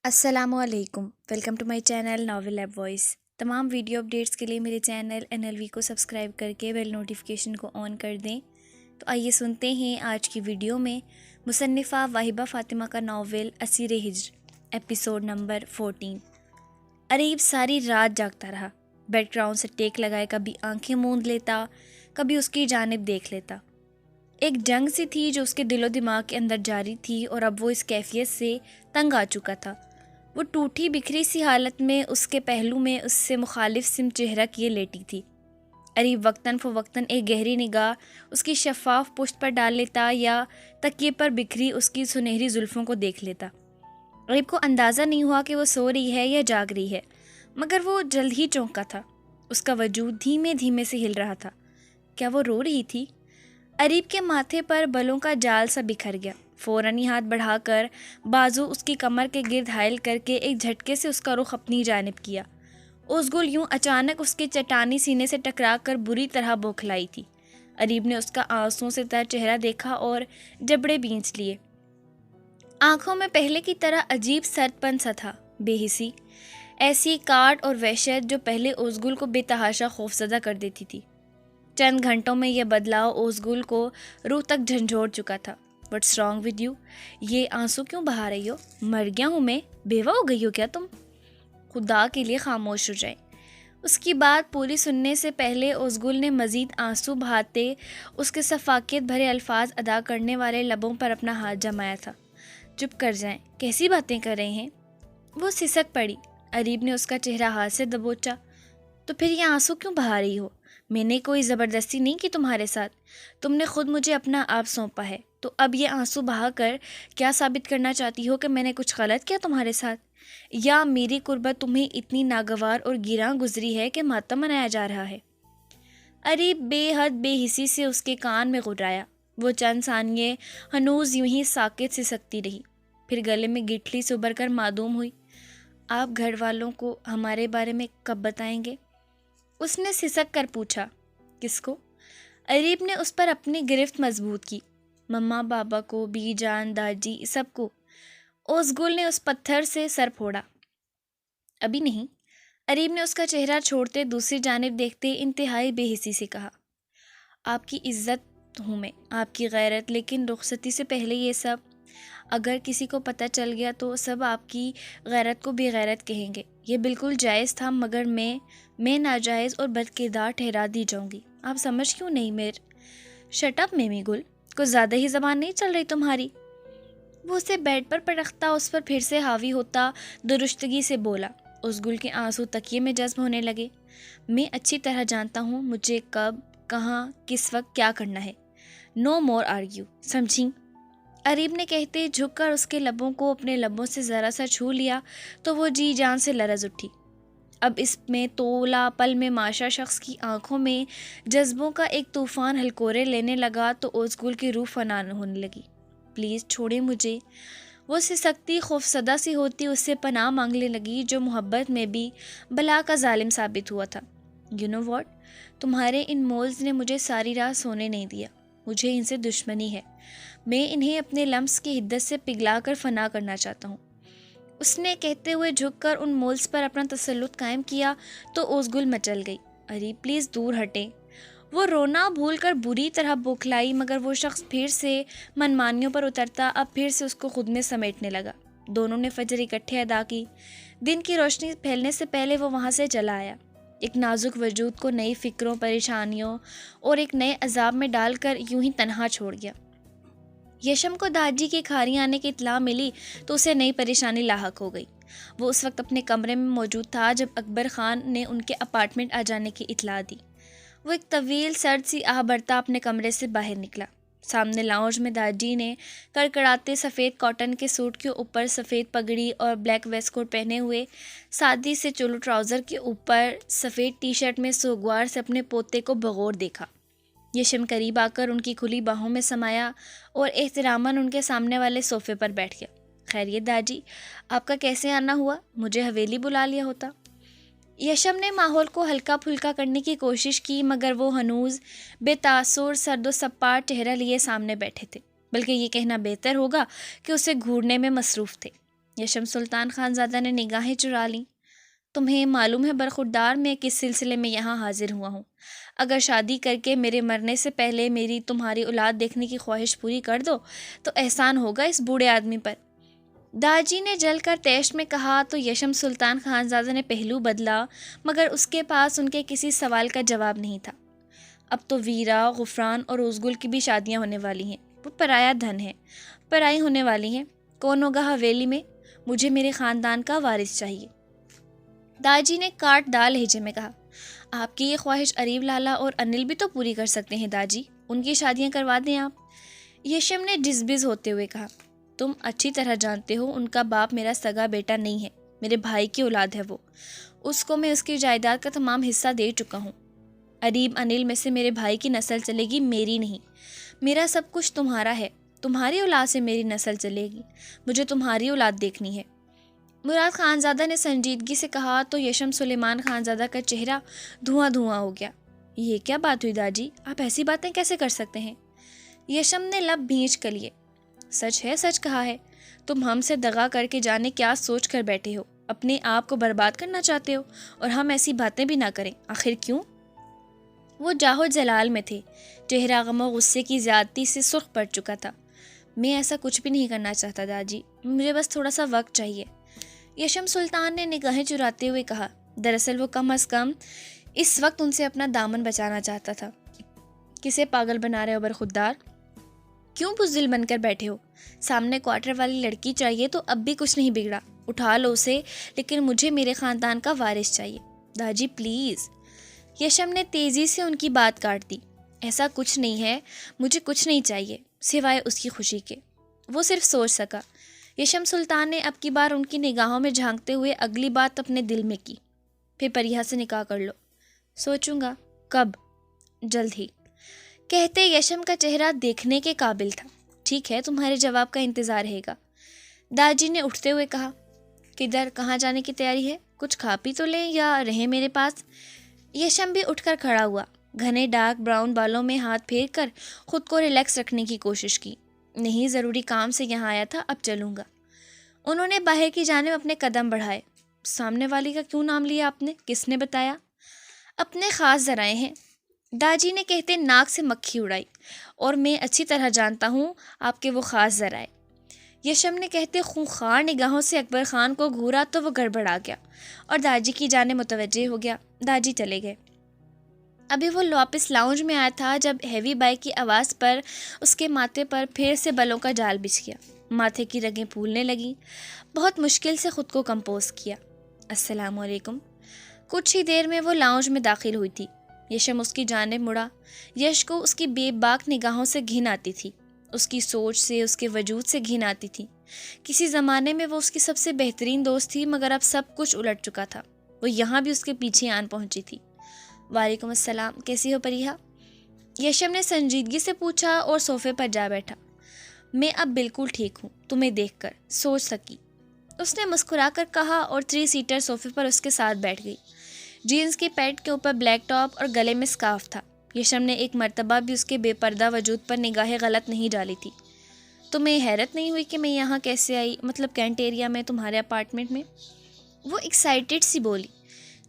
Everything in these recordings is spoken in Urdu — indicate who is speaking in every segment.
Speaker 1: السلام علیکم، welcome to my channel novel lab voice. تمام ویڈیو اپڈیٹس کے لیے میرے چینل NLV کو سبسکرائب کر کے بیل نوٹیفیکیشن کو آن کر دیں۔ تو آئیے سنتے ہیں آج کی ویڈیو میں مصنفہ واہبہ فاطمہ کا ناول اسیر ہجر، ایپیسوڈ نمبر 14۔ اریب ساری رات جاگتا رہا، بیک گراؤنڈ سے ٹیک لگائے کبھی آنکھیں موند لیتا، کبھی اس کی جانب دیکھ لیتا۔ ایک جنگ سی تھی جو اس کے دل و دماغ کے اندر جاری تھی، اور اب وہ اس کیفیت سے تنگ آ چکا تھا۔ وہ ٹوٹی بکھری سی حالت میں اس کے پہلو میں اس سے مخالف سمت چہرہ کیے لیٹی تھی۔ اریب وقتاً فوقتاً ایک گہری نگاہ اس کی شفاف پشت پر ڈال لیتا یا تکیے پر بکھری اس کی سنہری زلفوں کو دیکھ لیتا۔ اریب کو اندازہ نہیں ہوا کہ وہ سو رہی ہے یا جاگ رہی ہے، مگر وہ جلد ہی چونکا تھا۔ اس کا وجود دھیمے دھیمے سے ہل رہا تھا۔ کیا وہ رو رہی تھی؟ اریب کے ماتھے پر بلوں کا جال سا بکھر گیا۔ فوراً ہی ہاتھ بڑھا کر بازو اس کی کمر کے گرد حائل کر کے ایک جھٹکے سے اس کا رخ اپنی جانب کیا۔ اوزگل یوں اچانک اس کے چٹانی سینے سے ٹکرا کر بری طرح بوکھلائی تھی۔ اریب نے اس کا آنسوؤں سے تر چہرہ دیکھا اور جبڑے بینچ لیے۔ آنکھوں میں پہلے کی طرح عجیب سرد پن سا تھا، بے حسی، ایسی کاٹ اور وحشت جو پہلے اوزگل کو بے تحاشا خوفزدہ کر دیتی تھی۔ چند گھنٹوں میں یہ بدلاؤ اوزگل کو روح تک جھنجھوڑ چکا تھا۔ What's wrong with you؟ یہ آنسو کیوں بہا رہی ہو؟ مر گیا ہوں میں؟ بیوہ ہو گئی ہو کیا تم؟ خدا کے لیے خاموش ہو جائیں۔ اس کی بات پوری سننے سے پہلے اوزگل نے مزید آنسو بہاتے اس کے شفقت بھرے الفاظ ادا کرنے والے لبوں پر اپنا ہاتھ جمایا تھا۔ چپ کر جائیں، کیسی باتیں کر رہے ہیں؟ وہ سسک پڑی۔ اریب نے اس کا چہرہ ہاتھ سے دبوچا۔ تو پھر یہ آنسو کیوں بہا رہی ہو؟ میں نے کوئی زبردستی نہیں کی تمہارے ساتھ، تم نے خود مجھے اپنا آپ سونپا ہے، تو اب یہ آنسو بہا کر کیا ثابت کرنا چاہتی ہو کہ میں نے کچھ غلط کیا تمہارے ساتھ، یا میری قربت تمہیں اتنی ناگوار اور گراں گزری ہے کہ ماتم منایا جا رہا ہے؟ اریب بے حد بے حسی سے اس کے کان میں غرایا۔ وہ چند ثانیے ہنوز یوں ہی ساکت سسکتی رہی، پھر گلے میں گٹھلی سے ابھر کر معدوم ہوئی۔ آپ گھر والوں کو ہمارے بارے میں کب بتائیں گے؟ اس نے سسک کر پوچھا۔ کس کو؟ اریب نے اس پر اپنی گرفت مضبوط کی۔ مما بابا کو، بی جان، داجی، سب کو۔ اوزگل نے اس پتھر سے سر پھوڑا۔ ابھی نہیں۔ اریب نے اس کا چہرہ چھوڑتے دوسری جانب دیکھتے انتہائی بے حسی سے کہا۔ آپ کی عزت ہوں میں، آپ کی غیرت، لیکن رخصتی سے پہلے یہ سب، اگر کسی کو پتہ چل گیا تو سب آپ کی غیرت کو بے غیرت کہیں گے۔ یہ بالکل جائز تھا، مگر میں ناجائز اور بد کردار ٹھہرا دی جاؤں گی۔ آپ سمجھ کیوں نہیں شٹ اپ میمی گل، کچھ زیادہ ہی زبان نہیں چل رہی تمہاری؟ وہ اسے بیڈ پر پٹختا اس پر پھر سے حاوی ہوتا درشتگی سے بولا۔ اوزگل کے آنسو تکیے میں جذب ہونے لگے۔ میں اچھی طرح جانتا ہوں مجھے کب، کہاں، کس وقت کیا کرنا ہے۔ نو مور آرگیو، سمجھی؟ اریب نے کہتے جھک کر اس کے لبوں کو اپنے لبوں سے ذرا سا چھو لیا تو وہ جی جان سے لرز اٹھی۔ اب اس میں تولا پل میں ماشا شخص کی آنکھوں میں جذبوں کا ایک طوفان ہلکورے لینے لگا تو اوزگل کی روح فنا ہونے لگی۔ پلیز چھوڑیں مجھے۔ وہ سسکتی خوفزدہ سی ہوتی اس سے پناہ مانگنے لگی، جو محبت میں بھی بلا کا ظالم ثابت ہوا تھا۔ یو نو واٹ، تمہارے ان مولز نے مجھے ساری رات سونے نہیں دیا، مجھے ان سے دشمنی ہے، میں انہیں اپنے لمس کی حدت سے پگھلا کر فنا کرنا چاہتا ہوں۔ اس نے کہتے ہوئے جھک کر ان مولز پر اپنا تسلط قائم کیا تو اوزگل مچل گئی۔ اریب پلیز دور ہٹیں۔ وہ رونا بھول کر بری طرح بوکھلائی، مگر وہ شخص پھر سے منمانیوں پر اترتا اب پھر سے اس کو خود میں سمیٹنے لگا۔ دونوں نے فجر اکٹھے ادا کی۔ دن کی روشنی پھیلنے سے پہلے وہ وہاں سے چلا آیا، ایک نازک وجود کو نئی فکروں، پریشانیوں اور ایک نئے عذاب میں ڈال کر یوں ہی تنہا چھوڑ گیا۔ یشم کو داجی کی کھاری آنے کی اطلاع ملی تو اسے نئی پریشانی لاحق ہو گئی۔ وہ اس وقت اپنے کمرے میں موجود تھا جب اکبر خان نے ان کے اپارٹمنٹ آ جانے کی اطلاع دی۔ وہ ایک طویل سرد سی آہ بھرتا اپنے کمرے سے باہر نکلا۔ سامنے لاؤنج میں داجی نے کڑکڑاتے سفید کاٹن کے سوٹ کے اوپر سفید پگڑی اور بلیک ویسٹ کوٹ پہنے ہوئے، سادی سے چولو ٹراؤزر کے اوپر سفید ٹی شرٹ میں سوگوار سے اپنے پوتے کو بغور دیکھا۔ یشم قریب آ کر ان کی کھلی باہوں میں سمایا اور احتراماً ان کے سامنے والے صوفے پر بیٹھ گیا۔ خیریت داجی، آپ کا کیسے آنا ہوا؟ مجھے حویلی بلا لیا ہوتا۔ یشم نے ماحول کو ہلکا پھلکا کرنے کی کوشش کی، مگر وہ ہنوز بے تاثر سرد و سپاٹ چہرہ لیے سامنے بیٹھے تھے، بلکہ یہ کہنا بہتر ہوگا کہ اسے گھورنے میں مصروف تھے۔ یشم سلطان خانزادہ نے نگاہیں چرا لیں۔ تمہیں معلوم ہے برخوردار میں کس سلسلے میں یہاں حاضر ہوا ہوں؟ اگر شادی کر کے میرے مرنے سے پہلے میری تمہاری اولاد دیکھنے کی خواہش پوری کر دو تو احسان ہوگا اس بوڑھے آدمی پر۔ داجی نے جل کر تیش میں کہا تو یشم سلطان خانزادہ نے پہلو بدلا، مگر اس کے پاس ان کے کسی سوال کا جواب نہیں تھا۔ اب تو ویرا، غفران اور روزگل کی بھی شادیاں ہونے والی ہیں۔ وہ پرایا دھن ہے، پرائی ہونے والی ہیں۔ کون ہوگا حویلی میں؟ مجھے میرے خاندان کا وارث چاہیے۔ داجی نے کاٹ دال لہجے میں کہا، آپ کی یہ خواہش اریب لالا اور انل بھی تو پوری کر سکتے ہیں داجی، ان کی شادیاں کروا دیں آپ۔ یشم نے جزبز ہوتے ہوئے کہا، تم اچھی طرح جانتے ہو ان کا باپ میرا سگا بیٹا نہیں ہے، میرے بھائی کی اولاد ہے وہ، اس کو میں اس کی جائیداد کا تمام حصہ دے چکا ہوں۔ اریب انل میں سے میرے بھائی کی نسل چلے گی، میری نہیں۔ میرا سب کچھ تمہارا ہے، تمہاری اولاد سے میری نسل چلے گی، مجھے تمہاری اولاد دیکھنی ہے۔ مراد خانزادہ نے سنجیدگی سے کہا تو یشم سلیمان خانزادہ کا چہرہ دھواں دھواں ہو گیا۔ یہ کیا بات ہوئی داجی، آپ ایسی باتیں کیسے کر سکتے ہیں؟ یشم نے لب بھینچ کر لیے، سچ ہے، سچ کہا ہے۔ تم ہم سے دغا کر کے جانے کیا سوچ کر بیٹھے ہو، اپنے آپ کو برباد کرنا چاہتے ہو، اور ہم ایسی باتیں بھی نہ کریں، آخر کیوں؟ وہ جاہو جلال میں تھے، چہرہ غم و غصے کی زیادتی سے سرخ پڑ چکا تھا۔ میں ایسا کچھ بھی نہیں کرنا چاہتا داجی، مجھے بس تھوڑا سا وقت چاہیے۔ یشم سلطان نے نگاہیں چراتے ہوئے کہا، دراصل وہ کم از کم اس وقت ان سے اپنا دامن بچانا چاہتا تھا۔ کسے پاگل بنا رہے ہو برخوردار؟ کیوں بزدل بن کر بیٹھے ہو؟ سامنے کوارٹر والی لڑکی چاہیے تو اب بھی کچھ نہیں بگڑا، اٹھا لو اسے، لیکن مجھے میرے خاندان کا وارث چاہیے داجی پلیز۔ یشم نے تیزی سے ان کی بات کاٹ دی، ایسا کچھ نہیں ہے، مجھے کچھ نہیں چاہیے سوائے اس کی خوشی کے۔ وہ صرف سوچ سکا۔ یشم سلطان نے اب کی بار ان کی نگاہوں میں جھانکتے ہوئے اگلی بات اپنے دل میں کی، پھر پریہا سے نکاح کر لو۔ سوچوں گا۔ کب؟ جلد ہی، کہتے یشم کا چہرہ دیکھنے کے قابل تھا۔ ٹھیک ہے، تمہارے جواب کا انتظار رہے گا۔ داجی نے اٹھتے ہوئے کہا، کدھر، کہاں جانے کی تیاری ہے؟ کچھ کھا پی تو لیں یا رہیں میرے پاس؟ یشم بھی اٹھ کر کھڑا ہوا، گھنے ڈارک براؤن بالوں میں ہاتھ پھیر کر خود کو ریلیکس رکھنے کی کوشش کی۔ نہیں، ضروری کام سے یہاں آیا تھا، اب چلوں گا۔ انہوں نے باہر کی جانب اپنے قدم بڑھائے۔ سامنے والی کا کیوں نام لیا آپ نے؟ کس نے بتایا؟ اپنے خاص ذرائع ہیں، داجی نے کہتے ناک سے مکھی اڑائی، اور میں اچھی طرح جانتا ہوں آپ کے وہ خاص ذرائع۔ یشم نے کہتے خونخوار نگاہوں سے اکبر خان کو گھورا تو وہ گڑبڑا گیا اور داجی کی جانب متوجہ ہو گیا۔ داجی چلے گئے۔ ابھی وہ واپس لاؤنج میں آیا تھا جب ہیوی بائک کی آواز پر اس کے ماتھے پر پھر سے بلوں کا جال بچھ گیا، ماتھے کی رگیں پھولنے لگیں۔ بہت مشکل سے خود کو کمپوز کیا۔ السلام علیکم۔ کچھ ہی دیر میں وہ لاؤنج میں داخل ہوئی تھی۔ یشم اس کی جانب مڑا۔ یش کو اس کی بے باک نگاہوں سے گھن آتی تھی، اس کی سوچ سے، اس کے وجود سے گھن آتی تھی۔ کسی زمانے میں وہ اس کی سب سے بہترین دوست تھی، مگر اب سب کچھ الٹ چکا تھا۔ وہ یہاں بھی اس کے پیچھے آن پہنچی تھی۔ وعلیکم السلام، کیسی ہو پریہا؟ یشم نے سنجیدگی سے پوچھا اور صوفے پر جا بیٹھا۔ میں اب بالکل ٹھیک ہوں، تمہیں دیکھ کر سوچ سکی، اس نے مسکرا کر کہا اور 3 سیٹر صوفے پر اس کے ساتھ بیٹھ گئی۔ جینز کی پیٹ کے اوپر بلیک ٹاپ اور گلے میں سکارف تھا۔ یشم نے ایک مرتبہ بھی اس کے بے پردہ وجود پر نگاہ غلط نہیں ڈالی تھی۔ تمہیں حیرت نہیں ہوئی کہ میں یہاں کیسے آئی، مطلب کینٹ ایریا میں، تمہارے اپارٹمنٹ میں؟ وہ ایکسائٹیڈ سی بولی۔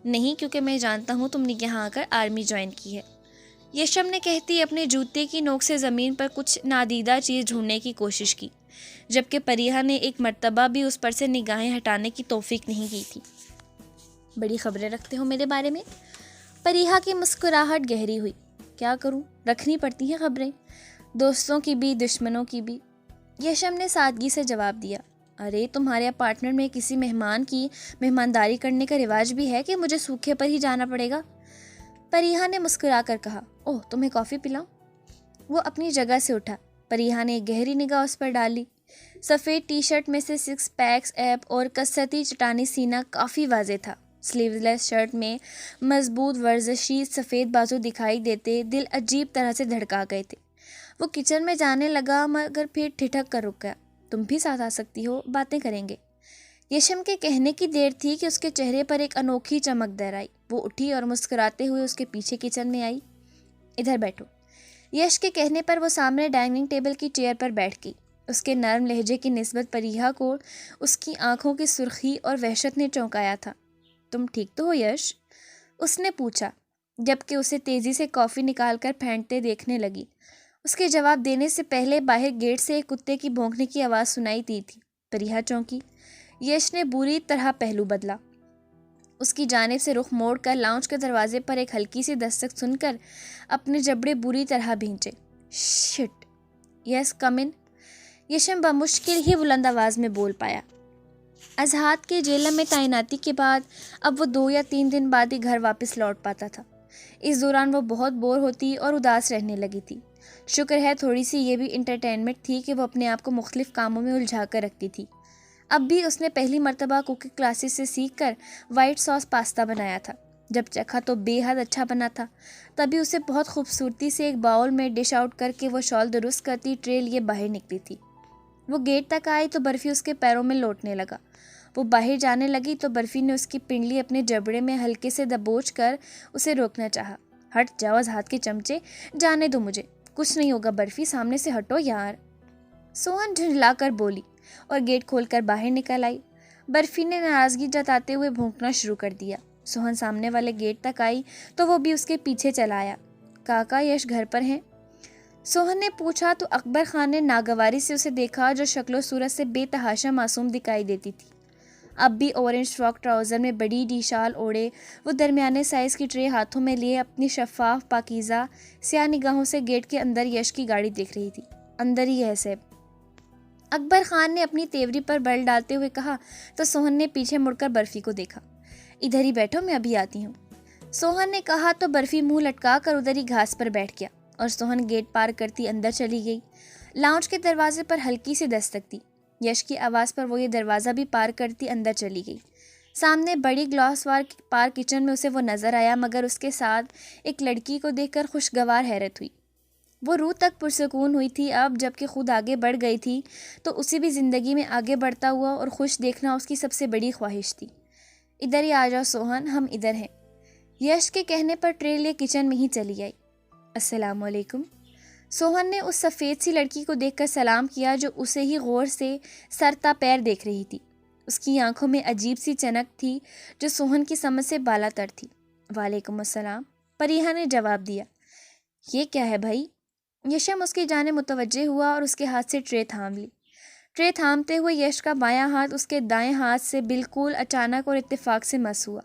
Speaker 1: نہیں، کیونکہ میں جانتا ہوں تم نے یہاں آ کر آرمی جوائن کی ہے۔ یشم نے کہتی اپنے جوتے کی نوک سے زمین پر کچھ نادیدہ چیز ڈھونڈنے کی کوشش کی، جبکہ پریہا نے ایک مرتبہ بھی اس پر سے نگاہیں ہٹانے کی توفیق نہیں کی تھی۔ بڑی خبریں رکھتے ہو میرے بارے میں؟ پریہا کی مسکراہٹ گہری ہوئی۔ کیا کروں، رکھنی پڑتی ہیں خبریں، دوستوں کی بھی دشمنوں کی بھی۔ یشم نے سادگی سے جواب دیا، ارے تمہارے اپارٹمنٹ میں کسی مہمان کی مہمانداری کرنے کا رواج بھی ہے کہ مجھے سوکھے پر ہی جانا پڑے گا؟ پریہا نے مسکرا کر کہا، اوہ تمہیں کافی پلاؤں؟ وہ اپنی جگہ سے اٹھا۔ پریہا نے ایک گہری نگاہ اس پر ڈالی۔ سفید ٹی شرٹ میں سے 6 پیکس ایپ اور کثرتی چٹانی سینہ کافی واضح تھا۔ سلیو لیس شرٹ میں مضبوط ورزشی سفید بازو دکھائی دیتے دل عجیب طرح سے دھڑکا گئے تھے۔ وہ کچن میں جانے لگا مگر پھر ٹھٹک کر رک گیا۔ تم بھی ساتھ آ سکتی ہو، باتیں کریں گے۔ یشم کے کہنے کی دیر تھی کہ اس کے چہرے پر ایک انوکھی چمک در آئی۔ وہ اٹھی اور مسکراتے ہوئے اس کے پیچھے کچن میں آئی۔ ادھر بیٹھو۔ یش کے کہنے پر وہ سامنے ڈائننگ ٹیبل کی چیئر پر بیٹھ گئی۔ اس کے نرم لہجے کی نسبت پریہا کو اس کی آنکھوں کی سرخی اور وحشت نے چونکایا تھا۔ تم ٹھیک تو ہو یش؟ اس نے پوچھا، جبکہ اسے تیزی سے کافی نکال کر پھینکتے دیکھنے لگی۔ اس کے جواب دینے سے پہلے باہر گیٹ سے ایک کتے کی بھونکنے کی آواز سنائی دی تھی۔ پریہا چونکی۔ یش نے بری طرح پہلو بدلا۔ اس کی جانب سے رخ موڑ کر لاؤنج کے دروازے پر ایک ہلکی سی دستک سن کر اپنے جبڑے بری طرح بھینچے۔ شٹ! یس کم ان! یشم بمشکل ہی بلند آواز میں بول پایا۔ ازہاد کے جیلم میں تعیناتی کے بعد اب وہ 2 یا 3 دن بعد ہی گھر واپس لوٹ پاتا تھا۔ اس دوران وہ بہت بور ہوتی اور اداس رہنے لگی تھی۔ شکر ہے تھوڑی سی یہ بھی انٹرٹینمنٹ تھی کہ وہ اپنے آپ کو مختلف کاموں میں الجھا کر رکھتی تھی۔ اب بھی اس نے پہلی مرتبہ کوکنگ کلاسز سے سیکھ کر وائٹ ساس پاستا بنایا تھا۔ جب چکھا تو بے حد اچھا بنا تھا۔ تبھی اسے بہت خوبصورتی سے ایک باؤل میں ڈش آؤٹ کر کے وہ شال درست کرتی ٹرے لیے باہر نکلی تھی۔ وہ گیٹ تک آئی تو برفی اس کے پیروں میں لوٹنے لگا۔ وہ باہر جانے لگی تو برفی نے اس کی پنڈلی اپنے جبڑے میں ہلکے سے دبوچ کر اسے روکنا چاہا۔ ہٹ جاؤ ازہاد کے چمچے، جانے دو مجھے، کچھ نہیں ہوگا برفی، سامنے سے ہٹو یار، سوہن جھنجھلا کر بولی اور گیٹ کھول کر باہر نکل آئی۔ برفی نے ناراضگی جتاتے ہوئے بھونکنا شروع کر دیا۔ سوہن سامنے والے گیٹ تک آئی تو وہ بھی اس کے پیچھے چلا آیا۔ کاکا یش گھر پر ہیں؟ سوہن نے پوچھا تو اکبر خان نے ناگواری سے اسے دیکھا، جو شکل و صورت سے بے تحاشا معصوم دکھائی دیتی تھی۔ اب بھی اورنج فراک ٹراؤزر میں بڑی ڈی شال اوڑے وہ درمیانے سائز کی ٹرے ہاتھوں میں لیے اپنی شفاف پاکیزہ سیاہ نگاہوں سے گیٹ کے اندر یش کی گاڑی دیکھ رہی تھی۔ اندر ہی ہے سیب، اکبر خان نے اپنی تیوری پر بل ڈالتے ہوئے کہا تو سوہن نے پیچھے مڑ کر برفی کو دیکھا۔ ادھر ہی بیٹھو، میں ابھی آتی ہوں، سوہن نے کہا تو برفی منہ لٹکا کر ادھر ہی گھاس پر بیٹھ گیا اور سوہن گیٹ پار کرتی اندر چلی گئی۔ لاؤنج کے دروازے پر ہلکی سی دستک دی۔ یش کی آواز پر وہ یہ دروازہ بھی پار کرتی اندر چلی گئی۔ سامنے بڑی گلاس پار کچن میں اسے وہ نظر آیا، مگر اس کے ساتھ ایک لڑکی کو دیکھ کر خوشگوار حیرت ہوئی۔ وہ روح تک پرسکون ہوئی تھی اب، جب کہ خود آگے بڑھ گئی تھی تو اسے بھی زندگی میں آگے بڑھتا ہوا اور خوش دیکھنا اس کی سب سے بڑی خواہش تھی۔ ادھر ہی آ جاؤ سوہن، ہم ادھر ہیں۔ یش کے کہنے پر ٹرے لے کچن میں ہی چلی آئی۔ السلام علیکم۔ سوہن نے اس سفید سی لڑکی کو دیکھ کر سلام کیا جو اسے ہی غور سے سر تا پیر دیکھ رہی تھی۔ اس کی آنکھوں میں عجیب سی چنک تھی جو سوہن کی سمجھ سے بالا تر تھی۔ وعلیکم السلام، پریہا نے جواب دیا۔ یہ کیا ہے بھائی؟ یشم اس کی جانب متوجہ ہوا اور اس کے ہاتھ سے ٹرے تھام لی۔ ٹرے تھامتے ہوئے یش کا بایاں ہاتھ اس کے دائیں ہاتھ سے بالکل اچانک اور اتفاق سے مس ہوا۔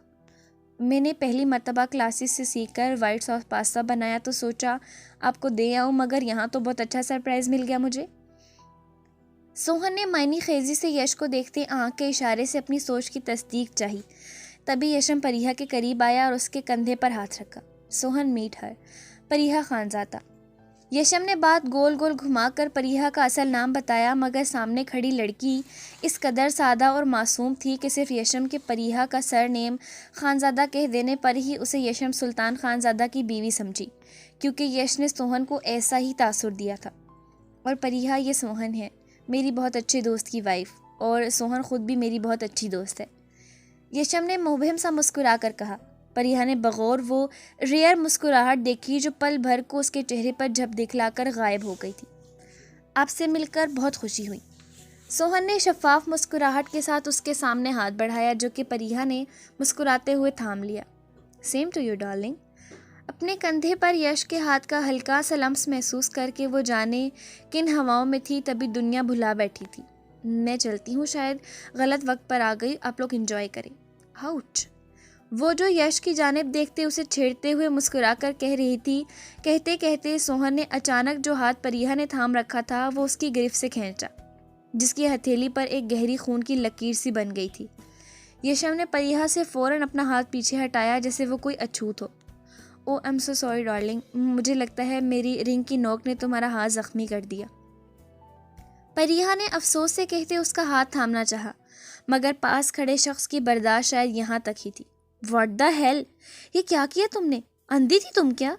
Speaker 1: میں نے پہلی مرتبہ کلاسز سے سیکھ کر وائٹ ساس پاستا بنایا تو سوچا آپ کو دے آؤں، مگر یہاں تو بہت اچھا سرپرائز مل گیا مجھے۔ سوہن نے معنی خیزی سے یش کو دیکھتے آنکھ کے اشارے سے اپنی سوچ کی تصدیق چاہی۔ تبھی یشم پریہا کے قریب آیا اور اس کے کندھے پر ہاتھ رکھا۔ سوہن میٹ ہر، پریہا خانزادہ۔ یشم نے بات گول گول گھما کر پریہا کا اصل نام بتایا، مگر سامنے کھڑی لڑکی اس قدر سادہ اور معصوم تھی کہ صرف یشم کے پریہا کا سر نیم خانزادہ کہہ دینے پر ہی اسے یشم سلطان خانزادہ کی بیوی سمجھی، کیونکہ یش نے سوہن کو ایسا ہی تاثر دیا تھا۔ اور پریہا، یہ سوہن ہے، میری بہت اچھے دوست کی وائف، اور سوہن خود بھی میری بہت اچھی دوست ہے، یشم نے مبہم سا مسکرا کر کہا۔ پریہا نے بغور وہ ریئر مسکراہٹ دیکھی جو پل بھر کو اس کے چہرے پر جھپ دکھلا کر غائب ہو گئی تھی۔ آپ سے مل کر بہت خوشی ہوئی۔ سوہن نے شفاف مسکراہٹ کے ساتھ اس کے سامنے ہاتھ بڑھایا، جو کہ پریہا نے مسکراتے ہوئے تھام لیا۔ Same to you darling. اپنے کندھے پر یش کے ہاتھ کا ہلکا سا لمس محسوس کر کے وہ جانے کن ہواؤں میں تھی، تبھی دنیا بھلا بیٹھی تھی۔ میں چلتی ہوں، شاید غلط وقت پر آ گئی، آپ لوگ انجوائے کریں۔ آؤچ! وہ جو یش کی جانب دیکھتے اسے چھیڑتے ہوئے مسکرا کر کہہ رہی تھی، کہتے کہتے سوہن نے اچانک جو ہاتھ پریہا نے تھام رکھا تھا وہ اس کی گرفت سے کھینچا، جس کی ہتھیلی پر ایک گہری خون کی لکیر سی بن گئی تھی۔ یشم نے پریہا سے فوراً اپنا ہاتھ پیچھے ہٹایا جیسے وہ کوئی اچھوت ہو۔ Oh I'm so sorry darling, مجھے لگتا ہے میری رنگ کی نوک نے تمہارا ہاتھ زخمی کر دیا۔ پریہا نے افسوس سے کہتے اس کا ہاتھ تھامنا چاہا، مگر پاس کھڑے شخص کی برداشت شاید یہاں تک ہی تھی۔ واٹ دا ہیل، یہ کیا کیا تم نے؟ اندھی تھی تم کیا؟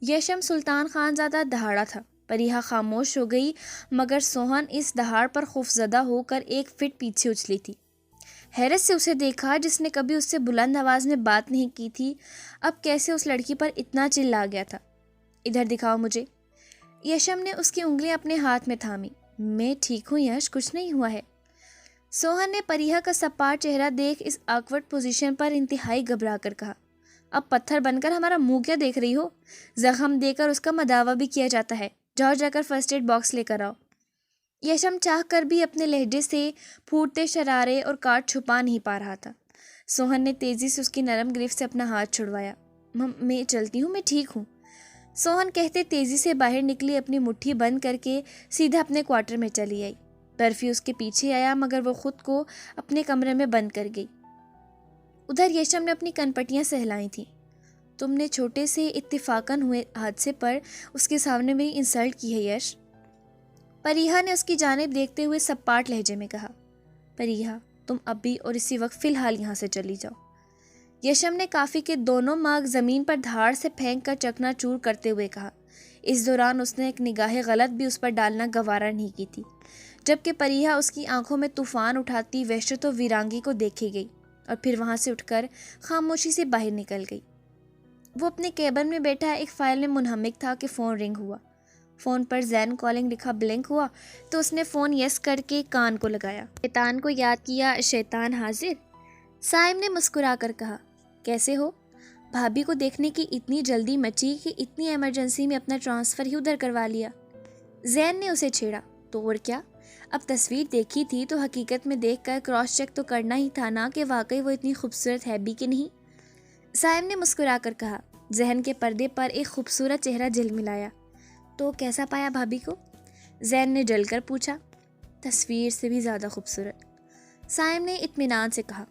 Speaker 1: یشم سلطان خانزادہ دہاڑا تھا۔ پریہا خاموش ہو گئی، مگر سوہن اس دہاڑ پر خوفزدہ ہو کر ایک فٹ پیچھے اچھلی تھی۔ حیرت سے اسے دیکھا جس نے کبھی اس سے بلند آواز میں بات نہیں کی تھی، اب کیسے اس لڑکی پر اتنا چلا گیا تھا۔ ادھر دکھاؤ مجھے۔ یشم نے اس کی انگلیاں اپنے ہاتھ میں تھامی۔ میں ٹھیک ہوں یش، کچھ نہیں ہوا ہے۔ سوہن نے پریہا کا سپاٹ چہرہ دیکھ اس آکورڈ پوزیشن پر انتہائی گھبرا کر کہا، اب پتھر بن کر ہمارا منہ کیا دیکھ رہی ہو؟ زخم دے کر اس کا مداوع بھی کیا جاتا ہے، جاؤ جا کر فرسٹ ایڈ باکس لے کر آؤ۔ یشم چاہ کر بھی اپنے لہجے سے پھوٹتے شرارے اور کاٹ چھپا نہیں پا رہا تھا۔ سوہن نے تیزی سے اس کی نرم گرفت سے اپنا ہاتھ چھڑوایا۔ میں چلتی ہوں، میں ٹھیک ہوں، سوہن کہتے تیزی سے باہر نکلی، اپنی مٹھی بند کر کے سیدھا اپنے کوارٹر میں چلی آئی۔ برفی اس کے پیچھے آیا مگر وہ خود کو اپنے کمرے میں بند کر گئی۔ ادھر یشم نے اپنی کنپٹیاں سہلائی تھیں۔ تم نے چھوٹے سے اتفاقاً ہوئے حادثے پر اس کے سامنے میری انسلٹ کی ہے یش، پریہا نے اس کی جانب دیکھتے ہوئے سپاٹ لہجے میں کہا۔ پریہا، تم ابھی اور اسی وقت فی الحال یہاں سے چلی جاؤ۔ یشم نے کافی کے دونوں ماگ زمین پر دھاڑ سے پھینک کر چکنا چور کرتے ہوئے کہا۔ اس دوران اس نے ایک نگاہ غلط بھی اس پر ڈالنا گوارا نہیں کی تھی، جبکہ پریہا اس کی آنکھوں میں طوفان اٹھاتی وحشت و ویرانگی کو دیکھے گئی اور پھر وہاں سے اٹھ کر خاموشی سے باہر نکل گئی۔ وہ اپنے کیبن میں بیٹھا ایک فائل میں منہمک تھا کہ فون رنگ ہوا۔ فون پر زین کالنگ لکھا بلنک ہوا تو اس نے فون یس کر کے کان کو لگایا۔ شیطان کو یاد کیا، شیطان حاضر، سائم نے مسکرا کر کہا۔ کیسے ہو؟ بھابھی کو دیکھنے کی اتنی جلدی مچی کہ اتنی ایمرجنسی میں اپنا ٹرانسفر ہی ادھر کروا لیا۔ زین نے اسے چھیڑا۔ تو اور کیا، اب تصویر دیکھی تھی تو حقیقت میں دیکھ کر کراس چیک تو کرنا ہی تھا نا کہ واقعی وہ اتنی خوبصورت ہے بھی کہ نہیں۔ سائم نے مسکرا کر کہا۔ ذہن کے پردے پر ایک خوبصورت چہرہ جھلملایا۔ تو کیسا پایا بھابھی کو؟ زین نے جل کر پوچھا۔ تصویر سے بھی زیادہ خوبصورت، سائم نے اطمینان سے کہا۔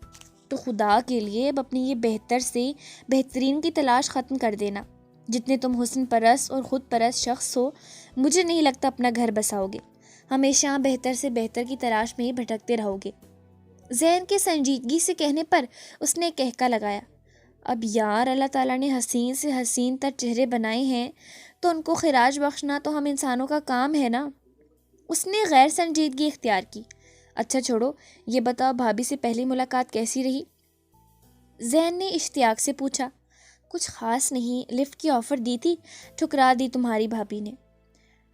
Speaker 1: تو خدا کے لیے اب اپنی یہ بہتر سے بہترین کی تلاش ختم کر دینا۔ جتنے تم حسن پرست اور خود پرست شخص ہو، مجھے نہیں لگتا اپنا گھر بساؤ گے، ہمیشہ بہتر سے بہتر کی تلاش میں ہی بھٹکتے رہو گے۔ زین کے سنجیدگی سے کہنے پر اس نے کہکا لگایا۔ اب یار، اللہ تعالیٰ نے حسین سے حسین تر چہرے بنائے ہیں تو ان کو خراج بخشنا تو ہم انسانوں کا کام ہے نا۔ اس نے غیر سنجیدگی اختیار کی۔ اچھا چھوڑو، یہ بتاؤ بھابھی سے پہلی ملاقات کیسی رہی؟ زین نے اشتیاق سے پوچھا۔ کچھ خاص نہیں، لفٹ کی آفر دی تھی، ٹھکرا دی تمہاری بھابھی نے،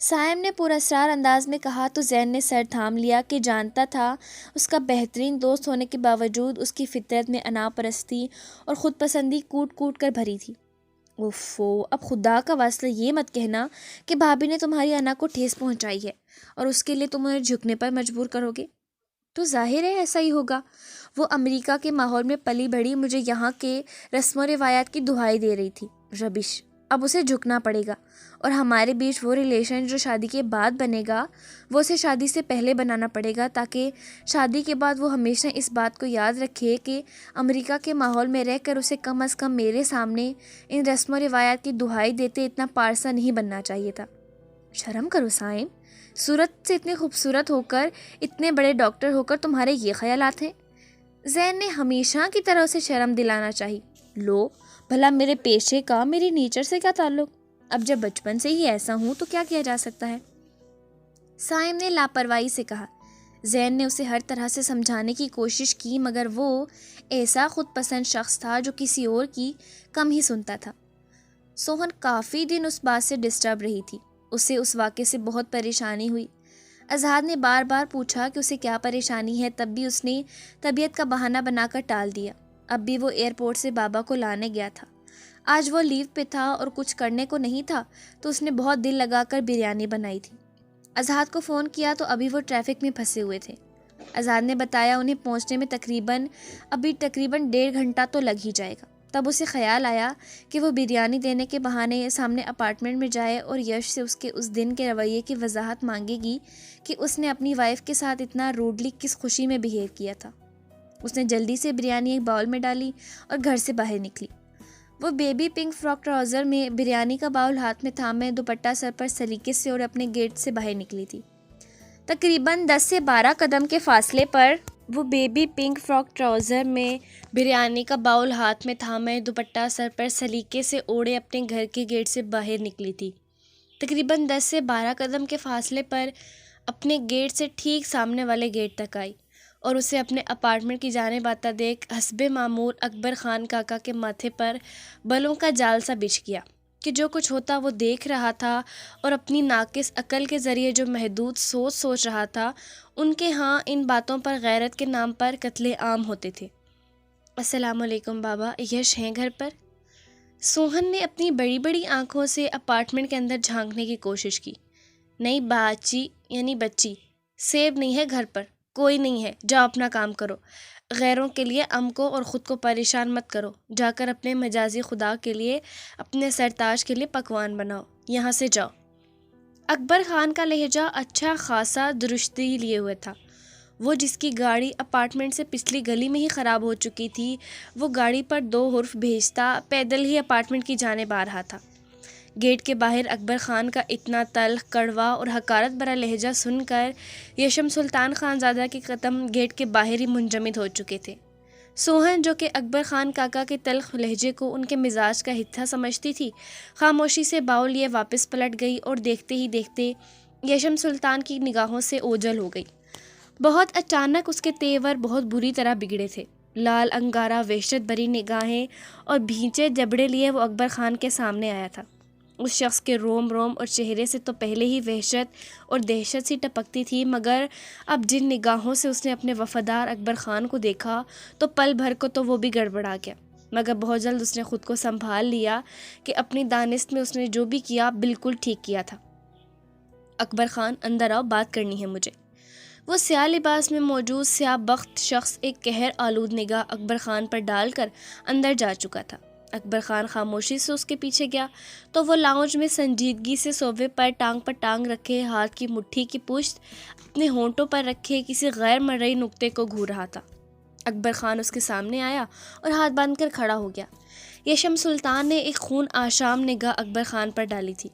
Speaker 1: سائم نے پراسرار انداز میں کہا تو زین نے سر تھام لیا کہ جانتا تھا اس کا بہترین دوست ہونے کے باوجود اس کی فطرت میں انا پرستی اور خود پسندی کوٹ کوٹ کر بھری تھی۔ اوفو، اب خدا کا واسطہ یہ مت کہنا کہ بھابھی نے تمہاری انا کو ٹھیس پہنچائی ہے اور اس کے لیے تم انہیں جھکنے پر مجبور کرو گے۔ تو ظاہر ہے ایسا ہی ہوگا، وہ امریکہ کے ماحول میں پلی بڑھی، مجھے یہاں کے رسم و روایات کی دہائی دے رہی تھی۔ ربش، اب اسے جھکنا پڑے گا، اور ہمارے بیچ وہ ریلیشن جو شادی کے بعد بنے گا وہ اسے شادی سے پہلے بنانا پڑے گا، تاکہ شادی کے بعد وہ ہمیشہ اس بات کو یاد رکھے کہ امریکہ کے ماحول میں رہ کر اسے کم از کم میرے سامنے ان رسم و روایات کی دہائی دیتے اتنا پارسا نہیں بننا چاہیے تھا۔ شرم کرو سائم، صورت سے اتنے خوبصورت ہو کر، اتنے بڑے ڈاکٹر ہو کر تمہارے یہ خیالات ہیں۔ زین نے ہمیشہ کی طرح اسے شرم دلانا چاہی۔ لو بھلا، میرے پیشے کا میری نیچر سے کیا تعلق؟ اب جب بچپن سے ہی ایسا ہوں تو کیا کیا جا سکتا ہے؟ سائم نے لاپرواہی سے کہا۔ زین نے اسے ہر طرح سے سمجھانے کی کوشش کی مگر وہ ایسا خود پسند شخص تھا جو کسی اور کی کم ہی سنتا تھا۔ سوہن کافی دن اس بات سے ڈسٹرب رہی تھی، اسے اس واقعے سے بہت پریشانی ہوئی۔ اظہار نے بار بار پوچھا کہ اسے کیا پریشانی ہے، تب بھی اس نے طبیعت کا بہانہ بنا کر ٹال دیا۔ اب بھی وہ ایئرپورٹ سے بابا کو لانے گیا تھا، آج وہ لیو پہ تھا اور کچھ کرنے کو نہیں تھا تو اس نے بہت دل لگا کر بریانی بنائی تھی۔ اظہار کو فون کیا تو ابھی وہ ٹریفک میں پھنسے ہوئے تھے۔ اظہار نے بتایا انہیں پہنچنے میں تقریباً 1.5 گھنٹہ تو لگ ہی جائے گا۔ تب اسے خیال آیا کہ وہ بریانی دینے کے بہانے سامنے اپارٹمنٹ میں جائے اور یش سے اس کے اس دن کے رویے کی وضاحت مانگے گی کہ اس نے اپنی وائف کے ساتھ اتنا روڈلی کس خوشی میں بہیو کیا تھا۔ اس نے جلدی سے بریانی ایک باؤل میں ڈالی اور گھر سے باہر نکلی۔ وہ بیبی پنک فراک ٹراؤزر میں بریانی کا باؤل ہاتھ میں تھامے دوپٹہ سر پر سلیقے سے اور اپنے گیٹ سے باہر نکلی تھی۔ تقریباً 10 سے 12 قدم کے فاصلے پر وہ بیبی پنک فراک ٹراؤزر میں بریانی کا باؤل ہاتھ میں تھامے دوپٹہ سر پر سلیقے سے اوڑھے اپنے گھر کے گیٹ سے باہر نکلی تھی۔ تقریباً 10 سے 12 قدم کے فاصلے پر اپنے گیٹ سے ٹھیک سامنے والے گیٹ تک آئی اور اسے اپنے اپارٹمنٹ کی جانب آتا دیکھ حسب معمول اکبر خان کاکا کے ماتھے پر بلوں کا جال سا بچھ گیا۔
Speaker 2: کہ جو کچھ ہوتا وہ دیکھ رہا تھا اور اپنی ناقص عقل کے ذریعے جو محدود سوچ رہا تھا، ان کے ہاں ان باتوں پر غیرت کے نام پر قتل عام ہوتے تھے۔ السلام علیکم بابا، یش ہیں گھر پر؟ سوہن نے اپنی بڑی بڑی آنکھوں سے اپارٹمنٹ کے اندر جھانکنے کی کوشش کی۔ نہیں باچی یعنی بچی، سیب نہیں ہے گھر پر، کوئی نہیں ہے، جاؤ اپنا کام کرو، غیروں کے لیے کو اور خود کو پریشان مت کرو، جا کر اپنے مجازی خدا کے لیے، اپنے سرتاج کے لیے پکوان بناؤ، یہاں سے جاؤ۔ اکبر خان کا لہجہ اچھا خاصا درشتی لیے ہوئے تھا۔ وہ جس کی گاڑی اپارٹمنٹ سے پچھلی گلی میں ہی خراب ہو چکی تھی، وہ گاڑی پر 2 حرف بھیجتا پیدل ہی اپارٹمنٹ کی جانب آ رہا تھا۔ گیٹ کے باہر اکبر خان کا اتنا تلخ، کڑوا اور حقارت بھرا لہجہ سن کر یشم سلطان خانزادہ کے قدم گیٹ کے باہر ہی منجمد ہو چکے تھے۔ سوہن جو کہ اکبر خان کاکا کے تلخ لہجے کو ان کے مزاج کا حصہ سمجھتی تھی، خاموشی سے باؤ لیے واپس پلٹ گئی اور دیکھتے ہی دیکھتے یشم سلطان کی نگاہوں سے اوجھل ہو گئی۔ بہت اچانک اس کے تیور بہت بری طرح بگڑے تھے۔ لال انگارہ وحشت بھری نگاہیں اور بھینچے جبڑے لیے وہ اکبر خان کے سامنے آیا تھا۔ اس شخص کے روم اور چہرے سے تو پہلے ہی وحشت اور دہشت سی ٹپکتی تھی، مگر اب جن نگاہوں سے اس نے اپنے وفادار اکبر خان کو دیکھا تو پل بھر کو تو وہ بھی گڑبڑا گیا، مگر بہت جلد اس نے خود کو سنبھال لیا کہ اپنی دانست میں اس نے جو بھی کیا بالکل ٹھیک کیا تھا۔ اکبر خان اندر آؤ، بات کرنی ہے مجھے۔ وہ سیاہ لباس میں موجود سیاہ بخت شخص ایک قہر آلود نگاہ اکبر خان پر ڈال کر اندر جا چکا تھا۔ اکبر خان خاموشی سے اس کے پیچھے گیا تو وہ لاؤنج میں سنجیدگی سے صوفے پر ٹانگ رکھے ہاتھ کی مٹھی کی پشت اپنے ہونٹوں پر رکھے کسی غیر مرئی نقطے کو گھور رہا تھا۔ اکبر خان اس کے سامنے آیا اور ہاتھ باندھ کر کھڑا ہو گیا۔ یشم سلطان نے ایک خون آشام نگاہ اکبر خان پر ڈالی تھی۔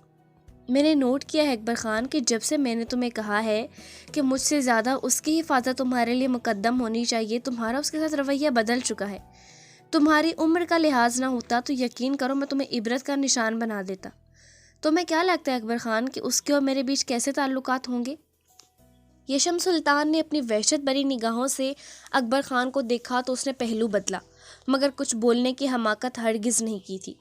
Speaker 2: میں نے نوٹ کیا ہے اکبر خان کہ جب سے میں نے تمہیں کہا ہے کہ مجھ سے زیادہ اس کی حفاظت تمہارے لیے مقدم ہونی چاہیے، تمہارا اس کے ساتھ رویہ بدل چکا ہے۔ تمہاری عمر کا لحاظ نہ ہوتا تو یقین کرو میں تمہیں عبرت کا نشان بنا دیتا۔ تمہیں کیا لگتا ہے اکبر خان کہ اس کے اور میرے بیچ کیسے تعلقات ہوں گے؟ یشم سلطان نے اپنی وحشت بھری نگاہوں سے اکبر خان کو دیکھا تو اس نے پہلو بدلا، مگر کچھ بولنے کی حماقت ہرگز نہیں کی تھی۔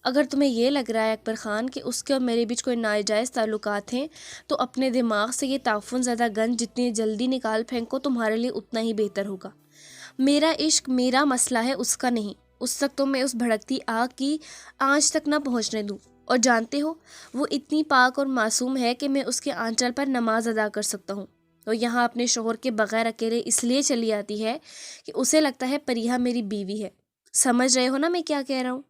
Speaker 2: اگر تمہیں یہ لگ رہا ہے اکبر خان کہ اس کے اور میرے بیچ کوئی ناجائز تعلقات ہیں تو اپنے دماغ سے یہ تعفن زدہ گند جتنی جلدی نکال پھینکو تمہارے لیے اتنا ہی بہتر ہوگا۔ میرا عشق میرا مسئلہ ہے، اس کا نہیں۔ اس تک تو میں اس بھڑکتی آگ کی آنچ تک نہ پہنچنے دوں، اور جانتے ہو وہ اتنی پاک اور معصوم ہے کہ میں اس کے آنچل پر نماز ادا کر سکتا ہوں، اور یہاں اپنے شوہر کے بغیر اکیلے اس لیے چلی آتی ہے کہ اسے لگتا ہے پریہا میری بیوی ہے۔ سمجھ رہے ہو نا میں کیا کہہ رہا ہوں؟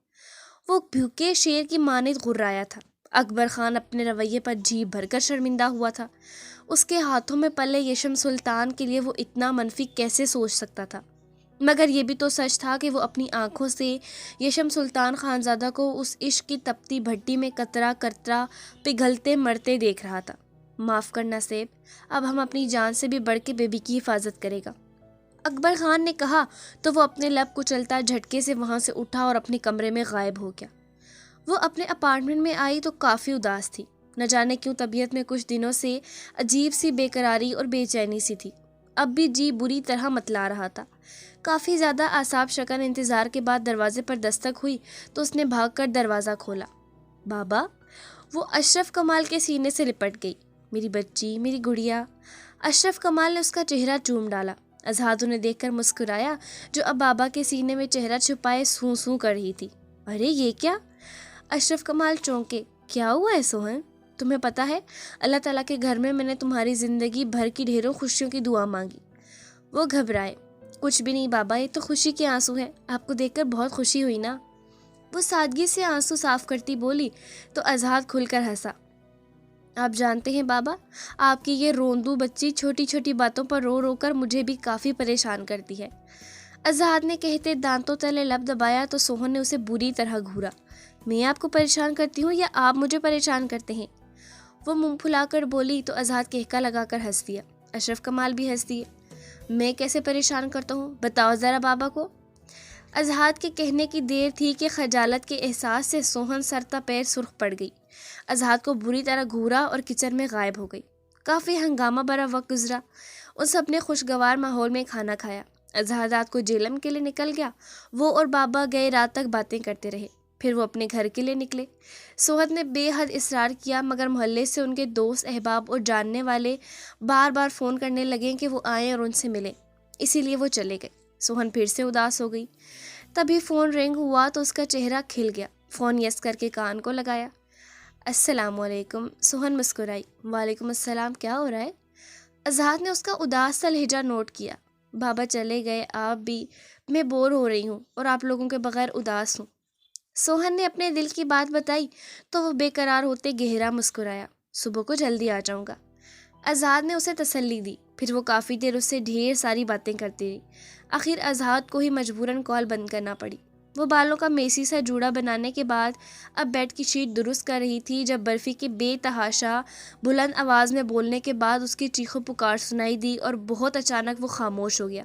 Speaker 2: وہ بھوکے شیر کی مانند غرایا تھا۔ اکبر خان اپنے رویے پر جی بھر کر شرمندہ ہوا تھا۔ اس کے ہاتھوں میں پلے یشم سلطان کے لیے وہ اتنا منفی کیسے سوچ سکتا تھا؟ مگر یہ بھی تو سچ تھا کہ وہ اپنی آنکھوں سے یشم سلطان خانزادہ کو اس عشق کی تپتی بھٹی میں قطرہ قطرہ پگھلتے مرتے دیکھ رہا تھا۔ معاف کرنا سیب، اب ہم اپنی جان سے بھی بڑھ کے بیبی کی حفاظت کرے گا، اکبر خان نے کہا تو وہ اپنے لب کچلتا جھٹکے سے وہاں سے اٹھا اور اپنے کمرے میں غائب ہو گیا۔ وہ اپنے اپارٹمنٹ میں آئی تو کافی اداس تھی۔ نہ جانے کیوں طبیعت میں کچھ دنوں سے عجیب سی بے قراری اور بے چینی سی تھی۔ اب بھی جی بری طرح متلا رہا تھا۔ کافی زیادہ اعصاب شکن انتظار کے بعد دروازے پر دستک ہوئی تو اس نے بھاگ کر دروازہ کھولا۔ بابا! وہ اشرف کمال کے سینے سے لپٹ گئی۔ میری بچی، میری گڑیا۔ اشرف کمال نے اس کا چہرہ چوم ڈالا۔ اذہان انہیں دیکھ کر مسکرایا جو اب بابا کے سینے میں چہرہ چھپائے سوں سوں کر رہی تھی۔ ارے یہ کیا؟ اشرف کمال چونکے۔ کیا ہوا ہے سوہن؟ تمہیں پتہ ہے اللہ تعالیٰ کے گھر میں نے تمہاری زندگی بھر کی ڈھیروں خوشیوں کی دعا مانگی۔ وہ گھبرائے۔ کچھ بھی نہیں بابا، یہ تو خوشی کے آنسو ہیں، آپ کو دیکھ کر بہت خوشی ہوئی نا۔ وہ سادگی سے آنسو صاف کرتی بولی تو اذہان کھل کر ہنسا۔ آپ جانتے ہیں بابا، آپ کی یہ روندو بچی چھوٹی چھوٹی باتوں پر رو رو کر مجھے بھی کافی پریشان کرتی ہے۔ اذہان نے کہتے دانتوں تلے لب دبایا تو سوہن نے اسے بری طرح گھورا۔ میں آپ کو پریشان کرتی ہوں یا آپ مجھے پریشان کرتے ہیں؟ وہ منہ پھلا کر بولی تو اذہان کہکا لگا کر ہنس دیا۔ اشرف کمال بھی ہنس دیے۔ میں کیسے پریشان کرتا ہوں بتاؤ ذرا بابا کو۔ اذہان کے کہنے کی دیر تھی کہ خجالت کے احساس سے سوہن سرتا پیر سرخ پڑ گئی۔ اذہان کو بری طرح گھورا اور کچن میں غائب ہو گئی۔ کافی ہنگامہ بھرا وقت گزرا۔ ان سب نے خوشگوار ماحول میں کھانا کھایا۔ اذہان رات کو جیلم کے لیے نکل گیا۔ وہ اور بابا گئے رات تک باتیں کرتے رہے۔ پھر وہ اپنے گھر کے لیے نکلے۔ سوہد نے بے حد اصرار کیا مگر محلے سے ان کے دوست احباب اور جاننے والے بار بار فون کرنے لگے کہ وہ آئیں اور ان سے ملیں، اسی لیے وہ چلے گئے۔ سوہن پھر سے اداس ہو گئی۔ تبھی فون رنگ ہوا تو اس کا چہرہ کھل گیا۔ فون یس کر کے کان کو لگایا۔ السلام علیکم۔ سوہن مسکرائی۔ وعلیکم السلام، کیا ہو رہا ہے؟ اظہار نے اس کا اداس سا لہجہ نوٹ کیا۔ بابا چلے گئے، آپ بھی، میں بور ہو رہی ہوں اور آپ لوگوں کے بغیر اداس ہوں۔ سوہن نے اپنے دل کی بات بتائی تو وہ بے قرار ہوتے گہرا مسکرایا۔ صبح کو جلدی آ جاؤں گا۔ اظہار نے اسے تسلی دی۔ پھر وہ کافی دیر اس سے ڈھیر ساری باتیں کرتی رہی۔ آخر اظہار کو ہی مجبوراً کال بند کرنا پڑی۔ وہ بالوں کا میسی سا جوڑا بنانے کے بعد اب بیڈ کی شیٹ درست کر رہی تھی جب برفی کے بے تحاشا بلند آواز میں بولنے کے بعد اس کی چیخو پکار سنائی دی اور بہت اچانک وہ خاموش ہو گیا۔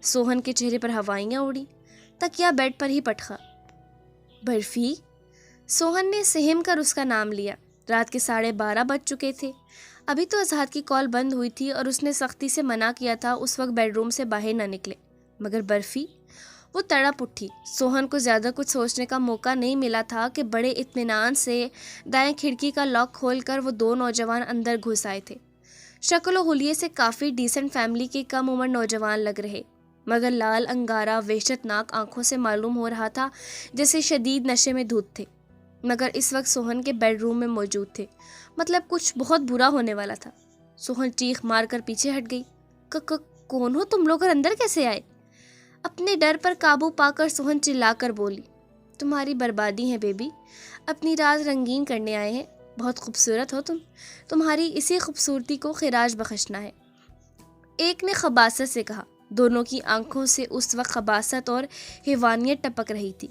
Speaker 2: سوہن کے چہرے پر ہوائیاں اڑی، تکیا بیڈ پر ہی پٹخا۔ برفی؟ سوہن نے سہم کر اس کا نام لیا۔ رات کے 12:30 بج چکے تھے۔ ابھی تو اظہار کی کال بند ہوئی تھی اور اس نے سختی سے منع کیا تھا اس وقت بیڈ روم سے باہر نہ نکلے، مگر برفی؟ وہ تڑپ اٹھی۔ سوہن کو زیادہ کچھ سوچنے کا موقع نہیں ملا تھا کہ بڑے اطمینان سے دائیں کھڑکی کا لاک کھول کر وہ دو نوجوان اندر گھس آئے تھے۔ شکل و حلیے سے کافی ڈیسنٹ فیملی کے کم عمر نوجوان لگ رہے، مگر لال انگارہ وحشت ناک آنکھوں سے معلوم ہو رہا تھا جیسے شدید نشے میں دھت تھے، مگر اس وقت سوہن کے بیڈ روم میں موجود تھے، مطلب کچھ بہت برا ہونے والا تھا۔ سوہن چیخ مار کر پیچھے ہٹ گئی۔ کون ہو تم لوگ اور اندر کیسے آئے؟ اپنے ڈر پر قابو پا کر سوہن چلا کر بولی، تمہاری بربادی ہے بیبی، اپنی رات رنگین کرنے آئے ہیں، بہت خوبصورت ہو تمہاری اسی خوبصورتی کو خراج بخشنا ہے۔ ایک نے خباثت سے کہا۔ دونوں کی آنکھوں سے اس وقت خباثت اور حیوانیت ٹپک رہی تھی۔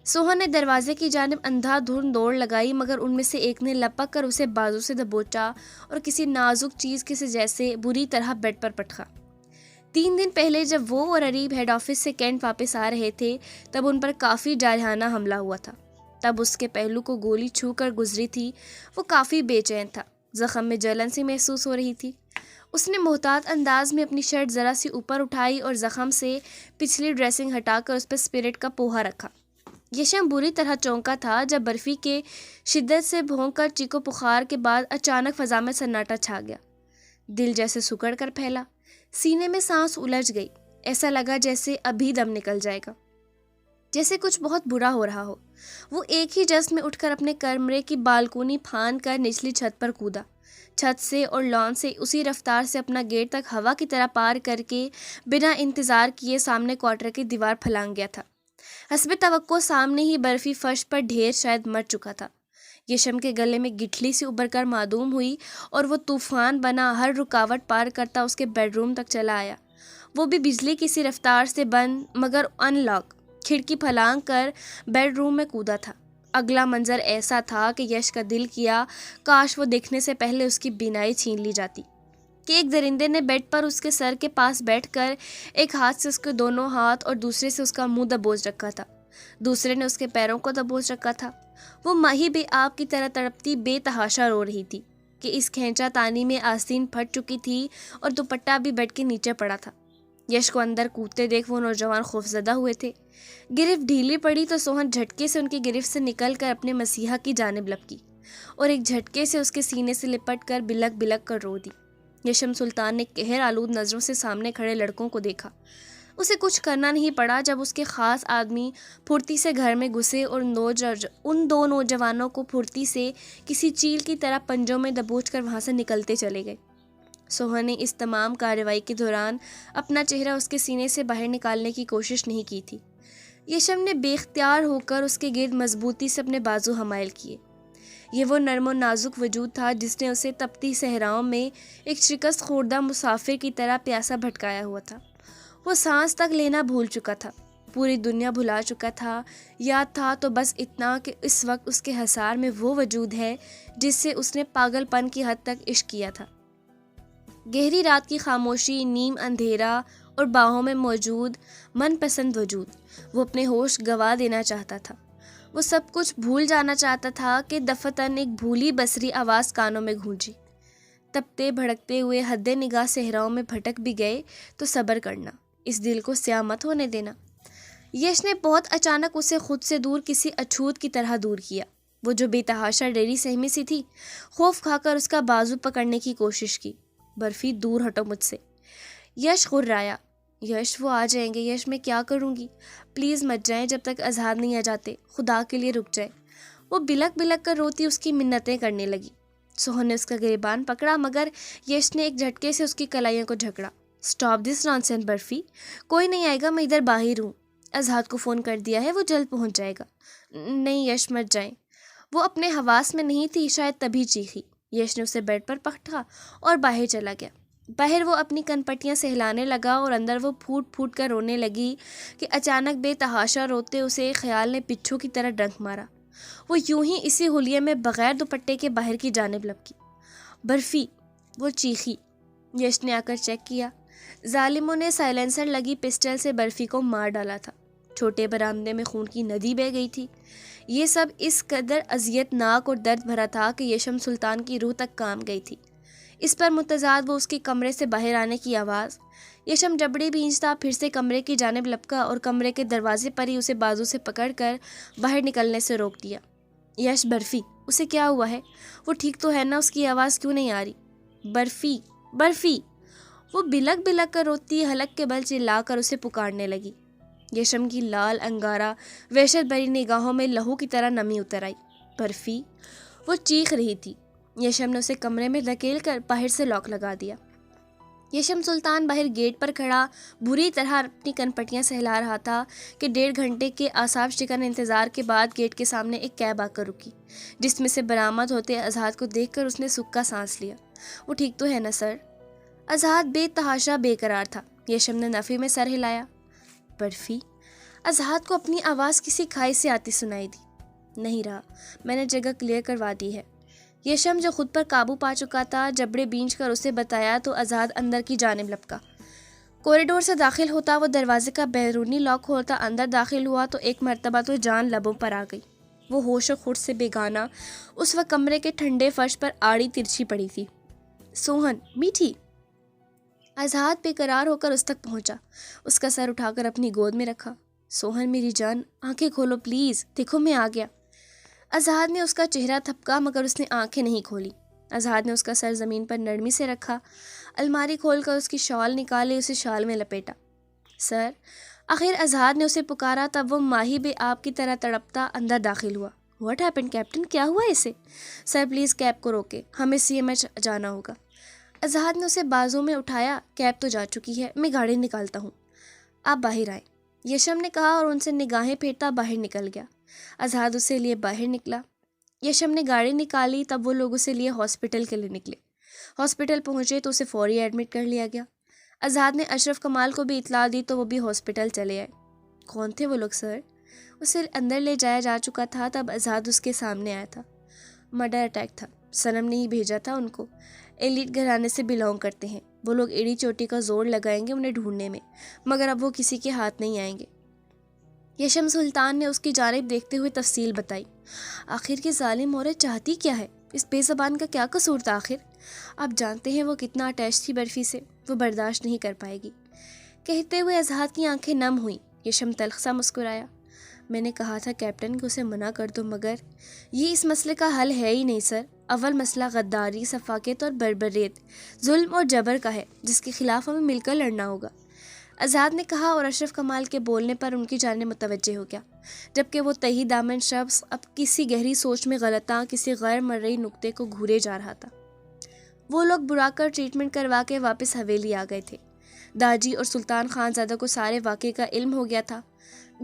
Speaker 2: سوہن نے دروازے کی جانب اندھا دھند دوڑ لگائی مگر ان میں سے ایک نے لپک کر اسے بازو سے دبوچا اور کسی نازک چیز کے سے جیسے بری طرح بیڈ پر پٹخا۔ 3 دن پہلے جب وہ اور عریب ہیڈ آفس سے کینٹ واپس آ رہے تھے تب ان پر کافی جارحانہ حملہ ہوا تھا۔ تب اس کے پہلو کو گولی چھو کر گزری تھی۔ وہ کافی بے چین تھا، زخم میں جلن سی محسوس ہو رہی تھی۔ اس نے محتاط انداز میں اپنی شرٹ ذرا سی اوپر اٹھائی اور زخم سے پچھلی ڈریسنگ ہٹا کر اس پر اسپرٹ کا پوہا رکھا۔ یشم بری طرح چونکا تھا جب برفی کے شدت سے بھونک کر چیخو پکار کے بعد اچانک فضا میں سناٹا چھا گیا۔ دل جیسے سکڑ کر پھیلا، سینے میں سانس الجھ گئی، ایسا لگا جیسے ابھی دم نکل جائے گا، جیسے کچھ بہت برا ہو رہا ہو۔ وہ ایک ہی جست میں اٹھ کر اپنے کمرے کی بالکونی پھاند کر نچلی چھت پر کودا۔ چھت سے اور لان سے اسی رفتار سے اپنا گیٹ تک ہوا کی طرح پار کر کے بنا انتظار کیے سامنے کوارٹر کی دیوار پھلانگ گیا تھا۔ حسب توقع سامنے ہی برفی فرش پر ڈھیر شاید مر چکا تھا۔ یشم کے گلے میں گٹھلی سی ابھر کر معدوم ہوئی اور وہ طوفان بنا ہر رکاوٹ پار کرتا اس کے بیڈ روم تک چلا آیا۔ وہ بھی بجلی کسی رفتار سے بند مگر ان لاک کھڑکی پھلانگ کر بیڈ روم میں کودا تھا۔ اگلا منظر ایسا تھا کہ یش کا دل کیا کاش وہ دیکھنے سے پہلے اس کی بینائی چھین لی جاتی کہ ایک درندے نے بیڈ پر اس کے سر کے پاس بیٹھ کر ایک ہاتھ سے اس کے دونوں ہاتھ اور دوسرے سے اس کا منہ دبوچ رکھا تھا، دوسرے نے اس کے پیروں کو دبوچ رکھا تھا۔ وہ ماہی بے آب کی طرح تڑپتی بے تحاشا رو رہی تھی کہ اس کھینچا تانی میں آستین پھٹ چکی تھی اور دوپٹہ بھی بیڈ کے نیچے پڑا تھا۔ یش کو اندر کودتے دیکھ وہ نوجوان خوفزدہ ہوئے تھے۔ گرفت ڈھیلی پڑی تو سوہن جھٹکے سے ان کی گرفت سے نکل کر اپنے مسیحا کی جانب لپکی اور ایک جھٹکے سے اس کے سینے سے لپٹ کر بلک بلک کر رو دی۔ یشم سلطان نے قہر آلود نظروں سے سامنے کھڑے لڑکوں کو دیکھا۔ اسے کچھ کرنا نہیں پڑا جب اس کے خاص آدمی پھرتی سے گھر میں گھسے اور ان دو نوجوانوں کو پھرتی سے کسی چیل کی طرح پنجوں میں دبوچ کر وہاں سے نکلتے چلے گئے۔ سوہن نے اس تمام کارروائی کے دوران اپنا چہرہ اس کے سینے سے باہر نکالنے کی کوشش نہیں کی تھی۔ یشم نے بے اختیار ہو کر اس کے گرد مضبوطی سے اپنے بازو حمائل کیے۔ یہ وہ نرم و نازک وجود تھا جس نے اسے تپتی صحراؤں میں ایک شکست خوردہ مسافر کی طرح پیاسا بھٹکایا ہوا تھا۔ وہ سانس تک لینا بھول چکا تھا، پوری دنیا بھلا چکا تھا۔ یاد تھا تو بس اتنا کہ اس وقت اس کے حصار میں وہ وجود ہے جس سے اس نے پاگل پن کی حد تک عشق کیا تھا۔ گہری رات کی خاموشی، نیم اندھیرا اور باہوں میں موجود من پسند وجود، وہ اپنے ہوش گوا دینا چاہتا تھا۔ وہ سب کچھ بھول جانا چاہتا تھا کہ دفتن ایک بھولی بصری آواز کانوں میں گونجی، تپتے بھڑکتے ہوئے حد نگاہ صحراؤں میں بھٹک بھی گئے تو صبر کرنا، اس دل کو سیاہ مت ہونے دینا۔ یش نے بہت اچانک اسے خود سے دور کسی اچھوت کی طرح دور کیا۔ وہ جو بے تحاشا ڈری سہمی سی تھی، خوف کھا کر اس کا بازو پکڑنے کی کوشش کی۔ برفی دور ہٹو مجھ سے۔ یش غرایا۔ یش وہ آ جائیں گے، یش میں کیا کروں گی؟ پلیز مت جائیں جب تک اظہار نہیں آ جاتے، خدا کے لیے رک جائیں۔ وہ بلک بلک کر روتی اس کی منتیں کرنے لگی۔ سوہن نے اس کا گریبان پکڑا مگر یش نے ایک جھٹکے سے اس کی کلائیوں کو جھکڑا۔ اسٹاپ دس نانسنس برفی، کوئی نہیں آئے گا، میں ادھر باہر ہوں، اظہار کو فون کر دیا ہے، وہ جلد پہنچ جائے گا۔ نہیں یش مت جائیں۔ وہ اپنے حواس میں نہیں تھی، شاید تبھی چیخی۔ یش نے اسے بیڈ پر پٹکا اور باہر چلا گیا۔ باہر وہ اپنی کن پٹیاں سہلانے لگا اور اندر وہ پھوٹ پھوٹ کر رونے لگی کہ اچانک بے تحاشا روتے اسے ایک خیال نے پچھو کی طرح ڈنک مارا۔ وہ یوں ہی اسی حلیے میں بغیر دوپٹے کے باہر کی جانب لپکی۔ برفی، وہ چیخی۔ یش نے آ کر چیک کیا۔ ظالموں نے سائلنسر لگی پسٹل سے برفی کو مار ڈالا تھا۔ چھوٹے برآمدے میں خون کی ندی بہہ گئی تھی۔ یہ سب اس قدر اذیت ناک اور درد بھرا تھا کہ یشم سلطان کی روح تک کام گئی تھی۔ اس پر متضاد وہ اس کے کمرے سے باہر آنے کی آواز۔ یشم جبڑی بھینجتا پھر سے کمرے کی جانب لپکا اور کمرے کے دروازے پر ہی اسے بازو سے پکڑ کر باہر نکلنے سے روک دیا۔ یش، برفی، اسے کیا ہوا ہے؟ وہ ٹھیک تو ہے نا؟ اس کی آواز کیوں نہیں آ رہی؟ برفی، برفی! وہ بلک بلک کر روتی حلق کے بل چلا کر اسے پکارنے لگی۔ یشم کی لال انگارہ وحشت بھری نگاہوں میں لہو کی طرح نمی اتر آئی۔ برفی! وہ چیخ رہی تھی۔ یشم نے اسے کمرے میں دھکیل کر باہر سے لاک لگا دیا۔ یشم سلطان باہر گیٹ پر کھڑا بری طرح اپنی کن پٹیاں سہلا رہا تھا کہ 1.5 گھنٹے کے اعصاب شکن انتظار کے بعد گیٹ کے سامنے ایک کیب آ کر رکی، جس میں سے برآمد ہوتے اظہار کو دیکھ کر اس نے سکا سانس لیا۔ وہ ٹھیک تو ہے نا سر؟ اظہار بے تحاشا بے قرار تھا۔ یشم نے نفی میں سر ہلایا۔ برفی! اظہار کو اپنی آواز کسی کھائی سے آتی سنائی دی۔ نہیں رہا، میں نے جگہ کلیئر کروا دی ہے۔ یشم جو خود پر قابو پا چکا تھا جبڑے بینچ کر اسے بتایا تو آزاد اندر کی جانب لپکا۔ کوریڈور سے داخل ہوتا وہ دروازے کا بیرونی لاک کھولتا اندر داخل ہوا تو ایک مرتبہ تو جان لبوں پر آ گئی۔ وہ ہوش و خرد سے بیگانہ اس وقت کمرے کے ٹھنڈے فرش پر آڑی ترچھی پڑی تھی۔ سوہن، میٹھی! آزاد بے قرار ہو کر اس تک پہنچا، اس کا سر اٹھا کر اپنی گود میں رکھا۔ سوہن میری جان، آنکھیں کھولو پلیز، دیکھو میں آ گیا۔ آزاد نے اس کا چہرہ تھپکا مگر اس نے آنکھیں نہیں کھولی۔ آزاد نے اس کا سر زمین پر نرمی سے رکھا، الماری کھول کر اس کی شال نکالی، اسے شال میں لپیٹا۔ سر! آخر آزاد نے اسے پکارا تب وہ ماہی بے آب کی طرح تڑپتا اندر داخل ہوا۔ واٹ ہیپن کیپٹن، کیا ہوا اسے؟ سر پلیز کیب کو روکے، ہمیں سی ایم ایچ جانا ہوگا۔ آزاد نے اسے بازو میں اٹھایا۔ کیب تو جا چکی ہے، میں گاڑی نکالتا ہوں، آپ باہر آئیں، یشم نے کہا اور ان سے نگاہیں پھیرتا باہر نکل گیا۔ آزاد اسے لیے باہر نکلا۔ یشم نے گاڑی نکالی تب وہ لوگ اسے لیے ہاسپٹل کے لیے نکلے۔ ہاسپٹل پہنچے تو اسے فوری ایڈمٹ کر لیا گیا۔ آزاد نے اشرف کمال کو بھی اطلاع دی تو وہ بھی ہاسپٹل چلے آئے۔ کون تھے وہ لوگ سر؟ اسے اندر لے جایا جا چکا تھا تب آزاد اس کے سامنے آیا تھا۔ مرڈر اٹیک تھا، صنم نے ہی بھیجا تھا ان کو، ایلیٹ گھرانے سے بلانگ کرتے ہیں، وہ لوگ ایڑی چوٹی کا زور لگائیں گے انہیں ڈھونڈنے میں، مگر اب وہ کسی کے ہاتھ نہیں آئیں گے۔ یشم سلطان نے اس کی جانب دیکھتے ہوئے تفصیل بتائی۔ آخر یہ ظالم عورت چاہتی کیا ہے؟ اس بے زبان کا کیا قصور تھا آخر؟ آپ جانتے ہیں وہ کتنا اٹیچ تھی برفی سے، وہ برداشت نہیں کر پائے گی۔ کہتے ہوئے اظہار کی آنکھیں نم ہوئیں۔ یشم تلخ سا مسکرایا۔ میں نے کہا تھا کیپٹن کہ اسے منع کر دو، مگر یہ اس مسئلے کا حل ہے ہی نہیں سر۔ اول مسئلہ غداری، صفاقیت اور بربریت، ظلم اور جبر کا ہے، جس کے خلاف ہمیں مل کر لڑنا ہوگا، آزاد نے کہا اور اشرف کمال کے بولنے پر ان کی جانب متوجہ ہو گیا، جبکہ وہ تہی دامن شخص اب کسی گہری سوچ میں غلطاں کسی غیر مرئی نقطے کو گھورے جا رہا تھا۔ وہ لوگ برا کر ٹریٹمنٹ کروا کے واپس حویلی آ گئے تھے۔ داجی اور سلطان خان زادہ کو سارے واقعے کا علم ہو گیا تھا۔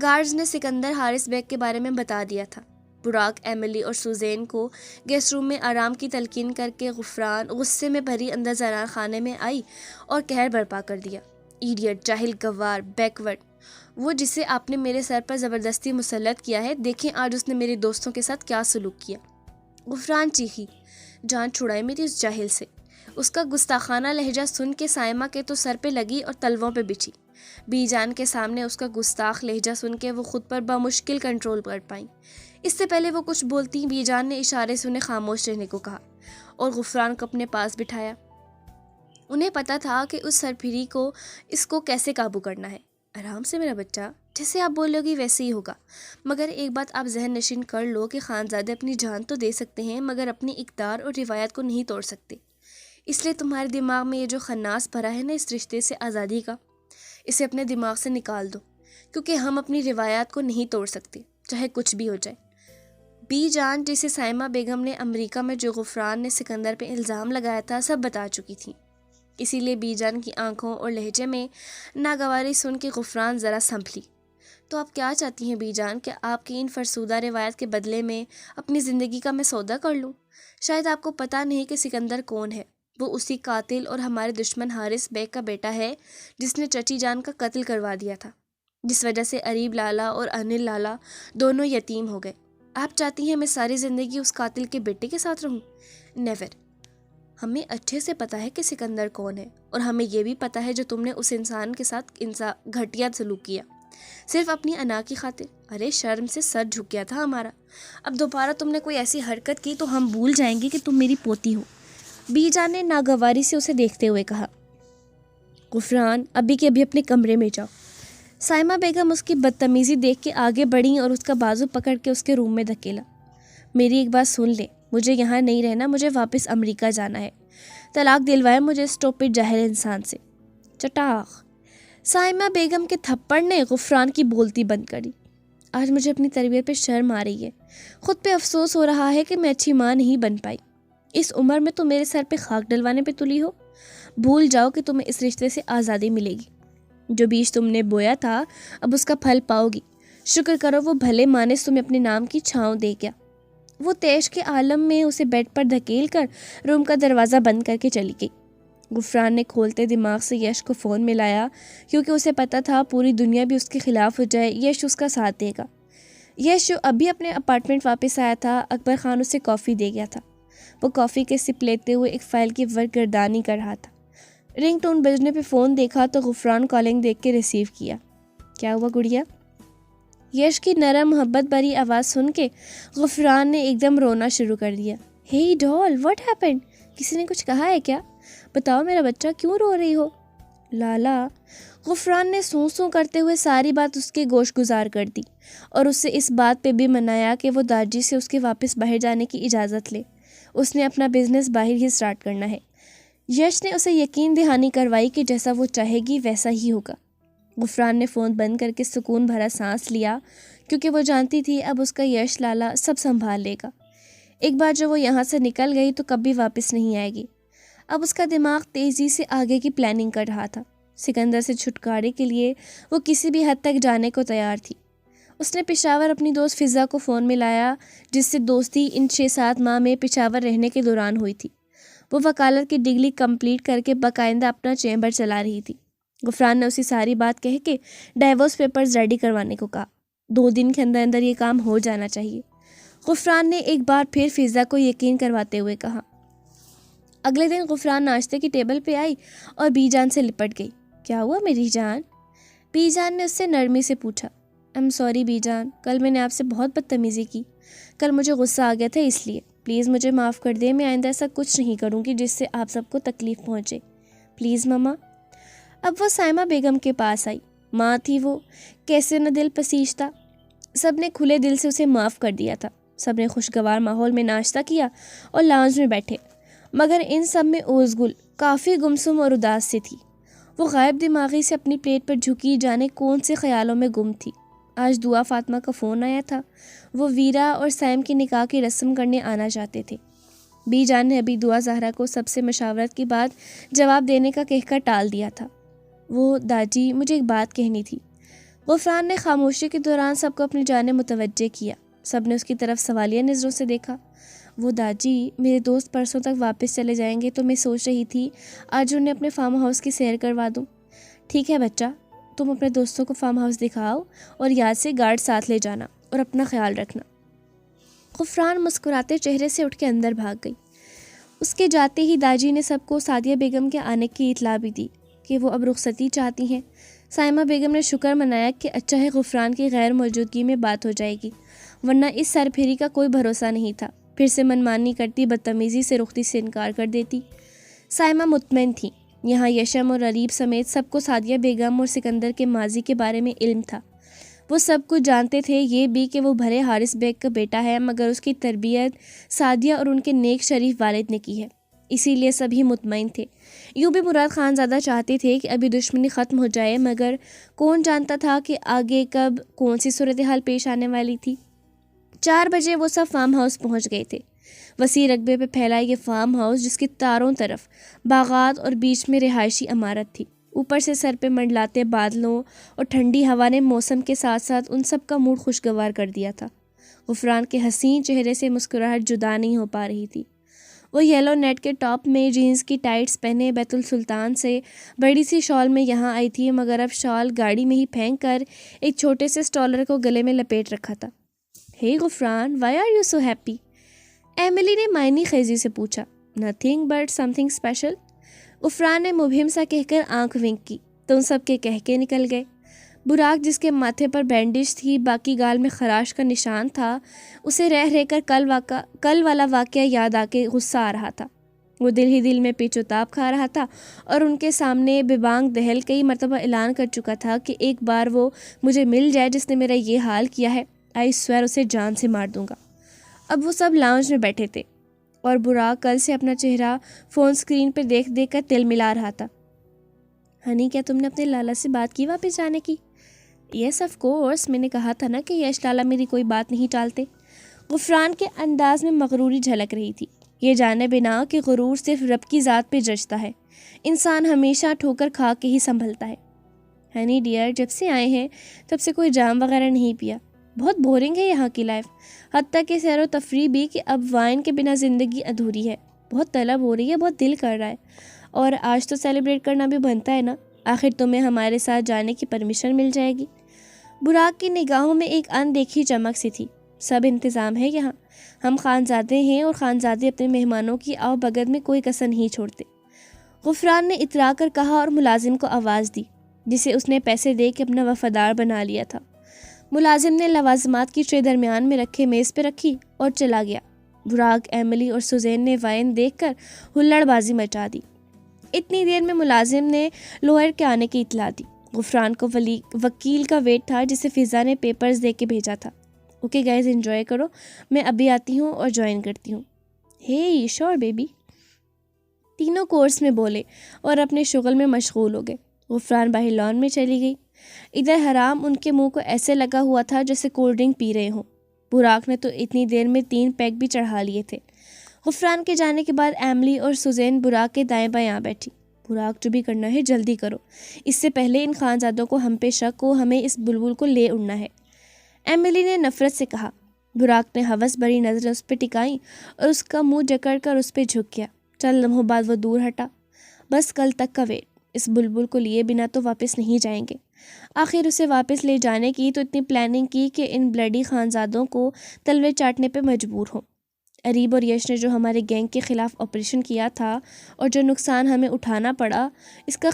Speaker 2: گارڈز نے سکندر حارث بیگ کے بارے میں بتا دیا تھا۔ براق، ایملی اور سوزین کو گیسٹ روم میں آرام کی تلقین کر کے غفران غصے میں بھری اندر زران خانے میں آئی اور قہر برپا کر دیا۔ ایڈیٹ، جاہل، گوار، بیکورڈ، وہ جسے آپ نے میرے سر پر زبردستی مسلط کیا ہے، دیکھیں آج اس نے میرے دوستوں کے ساتھ کیا سلوک کیا۔ غفران چیخی، جان چھڑائے میری اس جاہل سے۔ اس کا گستاخانہ لہجہ سن کے سائمہ کے تو سر پہ لگی اور تلووں پہ بچھی۔ بی جان کے سامنے اس کا گستاخ لہجہ سن کے وہ خود پر بمشکل کنٹرول کر پائیں۔ اس سے پہلے وہ کچھ بولتی بی جان نے اشارے سے انہیں خاموش رہنے کو کہا اور غفران کو اپنے پاس بٹھایا۔ انہیں پتا تھا کہ اس سرپھری کو اس کو کیسے قابو کرنا ہے۔ آرام سے میرا بچہ، جیسے آپ بولو گی ویسے ہی ہوگا، مگر ایک بات آپ ذہن نشین کر لو کہ خانزادے اپنی جان تو دے سکتے ہیں مگر اپنی اقدار اور روایات کو نہیں توڑ سکتے۔ اس لیے تمہارے دماغ میں یہ جو خناس بھرا ہے نا اس رشتے سے آزادی کا، اسے اپنے دماغ سے نکال دو، کیونکہ ہم اپنی روایات کو نہیں توڑ سکتے چاہے کچھ بھی ہو جائے۔ بی جان جسے سائمہ بیگم نے امریکہ میں جو غفران نے سکندر پہ الزام لگایا تھا سب بتا چکی تھی، اسی لیے بی جان کی آنکھوں اور لہجے میں ناگواری سن کے غفران ذرا سنبھلی۔ تو آپ کیا چاہتی ہیں بی جان کہ آپ کی ان فرسودہ روایت کے بدلے میں اپنی زندگی کا میں سودا کر لوں؟ شاید آپ کو پتہ نہیں کہ سکندر کون ہے، وہ اسی قاتل اور ہمارے دشمن حارث بیگ کا بیٹا ہے جس نے چچی جان کا قتل کروا دیا تھا، جس وجہ سے اریب لالا اور انل لالا دونوں یتیم ہو گئے۔ آپ چاہتی ہیں میں ساری زندگی اس قاتل کے بیٹے کے ساتھ رہوں؟ نیور۔ ہمیں اچھے سے پتہ ہے کہ سکندر کون ہے، اور ہمیں یہ بھی پتہ ہے جو تم نے اس انسان کے ساتھ گھٹیا سلوک کیا صرف اپنی انا کی خاطر۔ ارے شرم سے سر جھک گیا تھا ہمارا، اب دوبارہ تم نے کوئی ایسی حرکت کی تو ہم بھول جائیں گے کہ تم میری پوتی ہو۔ بی جان نے ناگواری سے اسے دیکھتے ہوئے کہا۔ غفران ابھی کے ابھی اپنے کمرے میں جاؤ۔ سائمہ بیگم اس کی بدتمیزی دیکھ کے آگے بڑھیں اور اس کا بازو پکڑ کے اس کے روم میں دھکیلا۔ میری ایک بات سن لے، مجھے یہاں نہیں رہنا، مجھے واپس امریکہ جانا ہے۔ طلاق دلوائے مجھے اس ٹوپٹ جاہل انسان سے۔ چٹاخ! سائمہ بیگم کے تھپڑ نے غفران کی بولتی بند کری۔ آج مجھے اپنی تربیت پہ شرم آ رہی ہے، خود پہ افسوس ہو رہا ہے کہ میں اچھی ماں نہیں بن پائی۔ اس عمر میں تو میرے سر پہ خاک ڈلوانے پہ تلی ہو۔ بھول جاؤ کہ تمہیں اس رشتے سے آزادی ملے گی۔ جو بیج تم نے بویا تھا اب اس کا پھل پاؤ گی۔ شکر کرو وہ بھلے مانس تمہیں اپنے نام کی چھاؤں دے گیا۔ وہ تیش کے عالم میں اسے بیڈ پر دھکیل کر روم کا دروازہ بند کر کے چلی گئی۔ غفران نے کھولتے دماغ سے یش کو فون ملایا، کیونکہ اسے پتا تھا پوری دنیا بھی اس کے خلاف ہو جائے یش اس کا ساتھ دے گا۔ یش جو ابھی اپنے اپارٹمنٹ واپس آیا تھا، اکبر خان اسے کافی دے گیا تھا۔ وہ کافی کے سپ لیتے ہوئے ایک فائل کی ورگردانی کر رہا تھا۔ رنگ ٹون بجنے پہ فون دیکھا تو غفران کالنگ دیکھ کے ریسیو کیا۔ کیا ہوا گڑیا؟ یش کی نرم محبت بھری آواز سن کے غفران نے ایک دم رونا شروع کر دیا۔ hey doll, what happened؟ کسی نے کچھ کہا ہے کیا؟ بتاؤ میرا بچہ، کیوں رو رہی ہو؟ لالا، غفران نے سوں سوں کرتے ہوئے ساری بات اس کے گوش گزار کر دی اور اس سے اس بات پہ بھی منایا کہ وہ داجی سے اس کے واپس باہر جانے کی اجازت لے۔ اس نے اپنا بزنس باہر ہی سٹارٹ کرنا ہے۔ یش نے اسے یقین دہانی کروائی کہ جیسا وہ چاہے گی ویسا ہی ہوگا۔ غفران نے فون بند کر کے سکون بھرا سانس لیا، کیونکہ وہ جانتی تھی اب اس کا یش لالا سب سنبھال لے گا۔ ایک بار جو وہ یہاں سے نکل گئی تو کبھی واپس نہیں آئے گی۔ اب اس کا دماغ تیزی سے آگے کی پلاننگ کر رہا تھا۔ سکندر سے چھٹکارے کے لیے وہ کسی بھی حد تک جانے کو تیار تھی۔ اس نے پشاور اپنی دوست فضا کو فون ملایا، جس سے دوستی ان 6-7 ماہ میں پشاور رہنے کے دوران ہوئی تھی۔ وہ وکالت کی ڈگری کمپلیٹ کر کے باقاعدہ اپنا چیمبر چلا رہی تھی۔ غفران نے اسی ساری بات کہہ کے ڈائیورس پیپرز ریڈی کروانے کو کہا۔ 2 دن کے اندر اندر یہ کام ہو جانا چاہیے، غفران نے ایک بار پھر فضا کو یقین کرواتے ہوئے کہا۔ اگلے دن غفران ناشتے کی ٹیبل پہ آئی اور بی جان سے لپٹ گئی۔ کیا ہوا میری جان؟ بی جان نے اس سے نرمی سے پوچھا۔ I'm sorry بی جان، کل میں نے آپ سے بہت بدتمیزی کی۔ کل مجھے غصہ آ گیا تھا، اس لیے پلیز مجھے معاف کر دیں۔ میں آئندہ ایسا کچھ نہیں کروں گی جس سے آپ سب کو تکلیف پہنچے، پلیز ماما۔ اب وہ سائمہ بیگم کے پاس آئی۔ ماں تھی وہ، کیسے نہ دل پسیج تھا۔ سب نے کھلے دل سے اسے معاف کر دیا تھا۔ سب نے خوشگوار ماحول میں ناشتہ کیا اور لاؤنج میں بیٹھے، مگر ان سب میں اوزگل کافی گمسم اور اداس سے تھی۔ وہ غائب دماغی سے اپنی پلیٹ پر جھکی جانے کون سے خیالوں میں گم تھی۔ آج دعا فاطمہ کا فون آیا تھا، وہ ویرا اور سیم کی نکاح کی رسم کرنے آنا چاہتے تھے۔ بی جان نے ابھی دعا زہرا کو سب سے مشاورت کے بعد جواب دینے کا کہہ کر ٹال دیا تھا۔ وہ داجی، مجھے ایک بات کہنی تھی۔ غفران نے خاموشی کے دوران سب کو اپنی جانب متوجہ کیا۔ سب نے اس کی طرف سوالیہ نظروں سے دیکھا۔ وہ داجی، میرے دوست پرسوں تک واپس چلے جائیں گے تو میں سوچ رہی تھی آج انہیں اپنے فارم ہاؤس کی سیر کروا دوں۔ ٹھیک ہے بچہ، تم اپنے دوستوں کو فارم ہاؤس دکھاؤ اور یاد سے گارڈ ساتھ لے جانا اور اپنا خیال رکھنا۔ غفران مسکراتے چہرے سے اٹھ کے اندر بھاگ گئی۔ اس کے جاتے ہی داجی نے سب کو سعدیہ بیگم کے آنے کی اطلاع بھی دی کہ وہ اب رخصتی چاہتی ہیں۔ سائمہ بیگم نے شکر منایا کہ اچھا ہے غفران کی غیر موجودگی میں بات ہو جائے گی، ورنہ اس سر پھیری کا کوئی بھروسہ نہیں تھا۔ پھر سے منمانی کرتی، بدتمیزی سے رختی سے انکار کر دیتی۔ سائمہ مطمئن تھی، یہاں یشم اور عریب سمیت سب کو سعدیہ بیگم اور سکندر کے ماضی کے بارے میں علم تھا۔ وہ سب کچھ جانتے تھے، یہ بھی کہ وہ بھلے حارث بیگ کا بیٹا ہے مگر اس کی تربیت سعدیہ اور ان کے نیک شریف والد نے کی ہے، اسی لیے سبھی مطمئن تھے۔ یوں بھی مراد خان زادہ چاہتے تھے کہ ابھی دشمنی ختم ہو جائے، مگر کون جانتا تھا کہ آگے کب کون سی صورتحال پیش آنے والی تھی۔ 4 بجے وہ سب فارم ہاؤس پہنچ گئے تھے۔ وسیع رقبے پہ پھیلا یہ فارم ہاؤس جس کی چاروں طرف باغات اور بیچ میں رہائشی عمارت تھی، اوپر سے سر پہ منڈلاتے بادلوں اور ٹھنڈی ہوا نے موسم کے ساتھ ساتھ ان سب کا موڈ خوشگوار کر دیا تھا۔ غفران کے حسین چہرے سے مسکراہٹ جدا نہیں ہو پا رہی تھی۔ وہ یلو نیٹ کے ٹاپ میں جینز کی ٹائٹس پہنے بیت السلطان سے بڑی سی شال میں یہاں آئی تھی، مگر اب شال گاڑی میں ہی پھینک کر ایک چھوٹے سے اسٹالر کو گلے میں لپیٹ رکھا تھا۔ "Hey Ghufran, why are you so happy?" Emily نے معنی خیزی سے پوچھا۔ "Nothing but something special." Ghufran نے مبہم سا کہہ کر آنکھ ونک کی تو ان سب کے کہکے نکل گئے۔ براق جس کے ماتھے پر بینڈیج تھی، باقی گال میں خراش کا نشان تھا، اسے رہ رہ کر کل والا واقعہ یاد آ کے غصہ آ رہا تھا۔ وہ دل ہی دل میں پیچ و تاب کھا رہا تھا اور ان کے سامنے ببانگ دہل کئی مرتبہ اعلان کر چکا تھا کہ ایک بار وہ مجھے مل جائے جس نے میرا یہ حال کیا ہے، آئی سویر اسے جان سے مار دوں گا۔ اب وہ سب لاؤنج میں بیٹھے تھے اور براق کل سے اپنا چہرہ فون سکرین پہ دیکھ دیکھ کر تل ملا رہا تھا۔ "ہنی، کیا تم نے اپنے لالا سے بات کی واپس جانے کی؟" "یس آف کورس، میں نے کہا تھا نا کہ یش لالا میری کوئی بات نہیں ٹالتے." غفران کے انداز میں مغروری جھلک رہی تھی، یہ جانے بنا کہ غرور صرف رب کی ذات پہ جچتا ہے، انسان ہمیشہ ٹھوکر کھا کے ہی سنبھلتا ہے۔ "ہنی ڈیئر، جب سے آئے ہیں تب سے کوئی جام وغیرہ نہیں پیا، بہت بورنگ ہے یہاں کی لائف، حتیٰ کہ سیر و تفریح بھی کہ اب وائن کے بنا زندگی ادھوری ہے، بہت طلب ہو رہی ہے، بہت دل کر رہا ہے، اور آج تو سیلیبریٹ کرنا بھی بنتا ہے نا، آخر تمہیں ہمارے ساتھ جانے کی پرمیشن مل جائے گی۔ براق کی نگاہوں میں ایک اندیکھی چمک سی تھی۔ "سب انتظام ہے یہاں، ہم خانزادے ہیں اور خانزادے اپنے مہمانوں کی آؤ بگت میں کوئی کسر نہیں چھوڑتے." غفران نے اترا کر کہا اور ملازم کو آواز دی جسے اس نے پیسے دے کے اپنا وفادار بنا لیا تھا۔ ملازم نے لوازمات کی ٹرے درمیان میں رکھے میز پہ رکھی اور چلا گیا۔ براق، ایملی اور سوزین نے وائن دیکھ کر ہلڑ بازی مچا دی۔ اتنی دیر میں ملازم نے لوئر کے آنے کی اطلاع دی۔ غفران کو وکیل کا ویٹ تھا جسے فضا نے پیپرز دے کے بھیجا تھا۔ "اوکے گائز، انجوائے کرو، میں ابھی آتی ہوں اور جوائن کرتی ہوں." "ہے شور بیبی." تینوں کورس میں بولے اور اپنے شغل میں مشغول ہو گئے۔ غفران باہر لان میں چلی گئی۔ ادھر حرام ان کے منہ کو ایسے لگا ہوا تھا جیسے کولڈ ڈرنک پی رہے ہوں۔ براق نے تو اتنی دیر میں 3 پیک بھی چڑھا لیے تھے۔ غفران کے جانے کے بعد ایملی اور سوزین براق کے دائیں بائیں آ بیٹھی۔ "براق، جو بھی کرنا ہے جلدی کرو، اس سے پہلے ان خانزادوں کو ہم پہ شک ہو، ہمیں اس بلبل کو لے اڑنا ہے." ایملی نے نفرت سے کہا۔ براق نے ہوس بھری نظریں اس پہ ٹکائیں اور اس کا منہ جکڑ کر اس پہ جھک گیا۔ چند لمحوں بعد وہ دور ہٹا۔ "بس کل تک کا ویٹ، اس بلبل کو لیے بنا تو واپس نہیں جائیں گے۔ آخر اسے واپس لے جانے کی تو اتنی پلاننگ کی کہ ان بلڈی خانزادوں کو تلوے چاٹنے پہ مجبور ہوں۔ اریب اور یش نے جو ہمارے گینگ کے خلاف آپریشن کیا تھا اور جو نقصان ہمیں اٹھانا پڑا، اس کا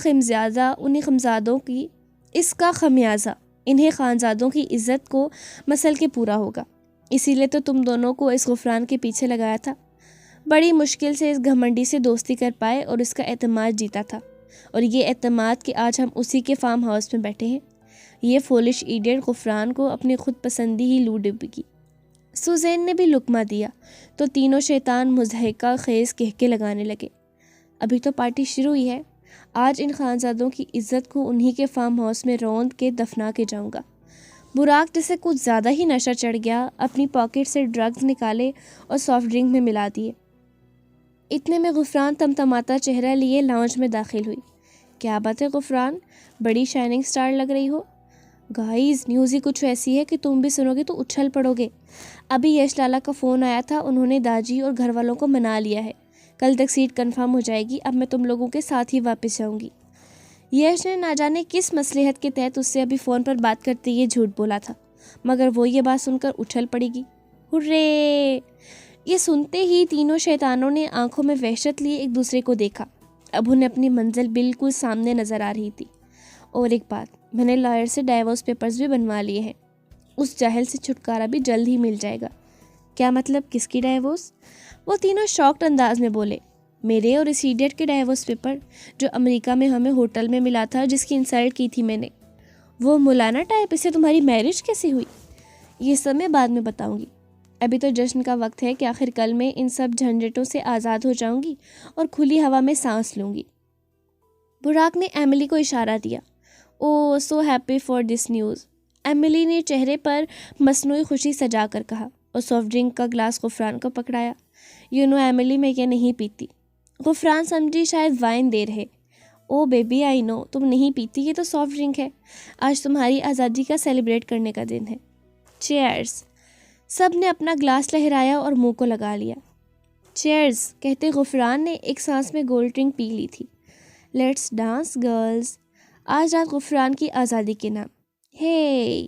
Speaker 2: خمیازہ انہیں خانزادوں کی عزت کو مسل کے پورا ہوگا۔ اسی لیے تو تم دونوں کو اس غفران کے پیچھے لگایا تھا۔ بڑی مشکل سے اس گھمنڈی سے دوستی کر پائے اور اس کا اعتماد جیتا تھا، اور یہ اعتماد کہ آج ہم اسی کے فارم ہاؤس میں بیٹھے ہیں۔ یہ فولش ایڈیٹ غفران کو اپنی خود پسندی ہی لو ڈب گی۔ سوزین نے بھی لقمہ دیا تو تینوں شیطان مضحکہ خیز کہکے لگانے لگے۔ "ابھی تو پارٹی شروع ہوئی ہے، آج ان خانزادوں کی عزت کو انہی کے فارم ہاؤس میں روند کے دفنا کے جاؤں گا۔ براق جسے کچھ زیادہ ہی نشہ چڑھ گیا، اپنی پاکٹ سے ڈرگز نکالے اور سافٹ ڈرنک میں ملا دیے۔ اتنے میں غفران تمتماتا چہرہ لیے لاؤنج میں داخل ہوئی۔ "کیا بات ہے غفران، بڑی شائننگ سٹار لگ رہی ہو۔ گائز، نیوز ہی کچھ ایسی ہے کہ تم بھی سنو گے تو اچھل پڑو گے۔ ابھی یش لالا کا فون آیا تھا، انہوں نے داجی اور گھر والوں کو منا لیا ہے، کل تک سیٹ کنفرم ہو جائے گی، اب میں تم لوگوں کے ساتھ ہی واپس جاؤں گی۔ یش نے نہ جانے کس مصلحت کے تحت اس سے ابھی فون پر بات کرتے یہ جھوٹ بولا تھا، مگر وہ یہ بات سن کر اچھل پڑے گی۔ ہرے! یہ سنتے ہی تینوں شیطانوں نے آنکھوں میں وحشت لیے ایک دوسرے کو دیکھا۔ اب انہیں اپنی منزل بالکل سامنے نظر آ رہی تھی۔ اور ایک بات، میں نے لائر سے ڈائیورس پیپرز بھی بنوا لیے ہیں، اس جاہل سے چھٹکارا بھی جلد ہی مل جائے گا۔ کیا مطلب، کس کی ڈائیورس؟ وہ تینوں شاکڈ انداز میں بولے۔ میرے اور اس ایڈیٹ کے ڈائیورس پیپر جو امریکہ میں ہمیں ہوٹل میں ملا تھا، جس کی انسلٹ کی تھی میں نے۔ وہ مولانا ٹائپ، اس سے تمہاری میرج کیسے ہوئی؟ یہ سب میں بعد میں بتاؤں گی، ابھی تو جشن کا وقت ہے کہ آخر کل میں ان سب جھنجھٹوں سے آزاد ہو جاؤں گی اور کھلی ہوا میں سانس لوں گی۔ براق نے ایملی کو اشارہ دیا۔ Oh so happy for this news, Emily نے چہرے پر مصنوعی خوشی سجا کر کہا اور سافٹ ڈرنک کا گلاس غفران کو پکڑایا۔ یو نو ایملی، میں یہ نہیں پیتی۔ غفران سمجھی شاید وائن دے رہے۔ او بیبی آئی نو تم نہیں پیتی، یہ تو سافٹ ڈرنک ہے، آج تمہاری آزادی کا سیلیبریٹ کرنے کا دن ہے۔ چیئرز، سب نے اپنا گلاس لہرایا اور منہ کو لگا لیا۔ چیئرز کہتے غفران نے ایک سانس میں گولڈ ڈرنک پی لی تھی۔ لیٹس ڈانس گرلز، آج رات غفران کی آزادی کے نام۔ ہے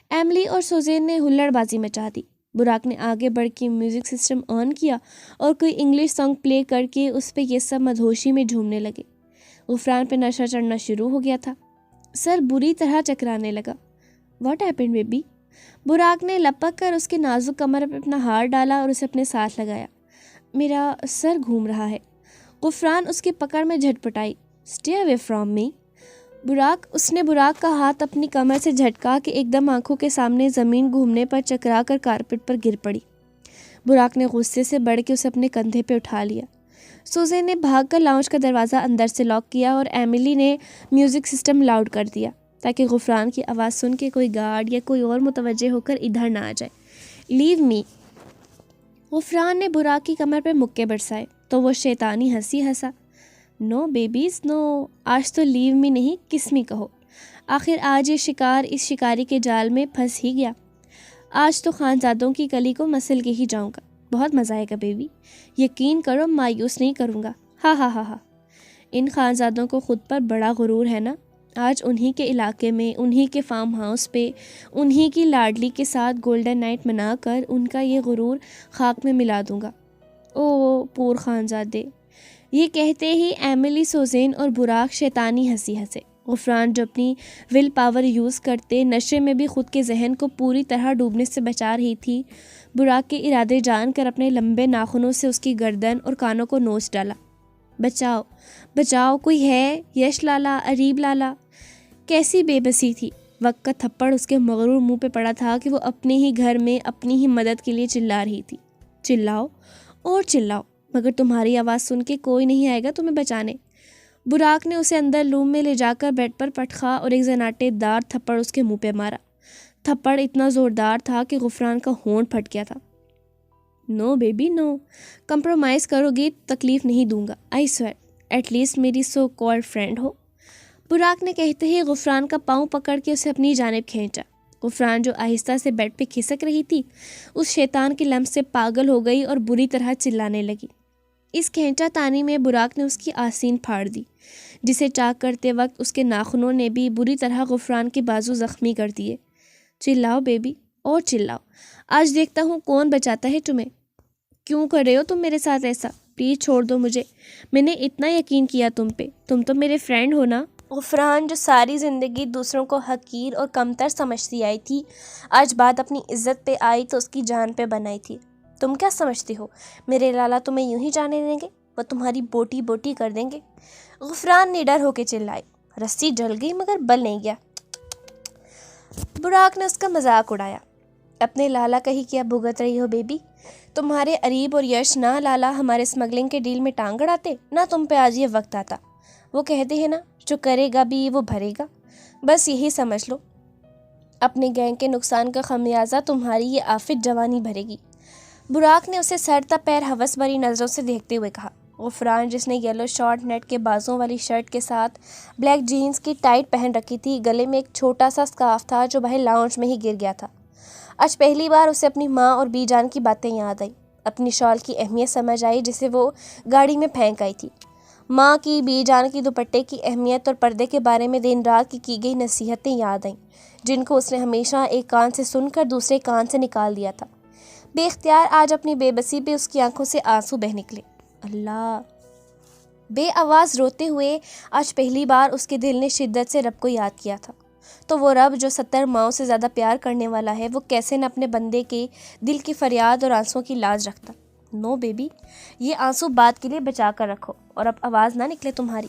Speaker 2: ایملی اور سوزین نے ہلڑ بازی مچا دی۔ براق نے آگے بڑھ کے میوزک سسٹم آن کیا اور کوئی انگلش سانگ پلے کر کے اس پہ یہ سب مدہوشی میں جھومنے لگے۔ غفران پہ نشہ چڑھنا شروع ہو گیا تھا، سر بری طرح چکرانے لگا۔ What happened baby? براق نے لپک کر اس کے نازک کمر پہ اپنا ہاتھ ڈالا اور اسے اپنے ساتھ لگایا۔ میرا سر گھوم رہا ہے۔ غفران اس کی پکڑ میں جھٹ پٹائی۔ Stay away from me. اس نے براق کا ہاتھ اپنی کمر سے جھٹکا کہ ایک دم آنکھوں کے سامنے زمین گھومنے پر چکرا کر کارپٹ پر گر پڑی۔ براق نے غصے سے بڑھ کے اسے اپنے کندھے پہ اٹھا لیا۔ سوزین نے بھاگ کر لاؤنج کا دروازہ اندر سے لاک کیا اور ایملی نے میوزک سسٹم لاؤڈ کر دیا تاکہ غفران کی آواز سن کے کوئی گارڈ یا کوئی اور متوجہ ہو کر ادھر نہ آ جائے۔ لیو می۔ غفران نے براق کی کمر پہ مکے برسائے تو وہ شیطانی ہنسی ہنسا۔ نو بیبیز نو، آج تو لیو می نہیں کس می کہو، آخر آج یہ شکار اس شکاری کے جال میں پھنس ہی گیا۔ آج تو خانزادوں کی کلی کو مسل کے ہی جاؤں گا، بہت مزہ آئے گا بیبی، یقین کرو مایوس نہیں کروں گا۔ ہاں ہاں ہاں ہاں۔ ان خانزادوں کو خود پر بڑا غرور ہے نا، آج انہی کے علاقے میں، انہی کے فارم ہاؤس پہ، انہی کی لاڈلی کے ساتھ گولڈن نائٹ منا کر ان کا یہ غرور خاک میں ملا دوں گا۔ او پور خانزادے۔ یہ کہتے ہی ایملی، سوزین اور براق شیطانی ہنسی ہنسے۔ غفران جو اپنی ول پاور یوز کرتے نشے میں بھی خود کے ذہن کو پوری طرح ڈوبنے سے بچا رہی تھی، براق کے ارادے جان کر اپنے لمبے ناخنوں سے اس کی گردن اور کانوں کو نوچ ڈالا۔ بچاؤ بچاؤ، کوئی ہے؟ یش لالا، اریب لالا۔ کیسی بے بسی تھی، وقت کا تھپڑ اس کے مغرور منہ پہ پڑا تھا کہ وہ اپنے ہی گھر میں اپنی ہی مدد کے لیے چلا رہی تھی۔ چلاؤ اور چلاؤ، مگر تمہاری آواز سن کے کوئی نہیں آئے گا تمہیں بچانے۔ براق نے اسے اندر روم میں لے جا کر بیڈ پر پٹخا اور ایک زناٹے دار تھپڑ اس کے منہ پہ مارا۔ تھپڑ اتنا زوردار تھا کہ غفران کا ہونٹ پھٹ گیا تھا۔ نو بیبی نو، کمپرومائز کرو گی تکلیف نہیں دوں گا، آئی سویئر، ایٹ لیسٹ میری سو کالڈ فرینڈ ہو۔ براق نے کہتے ہی غفران کا پاؤں پکڑ کے اسے اپنی جانب کھینچا۔ غفران جو آہستہ سے بیڈ پہ کھسک رہی تھی، اس شیطان کے لمس سے پاگل ہو گئی اور بری طرح چلانے لگی۔ اس کھینچا تانی میں براق نے اس کی آستین پھاڑ دی، جسے چاک کرتے وقت اس کے ناخنوں نے بھی بری طرح غفران کے بازو زخمی کر دیے۔ چلاؤ بیبی اور چلاؤ، آج دیکھتا ہوں کون بچاتا ہے تمہیں۔ کیوں کر رہے ہو تم میرے ساتھ ایسا؟ پلیز چھوڑ دو مجھے، میں نے اتنا یقین کیا تم پہ، تم تو میرے فرینڈ ہو نا۔ غفران جو ساری زندگی دوسروں کو حقیر اور کمتر سمجھتی آئی تھی، آج بات اپنی عزت پہ آئی تو اس کی جان پہ بنائی تھی۔ تم کیا سمجھتی ہو میرے لالا تمہیں یوں ہی جانے دیں گے؟ وہ تمہاری بوٹی بوٹی کر دیں گے۔ غفران نڈر ہو کے چلائی۔ رسی جل گئی مگر بل نہیں گیا۔ براق نے اس کا مذاق اڑایا۔ اپنے لالا کا ہی کیا بھگت رہی ہو بیبی؟ تمہارے اریب اور یش نہ لالا ہمارے اسمگلنگ کے ڈیل میں ٹانگ اڑاتے نہ تم پہ آج یہ وقت آتا۔ وہ کہتے ہیں نا، جو کرے گا بھی وہ بھرے گا، بس یہی سمجھ لو، اپنے گینگ کے نقصان کا خمیازہ تمہاری یہ آفت جوانی بھرے گی۔ براق نے اسے سر تا پیر ہوس بھری نظروں سے دیکھتے ہوئے کہا۔ غفران جس نے یلو شارٹ نیٹ کے بازوں والی شرٹ کے ساتھ بلیک جینز کی ٹائٹ پہن رکھی تھی، گلے میں ایک چھوٹا سا سکارف تھا جو باہر لاؤنج میں ہی گر گیا تھا۔ آج پہلی بار اسے اپنی ماں اور بی جان کی باتیں یاد آئی، اپنی شال کی اہمیت سمجھ آئی جسے وہ گاڑی میں پھینک آئی تھی۔ ماں کی، بی جان کی دوپٹے کی اہمیت اور پردے کے بارے میں دن رات کی گئی نصیحتیں یاد آئیں، جن کو اس نے ہمیشہ ایک کان سے سن کر دوسرے کان سے نکال دیا تھا۔ بے اختیار آج اپنی بے بسی پہ اس کی آنکھوں سے آنسو بہہ نکلے۔ اللہ! بے آواز روتے ہوئے آج پہلی بار اس کے دل نے شدت سے رب کو یاد کیا تھا۔ تو وہ رب جو 70 ماؤں سے زیادہ پیار کرنے والا ہے، وہ کیسے نہ اپنے بندے کے دل کی فریاد اور آنسوں کی لاج رکھتا۔ نو بیبی، یہ آنسو بات کے لیے بچا کر رکھو اور اب آواز نہ نکلے تمہاری۔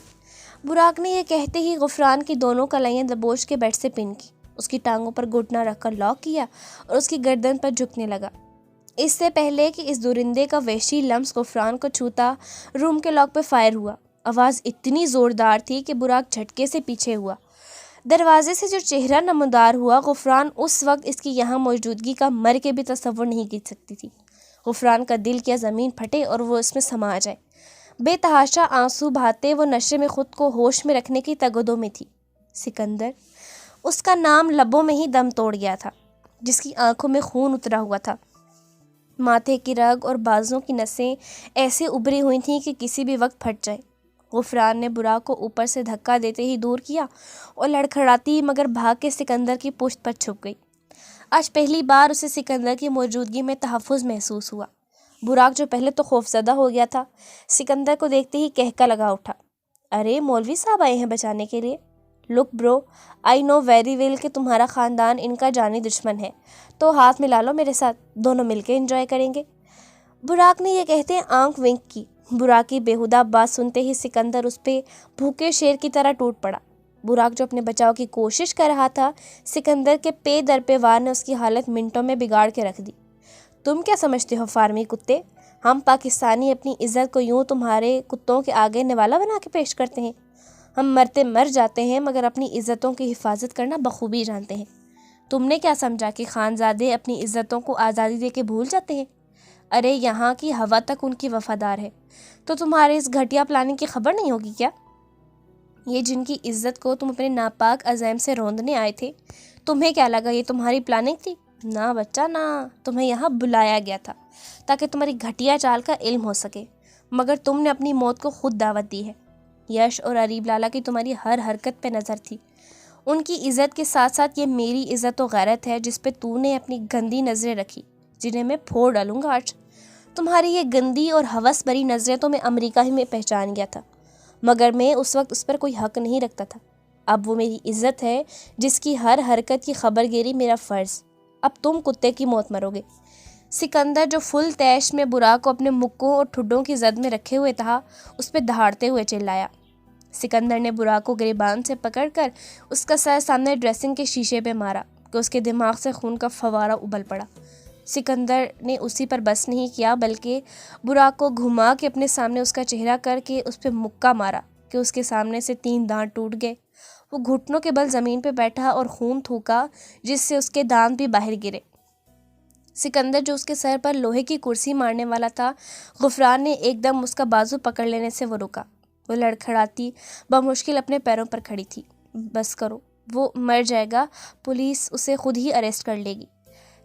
Speaker 2: براق نے یہ کہتے ہی غفران کی دونوں کلائیاں دبوچ کے بیڈ سے پن کی، اس کی ٹانگوں پر گھٹنا رکھ کر لاک کیا اور اس کی گردن پر جھکنے لگا۔ اس سے پہلے کہ اس درندے کا وحشی لمس غفران کو چھوتا، روم کے لاک پہ فائر ہوا۔ آواز اتنی زوردار تھی کہ براق جھٹکے سے پیچھے ہوا۔ دروازے سے جو چہرہ نمودار ہوا، غفران اس وقت اس کی یہاں موجودگی کا مر کے بھی تصور نہیں کی سکتی تھی۔ غفران کا دل کیا زمین پھٹے اور وہ اس میں سما جائے۔ بے تحاشا آنسو بہاتے وہ نشے میں خود کو ہوش میں رکھنے کی تگدو میں تھی۔ سکندر، اس کا نام لبوں میں ہی دم توڑ گیا تھا، جس کی آنکھوں میں خون اترا ہوا تھا۔ ماتھے کی رگ اور بازوں کی نسیں ایسے ابھری ہوئی تھیں کہ کسی بھی وقت پھٹ جائے۔ غفران نے براق کو اوپر سے دھکا دیتے ہی دور کیا اور لڑکھڑاتی مگر بھاگ کے سکندر کی پشت پر چھپ گئی۔ آج پہلی بار اسے سکندر کی موجودگی میں تحفظ محسوس ہوا۔ براق جو پہلے تو خوف زدہ ہو گیا تھا، سکندر کو دیکھتے ہی کہکا لگا اٹھا، ارے مولوی صاحب آئے ہیں بچانے کے لیے۔ لک برو، آئی نو ویری ویل کہ تمہارا خاندان ان کا جانی دشمن ہے، تو ہاتھ ملا لو میرے ساتھ، دونوں مل کے انجوائے کریں گے۔ براق نے یہ کہتے آنکھ ونک کی۔ براق کی بیہودہ بات سنتے ہی سکندر اس پہ بھوکے شیر کی طرح ٹوٹ پڑا۔ براق جو اپنے بچاؤ کی کوشش کر رہا تھا، سکندر کے پے در پے وار نے اس کی حالت منٹوں میں بگاڑ کے رکھ دی۔ تم کیا سمجھتے ہو فارمی کتے، ہم پاکستانی اپنی عزت کو یوں تمہارے کتوں کے آگے نوالا بنا کے پیش کرتے ہیں؟ ہم مرتے مر جاتے ہیں مگر اپنی عزتوں کی حفاظت کرنا بخوبی جانتے ہیں۔ تم نے کیا سمجھا کہ خانزادے اپنی عزتوں کو آزادی دے کے بھول جاتے ہیں؟ ارے یہاں کی ہوا تک ان کی وفادار ہے، تو تمہارے اس گھٹیا پلاننگ کی خبر نہیں ہوگی کیا؟ یہ جن کی عزت کو تم اپنے ناپاک عزائم سے روندنے آئے تھے، تمہیں کیا لگا یہ تمہاری پلاننگ تھی؟ نہ بچہ نہ، تمہیں یہاں بلایا گیا تھا تاکہ تمہاری گھٹیا چال کا علم ہو سکے، مگر تم نے اپنی موت کو خود دعوت دی ہے۔ یش اور اریب لالا کی تمہاری ہر حرکت پہ نظر تھی۔ ان کی عزت کے ساتھ ساتھ یہ میری عزت و غیرت ہے جس پہ تو نے اپنی گندی نظریں رکھی، جنہیں میں پھوڑ ڈالوں گا آج۔ تمہاری یہ گندی اور ہوس بری نظریں تو میں امریکہ ہی میں پہچان گیا تھا، مگر میں اس وقت اس پر کوئی حق نہیں رکھتا تھا۔ اب وہ میری عزت ہے جس کی ہر حرکت کی خبر گیری میرا فرض۔ اب تم کتے کی موت مرو گے۔ سکندر جو فل تیش میں براق کو اپنے مکوں اور ٹھڈوں کی زد میں رکھے ہوئے تھا، اس پہ دہاڑتے ہوئے چلایا۔ سکندر نے براق کو گریبان سے پکڑ کر اس کا سر سامنے ڈریسنگ کے شیشے پہ مارا کہ اس کے دماغ سے خون کا فوارہ ابل پڑا۔ سکندر نے اسی پر بس نہیں کیا بلکہ براق کو گھما کے اپنے سامنے اس کا چہرہ کر کے اس پہ مکہ مارا کہ اس کے سامنے سے 3 دانت ٹوٹ گئے۔ وہ گھٹنوں کے بل زمین پہ بیٹھا اور خون تھوکا جس سے اس کے دانت بھی باہر گرے۔ سکندر جو اس کے سر پر لوہے کی کرسی مارنے والا تھا، غفران نے ایک دم اس کا بازو پکڑ لینے سے وہ رکا۔ وہ لڑکھڑاتی بمشکل اپنے پیروں پر کھڑی تھی۔ بس کرو، وہ مر جائے گا، پولیس اسے خود ہی اریسٹ کر لے گی۔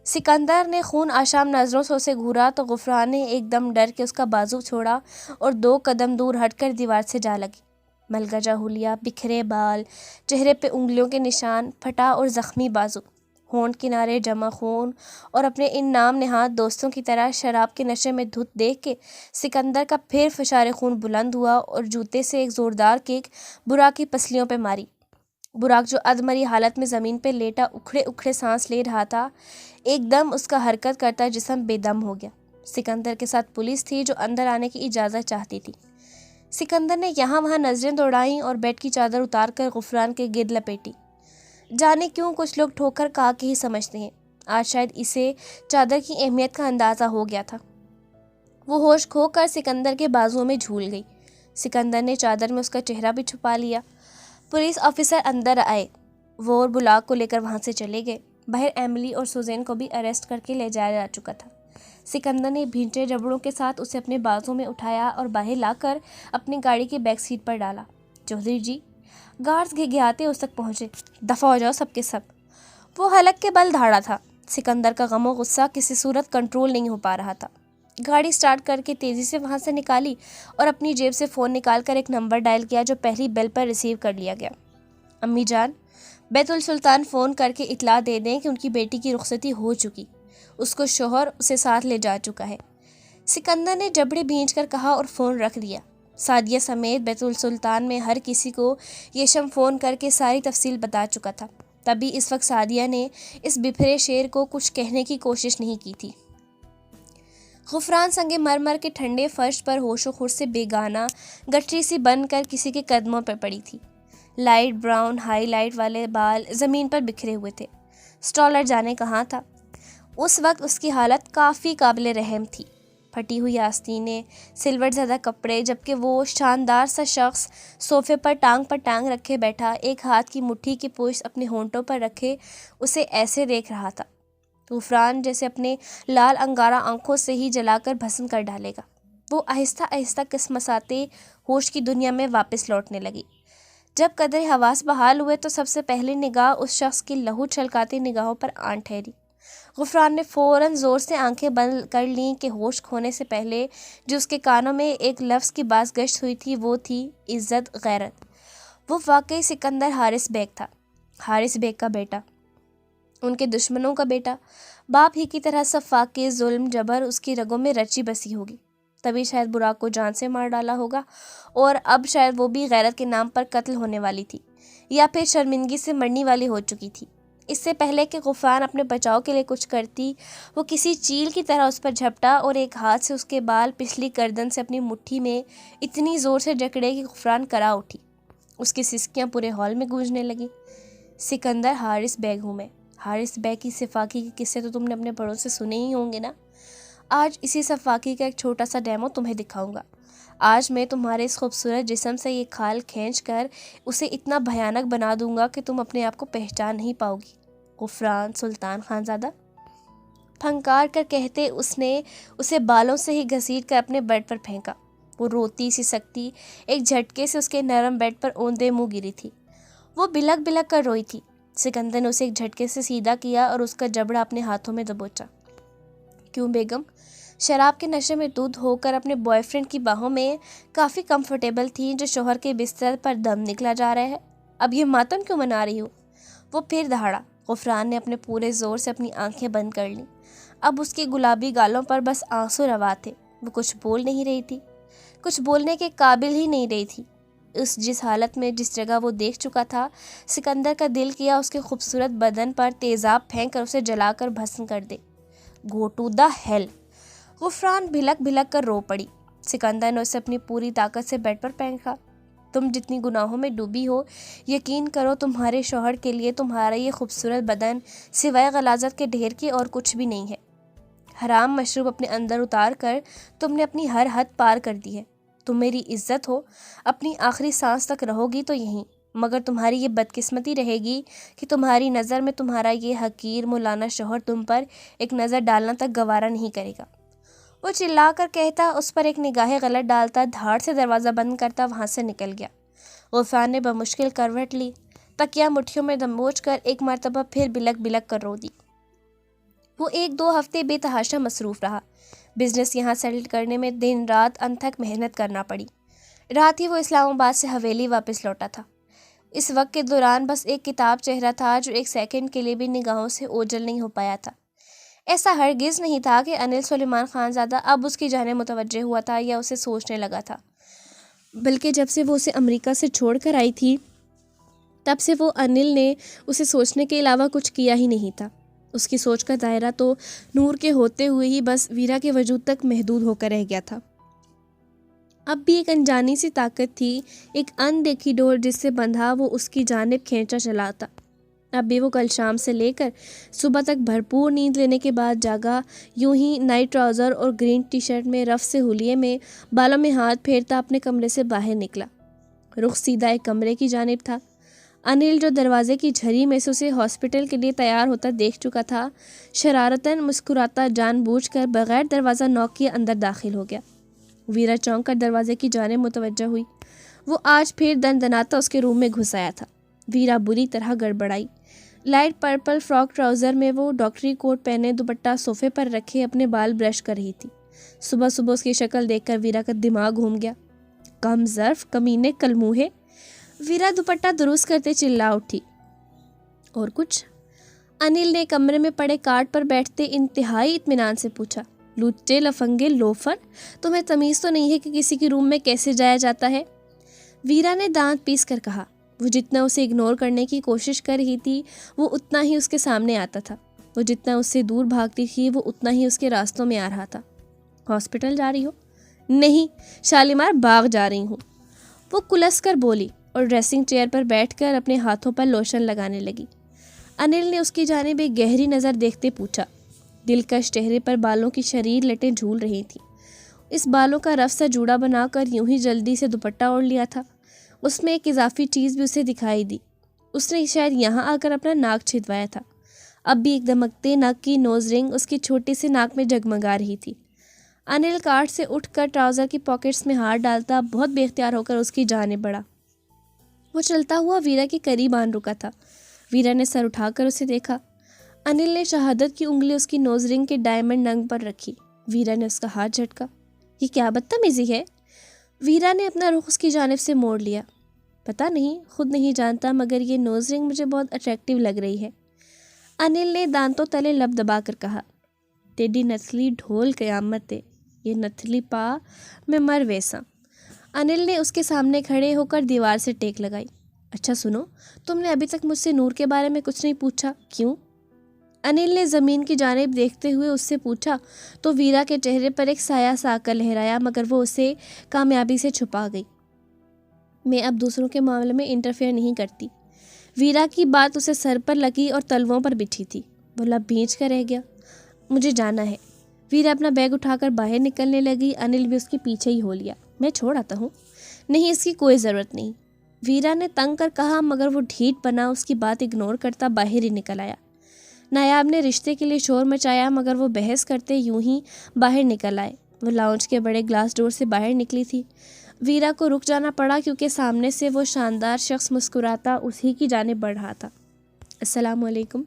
Speaker 2: سکندر نے خون آشام نظروں سے اسے گھورا تو غفران نے ایک دم ڈر کے اس کا بازو چھوڑا اور 2 قدم دور ہٹ کر دیوار سے جا لگی۔ ملگجا ہولیا، بکھرے بال، چہرے پہ انگلیوں کے نشان، پھٹا اور زخمی بازو، ہونٹ کنارے جمع خون، اور اپنے ان نام نہاد دوستوں کی طرح شراب کے نشے میں دھت دیکھ کے سکندر کا پھر فشار خون بلند ہوا اور جوتے سے ایک زوردار کک براق کی پسلیوں پہ ماری۔ براق جو ادمری حالت میں زمین پہ لیٹا اکھڑے اکھڑے سانس لے رہا تھا، ایک دم اس کا حرکت کرتا جسم بے دم ہو گیا۔ سکندر کے ساتھ پولیس تھی جو اندر آنے کی اجازت چاہتی تھی۔ سکندر نے یہاں وہاں نظریں دوڑائیں اور بیڈ کی چادر اتار کر غفران کے گرد لپیٹی۔ جانے کیوں کچھ لوگ ٹھوکر کھا کے ہی سمجھتے ہیں، آج شاید اسے چادر کی اہمیت کا اندازہ ہو گیا تھا۔ وہ ہوش کھو کر سکندر کے بازوؤں میں جھول گئی۔ سکندر نے چادر میں اس کا چہرہ بھی چھپا لیا۔ پولیس آفیسر اندر آئے، وہ اور براق کو لے کر وہاں سے چلے گئے۔ باہر ایملی اور سوزین کو بھی اریسٹ کر کے لے جایا جا چکا تھا۔ سکندر نے بھینچے جبڑوں کے ساتھ اسے اپنے بازو میں اٹھایا اور باہر لا کر اپنی گاڑی کی بیک سیٹ پر ڈالا۔ چودھری جی، گارڈز گھگھیاتے اس تک پہنچے، دفع ہو جاؤ سب کے سب۔ وہ حلق کے بل دھاڑا تھا۔ سکندر کا غم و غصہ کسی صورت کنٹرول نہیں ہو پا رہا تھا۔ گاڑی سٹارٹ کر کے تیزی سے وہاں سے نکالی اور اپنی جیب سے فون نکال کر ایک نمبر ڈائل کیا جو پہلی بیل پر ریسیو کر لیا گیا۔ امی جان، بیت السلطان فون کر کے اطلاع دے دیں کہ ان کی بیٹی کی رخصتی ہو چکی، اس کو شوہر اسے ساتھ لے جا چکا ہے۔ سکندر نے جبڑے بھینچ کر کہا اور فون رکھ دیا۔ سعدیہ سمیت بیت السلطان میں ہر کسی کو یشم فون کر کے ساری تفصیل بتا چکا تھا، تبھی اس وقت سعدیہ نے اس بپھرے شیر کو کچھ کہنے کی کوشش نہیں کی تھی۔ غفران سنگ مرمر کے ٹھنڈے فرش پر ہوش و خور سے بیگانہ گٹری سی بن کر کسی کے قدموں پر پڑی تھی۔ لائٹ براؤن ہائی لائٹ والے بال زمین پر بکھرے ہوئے تھے۔ اسٹالر جانے کہاں تھا؟ اس وقت اس کی حالت کافی قابل رحم تھی۔ پھٹی ہوئی آستینیں، سلور زدہ کپڑے، جبکہ وہ شاندار سا شخص صوفے پر ٹانگ رکھے بیٹھا، ایک ہاتھ کی مٹھی کی پشت اپنے ہونٹوں پر رکھے اسے ایسے دیکھ رہا تھا۔ غفران جیسے اپنے لال انگارہ آنکھوں سے ہی جلا کر بھسم کر ڈالے گا۔ وہ آہستہ آہستہ کسمساتے ہوش کی دنیا میں واپس لوٹنے لگی۔ جب قدرے حواس بحال ہوئے تو سب سے پہلی نگاہ اس شخص کی لہو چھلکاتی نگاہوں پر آن ٹھہری۔ غفران نے فوراً زور سے آنکھیں بند کر لیں کہ ہوش کھونے سے پہلے جو اس کے کانوں میں ایک لفظ کی باز گشت ہوئی تھی وہ تھی عزت، غیرت۔ وہ واقعی سکندر حارث بیگ تھا، حارث بیگ کا بیٹا، ان کے دشمنوں کا بیٹا۔ باپ ہی کی طرح سفاکی ظلم جبر اس کی رگوں میں رچی بسی ہوگی، تبھی شاید براق کو جان سے مار ڈالا ہوگا، اور اب شاید وہ بھی غیرت کے نام پر قتل ہونے والی تھی، یا پھر شرمندگی سے مرنے والی ہو چکی تھی۔ اس سے پہلے کہ غفران اپنے بچاؤ کے لیے کچھ کرتی، وہ کسی چیل کی طرح اس پر جھپٹا اور ایک ہاتھ سے اس کے بال پچھلی گردن سے اپنی مٹھی میں اتنی زور سے جکڑے کہ غفران کرا اٹھی۔ اس کی سسکیاں پورے ہال میں گونجنے لگیں۔ سکندر حارث بیگ ہوں میں۔ حارث بیگ کی سفاکی کے قصے تو تم نے اپنے بڑوں سے سنے ہی ہوں گے نا۔ آج اسی سفاکی کا ایک چھوٹا سا ڈیمو تمہیں دکھاؤں گا۔ آج میں تمہارے اس خوبصورت جسم سے یہ کھال کھینچ کر اسے اتنا بھیانک بنا دوں گا کہ تم اپنے آپ کو پہچان نہیں پاؤ گی۔ غفران سلطان خانزادہ، پھنکار کر کہتے اس نے اسے بالوں سے ہی گھسیٹ کر اپنے بیڈ پر پھینکا۔ وہ روتی سی سکتی ایک جھٹکے سے اس کے نرم بیڈ پر اوندے منہ گری تھی۔ وہ بلک بلک کر روئی تھی۔ سکندر نے اسے ایک جھٹکے سے سیدھا کیا اور اس کا جبڑا اپنے ہاتھوں میں دبوچا۔ کیوں بیگم؟ شراب کے نشے میں دودھ ہو کر اپنے بوائے فرینڈ کی باہوں میں کافی کمفرٹیبل تھی جو شوہر کے بستر پر دم نکلا جا رہا ہے۔ اب یہ ماتم کیوں منا رہی ہو؟ وہ پھر دہاڑا۔ غفران نے اپنے پورے زور سے اپنی آنکھیں بند کر لیں۔ اب اس کی گلابی گالوں پر بس آنسو روا تھے۔ وہ کچھ بول نہیں رہی تھی، کچھ بولنے کے قابل ہی نہیں رہی تھی۔ جس حالت میں جس جگہ وہ دیکھ چکا تھا، سکندر کا دل کیا اس کے خوبصورت بدن پر تیزاب پھینک کر اسے جلا کر بھسم کر دے۔ Go to the hell! Ghufran بھلک بھلک کر رو پڑی۔ سکندر نے اسے اپنی پوری طاقت سے بیڈ پر پھینکا۔ تم جتنی گناہوں میں ڈوبی ہو، یقین کرو تمہارے شوہر کے لیے تمہارا یہ خوبصورت بدن سوائے غلاظت کے ڈھیر کے اور کچھ بھی نہیں ہے۔ حرام مشروب اپنے اندر اتار کر تم نے اپنی ہر حد پار کر دی ہے۔ تم میری عزت ہو، اپنی آخری سانس تک رہو گی تو یہیں، مگر تمہاری یہ بدقسمتی رہے گی کہ تمہاری نظر میں تمہارا یہ حقیر مولانا شوہر تم پر ایک نظر ڈالنا تک گوارا نہیں کرے گا۔ وہ چلا کر کہتا، اس پر ایک نگاہ غلط ڈالتا، دھاڑ سے دروازہ بند کرتا وہاں سے نکل گیا۔ غفران نے بمشکل کروٹ لی، تکیہ مٹھیوں میں دبوچ کر ایک مرتبہ پھر بلک بلک کر رو دی۔ وہ 1-2 ہفتے بے تحاشا مصروف رہا۔ بزنس یہاں سیٹل کرنے میں دن رات انتھک محنت کرنا پڑی۔ رات ہی وہ اسلام آباد سے حویلی واپس لوٹا تھا۔ اس وقت کے دوران بس ایک کتاب چہرہ تھا جو ایک سیکنڈ کے لیے بھی نگاہوں سے اوجھل نہیں ہو پایا تھا۔ ایسا ہرگز نہیں تھا کہ انل سلیمان خانزادہ اب اس کی جانب متوجہ ہوا تھا یا اسے سوچنے لگا تھا، بلکہ جب سے وہ اسے امریکہ سے چھوڑ کر آئی تھی تب سے وہ انل نے اسے سوچنے کے علاوہ کچھ کیا ہی نہیں تھا۔ اس کی سوچ کا دائرہ تو نور کے ہوتے ہوئے ہی بس ویرا کے وجود تک محدود ہو کر رہ گیا تھا۔ اب بھی ایک انجانی سی طاقت تھی، ایک ان دیکھی ڈور جس سے بندھا وہ اس کی جانب کھینچا چلا تھا۔ اب بھی وہ کل شام سے لے کر صبح تک بھرپور نیند لینے کے بعد جاگا، یوں ہی نائٹ ٹراؤزر اور گرین ٹی شرٹ میں رف سے ہولیے میں بالوں میں ہاتھ پھیرتا اپنے کمرے سے باہر نکلا۔ رخ سیدھا ایک کمرے کی جانب تھا۔ انل جو دروازے کی جھری میں سے اسے ہاسپٹل کے لیے تیار ہوتا دیکھ چکا تھا، شرارتاً مسکراتا جان بوجھ کر بغیر دروازہ نوک کیے اندر داخل ہو گیا۔ ویرا چونک کر دروازے کی جانب متوجہ ہوئی۔ وہ آج پھر دندناتا اس کے روم میں گھس آیا تھا۔ ویرا بری طرح گڑبڑائی۔ لائٹ پرپل فراک ٹراؤزر میں وہ ڈاکٹری کوٹ پہنے دوپٹہ صوفے پر رکھے اپنے بال برش کر رہی تھی۔ صبح صبح اس کی شکل دیکھ کر ویرا کا دماغ گھوم گیا۔ کم ظرف، کمینے، کلموہے! ویرا دوپٹہ درست کرتے چلا اٹھی۔ اور کچھ؟ انل نے کمرے میں پڑے کارٹ پر بیٹھتے انتہائی اطمینان سے پوچھا۔ لوچے، لفنگے، لوفر! تمہیں تمیز تو نہیں ہے کہ کسی کے روم میں کیسے جایا جاتا ہے؟ ویرا نے دانت پیس کر کہا۔ وہ جتنا اسے اگنور کرنے کی کوشش کر رہی تھی وہ اتنا ہی اس کے سامنے آتا تھا۔ وہ جتنا اس سے دور بھاگتی تھی وہ اتنا ہی اس کے راستوں میں آ رہا تھا۔ ہاسپٹل جا رہی ہو؟ نہیں، شالیمار باغ جا رہی ہوں، وہ کلس کر بولی اور ڈریسنگ چیئر پر بیٹھ کر اپنے ہاتھوں پر لوشن لگانے لگی۔ انل نے اس کی جانب ایک گہری نظر دیکھتے پوچھا۔ دلکش چہرے پر بالوں کی شریر لٹیں جھول رہی تھیں۔ اس بالوں کا رف سا جوڑا بنا کر یوں ہی جلدی سے دوپٹہ اوڑھ لیا تھا۔ اس میں ایک اضافی چیز بھی اسے دکھائی دی۔ اس نے شاید یہاں آ کر اپنا ناک چھدوایا تھا۔ اب بھی ایک دمکتے نگ کی نوز رنگ اس کی چھوٹی سی ناک میں جگمگا رہی تھی۔ انل کارٹ سے اٹھ کر ٹراؤزر کی پاکٹس میں ہاتھ ڈالتا بہت بے اختیار ہو کر اس کی جانب بڑھا۔ وہ چلتا ہوا ویرا کے قریب آن رکا تھا۔ ویرا نے سر اٹھا کر اسے دیکھا۔ انل نے شہادت کی انگلی اس کی نوز رنگ کے ڈائمنڈ نگ پر رکھی۔ ویرا نے اس کا ہاتھ جھٹکا۔ یہ کیا بدتمیزی ہے؟ ویرا نے اپنا رخ اس کی جانب سے موڑ لیا۔ پتہ نہیں، خود نہیں جانتا، مگر یہ نوز رنگ مجھے بہت اٹریکٹیو لگ رہی ہے۔ انل نے دانتوں تلے لب دبا کر کہا۔ ٹیڈی نتھلی ڈھول قیامت ہے، یہ نتھلی پا میں مر ویسا۔ انل نے اس کے سامنے کھڑے ہو کر دیوار سے ٹیک لگائی۔ اچھا سنو، تم نے ابھی تک مجھ سے نور کے بارے میں کچھ نہیں پوچھا، کیوں؟ انل نے زمین کی جانب دیکھتے ہوئے اس سے پوچھا تو ویرا کے چہرے پر ایک سایہ سا آ کر لہرایا، مگر وہ اسے کامیابی سے چھپا گئی۔ میں اب دوسروں کے معاملے میں انٹرفیئر نہیں کرتی۔ ویرا کی بات اسے سر پر لگی اور تلووں پر بچھی تھی۔ وہ لب بھینچ کر رہ گیا۔ مجھے جانا ہے۔ ویرا اپنا بیگ اٹھا کر باہر نکلنے لگی۔ انل بھی اس کے پیچھے ہی ہو لیا۔ میں چھوڑ آتا ہوں۔ نہیں، اس کی کوئی ضرورت نہیں، ویرا نے تنگ کر کہا، مگر وہ ڈھیٹ بنا اس کی بات اگنور کرتا باہر ہی نکل آیا۔ نایاب نے رشتے کے لیے شور مچایا، مگر وہ بحث کرتے یوں ہی باہر نکل آئے۔ وہ لاؤنج کے بڑے گلاس ڈور سے باہر نکلی تھی۔ ویرا کو رک جانا پڑا کیونکہ سامنے سے وہ شاندار شخص مسکراتا اسی کی جانب بڑھ رہا تھا۔ السلام علیکم،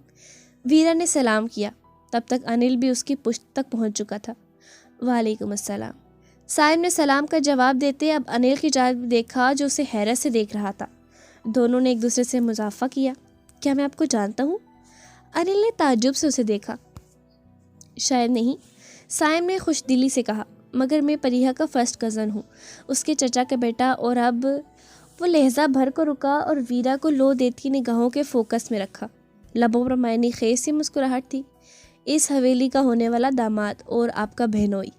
Speaker 2: ویرا نے سلام کیا۔ تب تک انل بھی اس کی پشت تک پہنچ چکا تھا۔ وعلیکم السلام، سائم نے سلام کا جواب دیتے اب انل کی جانب دیکھا جو اسے حیرت سے دیکھ رہا تھا۔ دونوں نے ایک دوسرے سے مضافہ کیا۔ کیا میں آپ کو جانتا ہوں؟ انل نے تعجب سے اسے دیکھا۔ شاید نہیں، سائم نے خوش دلی سے کہا، مگر میں پریہا کا فرسٹ کزن ہوں، اس کے چچا کا بیٹا۔ اور اب وہ لہجہ بھر کو رکا اور ویرا کو لو دیتی نگاہوں کے فوکس میں رکھا۔ لبوں پر معنی خیز سی مسکراہٹ تھی۔ اس حویلی کا ہونے والا داماد اور آپ کا بہنوئی۔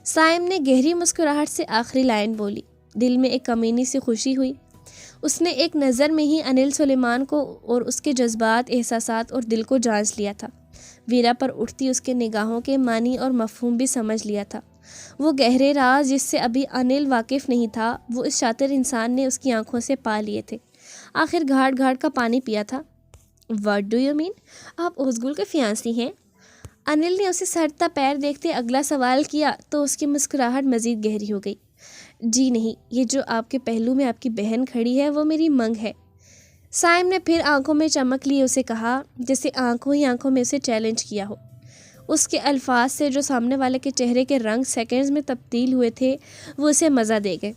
Speaker 2: سائم نے گہری مسکراہٹ سے آخری لائن بولی۔ دل میں ایک کمینی سی خوشی ہوئی۔ اس نے ایک نظر میں ہی انل سلیمان کو اور اس کے جذبات، احساسات اور دل کو جانچ لیا تھا۔ ویرا پر اٹھتی اس کے نگاہوں کے معنی اور مفہوم بھی سمجھ لیا تھا۔ وہ گہرے راز جس سے ابھی انل واقف نہیں تھا، وہ اس شاطر انسان نے اس کی آنکھوں سے پا لیے تھے۔ آخر گھاٹ گھاٹ کا پانی پیا تھا۔ What do you mean؟ آپ اوزگل کے فیانسی ہیں؟ انل نے اسے سرتا پیر دیکھتے اگلا سوال کیا تو اس کی مسکراہٹ مزید گہری ہو گئی۔ جی نہیں، یہ جو آپ کے پہلو میں آپ کی بہن کھڑی ہے وہ میری منگ ہے۔ سائم نے پھر آنکھوں میں چمک لیے اسے کہا، جیسے آنکھوں ہی آنکھوں میں اسے چیلنج کیا ہو۔ اس کے الفاظ سے جو سامنے والے کے چہرے کے رنگ سیکنڈز میں تبدیل ہوئے تھے وہ اسے مزہ دے گئے۔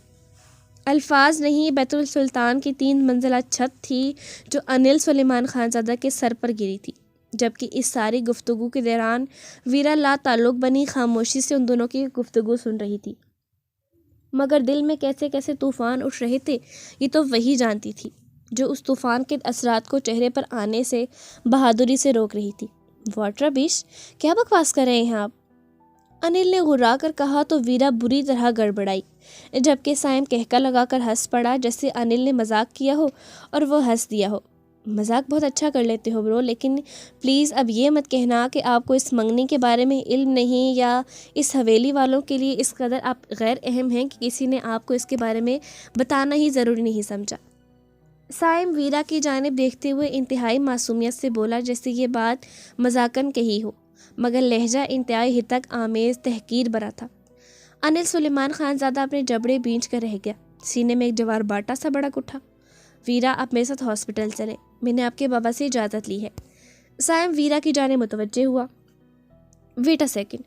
Speaker 2: الفاظ نہیں، بیت السلطان کی 3 منزلہ چھت تھی جو انل سلیمان خانزادہ کے سر پر گری تھی، جبکہ اس ساری گفتگو کے دوران ویرا لا تعلق بنی خاموشی سے ان دونوں کی گفتگو سن رہی تھی، مگر دل میں کیسے کیسے طوفان اٹھ رہے تھے یہ تو وہی جانتی تھی، جو اس طوفان کے اثرات کو چہرے پر آنے سے بہادری سے روک رہی تھی۔ واٹ ربش، کیا بکواس کر رہے ہیں آپ؟ انل نے غرا کر کہا تو ویرا بری طرح گڑبڑائی، جبکہ سائم کہکا لگا کر ہنس پڑا جیسے انل نے مذاق کیا ہو اور وہ ہنس دیا ہو۔ مذاق بہت اچھا کر لیتے ہو برو، لیکن پلیز اب یہ مت کہنا کہ آپ کو اس منگنی کے بارے میں علم نہیں، یا اس حویلی والوں کے لیے اس قدر آپ غیر اہم ہیں کہ کسی نے آپ کو اس کے بارے میں بتانا ہی ضروری نہیں سمجھا۔ سائم ویرا کی جانب دیکھتے ہوئے انتہائی معصومیت سے بولا جیسے یہ بات مذاقاً کہی ہو، مگر لہجہ انتہائی ہتک آمیز تحقیر بھرا تھا۔ انل سلیمان خانزادہ اپنے جبڑے بینچ کر رہ گیا۔ سینے میں ایک جوار باٹا سا بڑک اٹھا۔ ویرا آپ میرے ساتھ ہاسپٹل چلے، میں نے آپ کے بابا سے اجازت لی ہے۔ سائم ویرا کی جانب متوجہ ہوا۔ ویٹ اے سیکنڈ،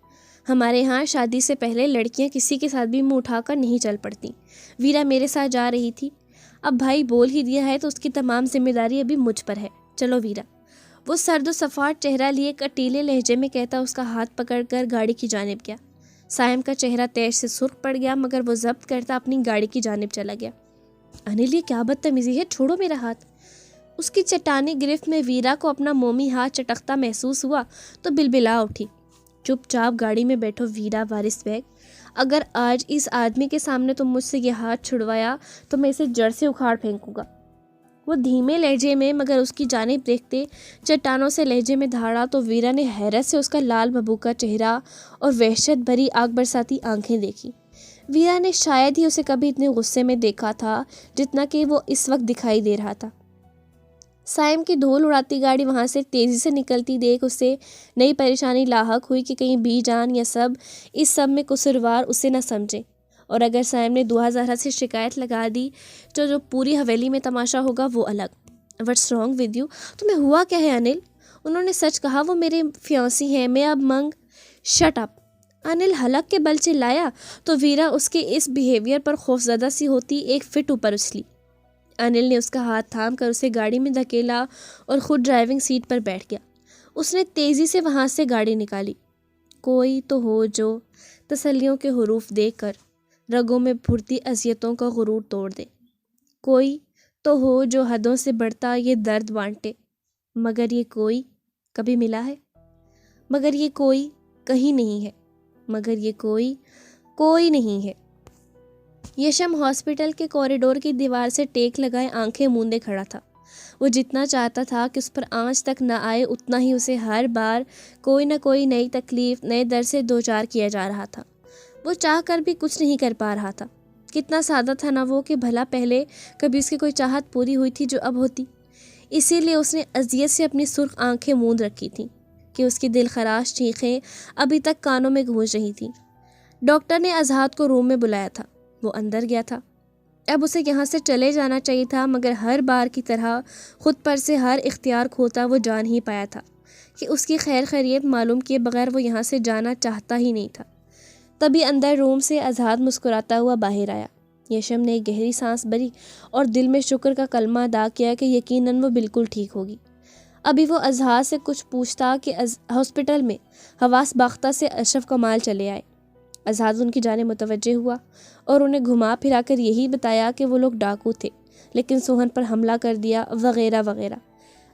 Speaker 2: ہمارے ہاں شادی سے پہلے لڑکیاں کسی کے ساتھ بھی منہ اٹھا کر نہیں چل پڑتی۔ ویرا میرے ساتھ جا رہی تھی، اب بھائی بول ہی دیا ہے تو اس کی تمام ذمہ داری ابھی مجھ پر ہے۔ چلو ویرا، وہ سرد و صفاٹ چہرہ لیے کٹیلے لہجے میں کہتا اس کا ہاتھ پکڑ کر گاڑی کی جانب گیا۔ سائم کا چہرہ تیش سے سرخ پڑ گیا، مگر وہ ضبط کرتا اپنی گاڑی کی جانب چلا گیا۔ انل، یہ کیا بدتمیزی ہے، چھوڑو میرا ہاتھ۔ اس کی چٹانی گرفت میں ویرا کو اپنا مومی ہاتھ چٹکتا محسوس ہوا تو بلبلا اٹھی۔ چپ چاپ گاڑی میں بیٹھو ویرا، وارث بیگ، اگر آج اس آدمی کے سامنے تم مجھ سے یہ ہاتھ چھڑوایا تو میں اسے جڑ سے اکھاڑ پھینکوں گا۔ وہ دھیمے لہجے میں مگر اس کی جانب دیکھتے چٹانوں سے لہجے میں دھاڑا تو ویرا نے حیرت سے اس کا لال بھبوکا چہرہ اور وحشت بھری آگ برساتی آنکھیں دیکھی۔ ویرا نے شاید ہی اسے کبھی اتنے غصے میں دیکھا تھا جتنا کہ وہ اس وقت دکھائی دے رہا تھا۔ سائم کی دھول اڑاتی گاڑی وہاں سے تیزی سے نکلتی دیکھ اسے نئی پریشانی لاحق ہوئی کہ کہیں بی جان یا اس سب میں قصوروار اسے نہ سمجھے، اور اگر سائم نے دعا زہرا سے شکایت لگا دی تو جو پوری حویلی میں تماشا ہوگا وہ الگ۔ What's wrong with you? تمہیں ہوا کیا ہے انل؟ انہوں نے سچ کہا، وہ میرے فیانسی ہیں، میں اب شٹ اپ! انل حلق کے بل چلایا تو ویرا اس کے اس بیہیویئر پر خوفزدہ سی ہوتی ایک فٹ اوپر اچھلی۔ انل نے اس کا ہاتھ تھام کر اسے گاڑی میں دھکیلا اور خود ڈرائیونگ سیٹ پر بیٹھ گیا۔ اس نے تیزی سے وہاں سے گاڑی نکالی۔ کوئی تو ہو جو تسلیوں کے حروف دے کر رگوں میں پھرتی اذیتوں کا غرور توڑ دے، کوئی تو ہو جو حدوں سے بڑھتا یہ درد بانٹے، مگر یہ کوئی کبھی ملا ہے؟ مگر یہ کوئی کہیں نہیں ہے، مگر یہ کوئی نہیں ہے۔ یشم ہاسپٹل کے کوریڈور کی دیوار سے ٹیک لگائے آنکھیں موندے کھڑا تھا۔ وہ جتنا چاہتا تھا کہ اس پر آنچ تک نہ آئے، اتنا ہی اسے ہر بار کوئی نہ کوئی نئی تکلیف، نئے درد سے دوچار کیا جا رہا تھا۔ وہ چاہ کر بھی کچھ نہیں کر پا رہا تھا۔ کتنا سادہ تھا نہ وہ، کہ بھلا پہلے کبھی اس کی کوئی چاہت پوری ہوئی تھی جو اب ہوتی۔ اسی لیے اس نے اذیت سے اپنی سرخ آنکھیں موند رکھی تھیں کہ اس کی دل خراش چیخیں ابھی تک کانوں میں گونج رہی تھیں۔ ڈاکٹر نے اذہان کو روم میں بلایا تھا، وہ اندر گیا تھا۔ اب اسے یہاں سے چلے جانا چاہیے تھا، مگر ہر بار کی طرح خود پر سے ہر اختیار کھوتا وہ جان ہی پایا تھا کہ اس کی خیر خیریت معلوم کیے بغیر وہ یہاں سے جانا چاہتا ہی نہیں تھا۔ تبھی اندر روم سے اذہان مسکراتا ہوا باہر آیا۔ یشم نے ایک گہری سانس بھری اور دل میں شکر کا کلمہ ادا کیا کہ یقیناً وہ بالکل ٹھیک ہوگی۔ ابھی وہ اذہان سے کچھ پوچھتا کہ ہاسپٹل میں حواس باختہ سے اشرف کمال چلے آئے۔ اذہان ان کی جانب متوجہ ہوا اور انہیں گھما پھرا کر یہی بتایا کہ وہ لوگ ڈاکو تھے لیکن سوہن پر حملہ کر دیا وغیرہ وغیرہ۔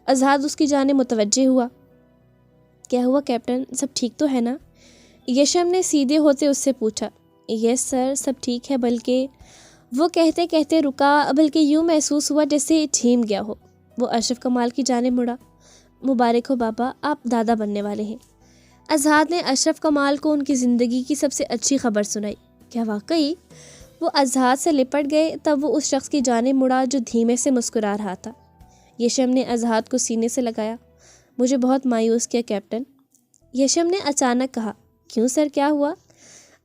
Speaker 2: اذہان اس کی جانب متوجہ ہوا۔ کیا ہوا کیپٹن، سب ٹھیک تو ہے نا؟ یشم نے سیدھے ہوتے اس سے پوچھا۔ یس سر، سب ٹھیک ہے، بلکہ وہ کہتے کہتے رکا، بلکہ یوں محسوس ہوا جیسے جھیم گیا ہو۔ وہ اشرف کمال کی جانب مڑا۔ مبارک ہو بابا، آپ دادا بننے والے ہیں۔ اذہان نے اشرف کمال کو ان کی زندگی کی سب سے اچھی خبر سنائی۔ کیا واقعی؟ وہ اذہان سے لپٹ گئے، تب وہ اس شخص کی جانب مڑا جو دھیمے سے مسکرا رہا تھا۔ یشم نے اذہان کو سینے سے لگایا۔ مجھے بہت مایوس کیا کیپٹن، یشم نے اچانک کہا۔ کیوں سر، کیا ہوا؟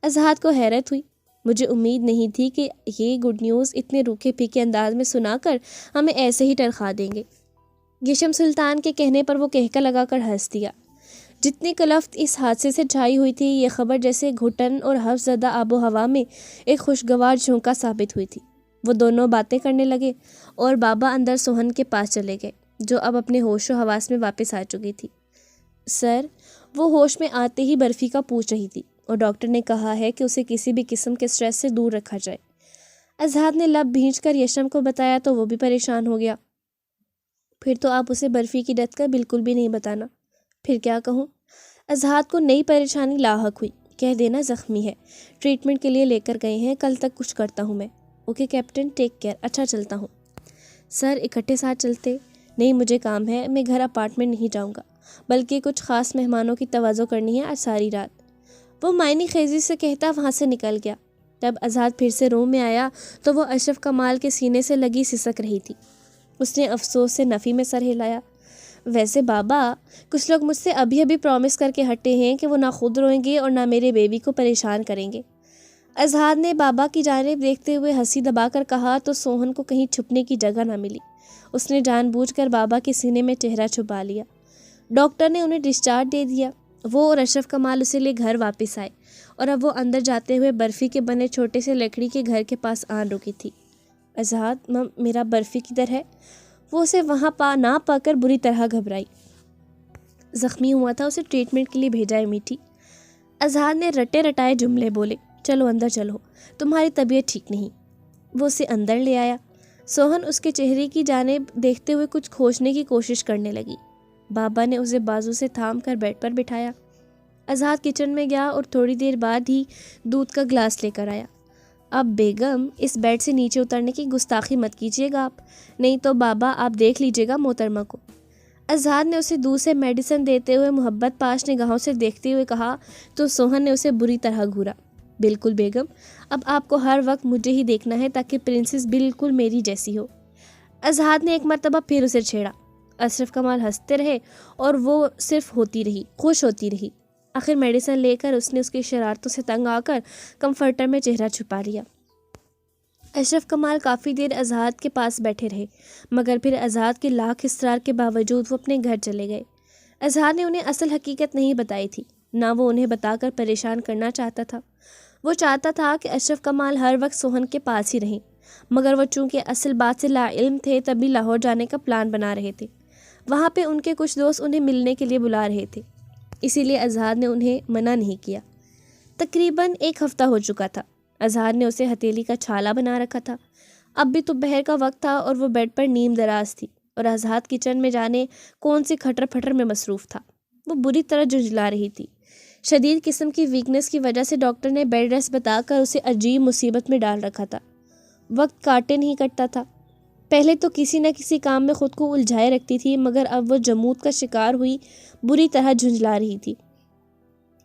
Speaker 2: اذہان کو حیرت ہوئی۔ مجھے امید نہیں تھی کہ یہ گڈ نیوز اتنے روکھے پھیکے انداز میں سنا کر ہمیں ایسے ہی ٹرخا دیں گے۔ یشم سلطان کے کہنے پر وہ کہکا لگا کر ہنس دیا۔ جتنی کلفت اس حادثے سے چھائی ہوئی تھی، یہ خبر جیسے گھٹن اور حفظ زدہ آب و ہوا میں ایک خوشگوار جھونکا ثابت ہوئی تھی۔ وہ دونوں باتیں کرنے لگے اور بابا اندر سوہن کے پاس چلے گئے جو اب اپنے ہوش و حواس میں واپس آ چکی تھی۔ سر، وہ ہوش میں آتے ہی برفی کا پوچھ رہی تھی اور ڈاکٹر نے کہا ہے کہ اسے کسی بھی قسم کے سٹریس سے دور رکھا جائے۔ اذہان نے لب بھینچ کر یشم کو بتایا تو وہ بھی پریشان ہو گیا۔ پھر تو آپ اسے برفی کی لت کا بالکل بھی نہیں بتانا۔ پھر کیا کہوں؟ اذہان کو نئی پریشانی لاحق ہوئی۔ کہہ دینا زخمی ہے، ٹریٹمنٹ کے لیے لے کر گئے ہیں، کل تک کچھ کرتا ہوں میں۔ اوکے کیپٹن، ٹیک کیئر، اچھا چلتا ہوں۔ سر، اکٹھے ساتھ چلتے؟ نہیں، مجھے کام ہے، میں گھر اپارٹمنٹ نہیں جاؤں گا، بلکہ کچھ خاص مہمانوں کی توازو کرنی ہے آج ساری رات۔ وہ معنی خیزی سے کہتا وہاں سے نکل گیا۔ جب اذہان پھر سے روم میں آیا تو وہ اشرف کمال کے سینے سے لگی سسک رہی تھی۔ اس نے افسوس سے نفی میں سر ہلایا۔ ویسے بابا، کچھ لوگ مجھ سے ابھی پرومس کر کے ہٹے ہیں کہ وہ نہ خود روئیں گے اور نہ میرے بیبی کو پریشان کریں گے۔ اذہان نے بابا کی جانب دیکھتے ہوئے ہنسی دبا کر کہا تو سوہن کو کہیں چھپنے کی جگہ نہ ملی۔ اس نے جان بوجھ کر بابا کے سینے میں چہرہ چھپا لیا۔ ڈاکٹر نے انہیں ڈسچارج دے دیا۔ وہ اور اشرف کمال اسے لے گھر واپس آئے اور اب وہ اندر جاتے ہوئے برفی کے بنے چھوٹے سے لکڑی کے گھر کے پاس آن رکی تھی۔ اذہان، میرا برفی کدھر ہے؟ وہ اسے وہاں نہ پا کر بری طرح گھبرائی۔ زخمی ہوا تھا، اسے ٹریٹمنٹ کے لیے بھیجا ہے میٹھی۔ اذہان نے رٹے رٹائے جملے بولے۔ چلو اندر چلو، تمہاری طبیعت ٹھیک نہیں۔ وہ اسے اندر لے آیا۔ سوہن اس کے چہرے کی جانب دیکھتے ہوئے کچھ کھوجنے کی کوشش کرنے لگی۔ بابا نے اسے بازو سے تھام کر بیڈ پر بٹھایا۔ آزاد کچن میں گیا اور تھوڑی دیر بعد ہی دودھ کا گلاس لے کر آیا۔ اب بیگم اس بیڈ سے نیچے اترنے کی گستاخی مت کیجیے گا آپ، نہیں تو بابا آپ دیکھ لیجیے گا محترمہ کو۔ آزاد نے اسے دور سے میڈیسن دیتے ہوئے محبت پاش نگاہوں سے دیکھتے ہوئے کہا تو سوہن نے اسے بری طرح گھورا۔ بالکل بیگم، اب آپ کو ہر وقت مجھے ہی دیکھنا ہے تاکہ پرنسس بالکل میری جیسی ہو۔ آزاد نے ایک مرتبہ پھر اسے چھیڑا۔ اشرف کمال ہنستے رہے اور وہ صرف ہوتی رہی، خوش ہوتی رہی۔ آخر میڈیسن لے کر اس نے اس کی شرارتوں سے تنگ آ کر کمفرٹر میں چہرہ چھپا لیا۔ اشرف کمال کافی دیر آزاد کے پاس بیٹھے رہے، مگر پھر آزاد کے لاکھ اصرار کے باوجود وہ اپنے گھر چلے گئے۔ آزاد نے انہیں اصل حقیقت نہیں بتائی تھی، نہ وہ انہیں بتا کر پریشان کرنا چاہتا تھا۔ وہ چاہتا تھا کہ اشرف کمال ہر وقت سوہن کے پاس ہی رہیں، مگر وہ چونکہ اصل بات سے لا علم تھے تبھی لاہور جانے کا پلان بنا رہے تھے۔ وہاں پہ ان کے کچھ دوست انہیں ملنے کے لیے بلا رہے تھے، اسی لیے آزاد نے انہیں منع نہیں کیا۔ تقریباً ایک ہفتہ ہو چکا تھا۔ آزاد نے اسے ہتھیلی کا چھالا بنا رکھا تھا۔ اب بھی دوپہر کا وقت تھا اور وہ بیڈ پر نیم دراز تھی اور آزاد کچن میں جانے کون سی کھٹر پھٹر میں مصروف تھا۔ وہ بری طرح جھنجھلا رہی تھی۔ شدید قسم کی ویکنس کی وجہ سے ڈاکٹر نے بیڈ ریسٹ بتا کر اسے عجیب مصیبت میں ڈال رکھا تھا۔ وقت کاٹے نہیں کٹتا تھا۔ پہلے تو کسی نہ کسی کام میں خود کو الجھائے رکھتی تھی، مگر اب وہ جمود کا شکار ہوئی بری طرح جھنجھلا رہی تھی۔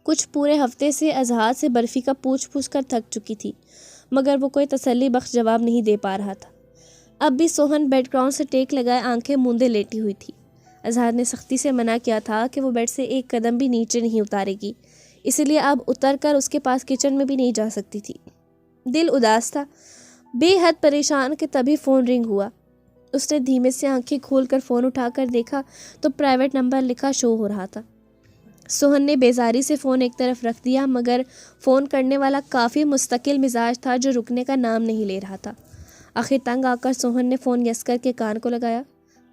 Speaker 2: کچھ پورے ہفتے سے آزاد سے برفی کا پوچھ پوچھ کر تھک چکی تھی، مگر وہ کوئی تسلی بخش جواب نہیں دے پا رہا تھا۔ اب بھی سوہن بیڈ گراؤنڈ سے ٹیک لگائے آنکھیں موندے لیٹی ہوئی تھی۔ آزاد نے سختی سے منع کیا تھا کہ وہ بیڈ سے ایک قدم بھی نیچے نہیں اتارے گی، اسی لیے اب اتر کر اس کے پاس کچن میں بھی نہیں جا سکتی تھی۔ دل اداس تھا، بے حد پریشان کہ تبھی فون رنگ ہوا۔ اس نے دھیمے سے آنکھیں کھول کر فون اٹھا کر دیکھا تو پرائیویٹ نمبر لکھا شو ہو رہا تھا۔ سوہن نے بیزاری سے فون ایک طرف رکھ دیا، مگر فون کرنے والا کافی مستقل مزاج تھا جو رکنے کا نام نہیں لے رہا تھا۔ آخر تنگ آ کر سوہن نے فون یس کر کے کان کو لگایا۔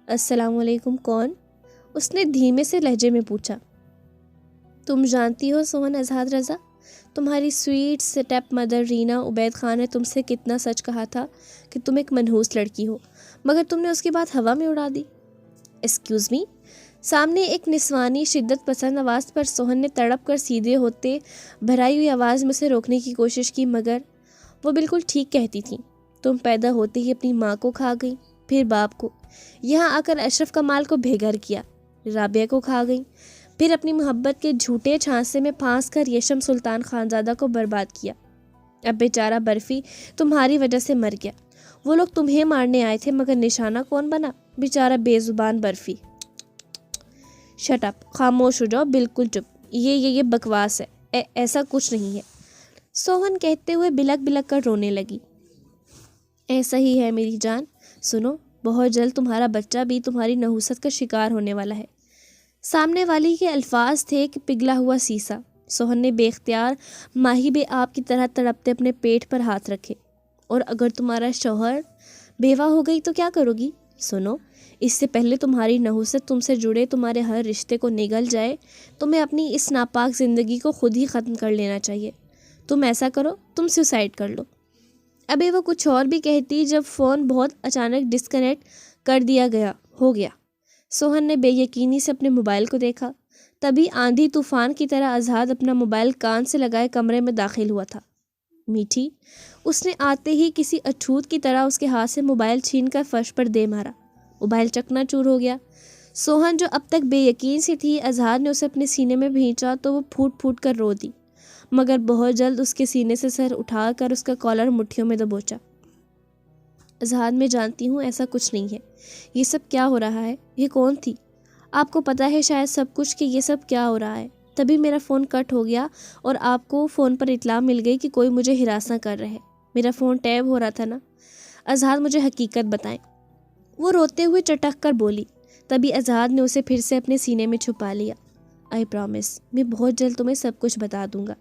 Speaker 2: السلام علیکم، کون؟ اس نے دھیمے سے لہجے میں پوچھا۔ تم جانتی ہو سوہن آزاد رضا، تمہاری sweet step mother Reena Obaid Khan نے تم سے کتنا سچ کہا تھا کہ تم ایک منحوس لڑکی ہو، مگر تم نے اس کی بات ہوا میں اڑا دی۔ Excuse me? سامنے ایک نسوانی شدت پسند آواز پر سوہن نے تڑپ کر سیدھے ہوتے بھرائی ہوئی آواز میں اسے روکنے کی کوشش کی، مگر وہ بالکل ٹھیک کہتی تھی۔ تم پیدا ہوتے ہی اپنی ماں کو کھا گئی، پھر باپ کو، یہاں آ کر اشرف کمال کو بے گھر کیا، رابعہ کو کھا گئی، پھر اپنی محبت کے جھوٹے چھانسے میں پھانس کر یشم سلطان خانزادہ کو برباد کیا۔ اب بیچارہ برفی تمہاری وجہ سے مر گیا۔ وہ لوگ تمہیں مارنے آئے تھے، مگر نشانہ کون بنا؟ بیچارہ بے زبان برفی۔ شٹ اپ، خاموش ہو جاؤ، بالکل چپ، یہ بکواس ہے، ایسا کچھ نہیں ہے، سوہن کہتے ہوئے بلک بلک کر رونے لگی۔ ایسا ہی ہے میری جان، سنو، بہت جلد تمہارا بچہ بھی تمہاری نحوست کا شکار ہونے والا ہے۔ سامنے والی کے الفاظ تھے کہ پگھلا ہوا سیسا۔ سوہن نے بے اختیار ماہی بے آپ کی طرح تڑپتے اپنے پیٹ پر ہاتھ رکھے۔ اور اگر تمہارا شوہر بیوہ ہو گئی تو کیا کرو گی؟ سنو، اس سے پہلے تمہاری نحوست تم سے جڑے تمہارے ہر رشتے کو نگل جائے، تمہیں اپنی اس ناپاک زندگی کو خود ہی ختم کر لینا چاہیے۔ تم ایسا کرو، تم سوسائڈ کر لو۔ ابھی وہ کچھ اور بھی کہتی جب فون بہت اچانک ڈسکنیکٹ کر دیا ہو گیا۔ سوہن نے بے یقینی سے اپنے موبائل کو دیکھا، تبھی آندھی طوفان کی طرح آزاد اپنا موبائل کان سے لگائے کمرے میں داخل ہوا تھا۔ میٹھی، اس نے آتے ہی کسی اچھوت کی طرح اس کے ہاتھ سے موبائل چھین کر فرش پر دے مارا۔ موبائل چکنا چور ہو گیا۔ سوہن جو اب تک بے یقین سی تھی، آزاد نے اسے اپنے سینے میں بھینچا تو وہ پھوٹ پھوٹ کر رو دی، مگر بہت جلد اس کے سینے سے سر اٹھا کر اس کا کالر مٹھیوں میں دبوچا۔ آزاد، میں جانتی ہوں ایسا کچھ نہیں ہے، یہ سب کیا ہو رہا ہے؟ یہ کون تھی؟ آپ کو پتہ ہے شاید سب کچھ کہ یہ سب کیا ہو رہا ہے؟ تبھی میرا فون کٹ ہو گیا اور آپ کو فون پر اطلاع مل گئی کہ کوئی مجھے ہراساں کر رہا ہے۔ میرا فون ٹیپ ہو رہا تھا نا۔ آزاد، مجھے حقیقت بتائیں۔ وہ روتے ہوئے چٹک کر بولی۔ تبھی آزاد نے اسے پھر سے اپنے سینے میں چھپا لیا۔ آئی پرومس، میں بہت جلد تمہیں سب کچھ بتا دوں گا،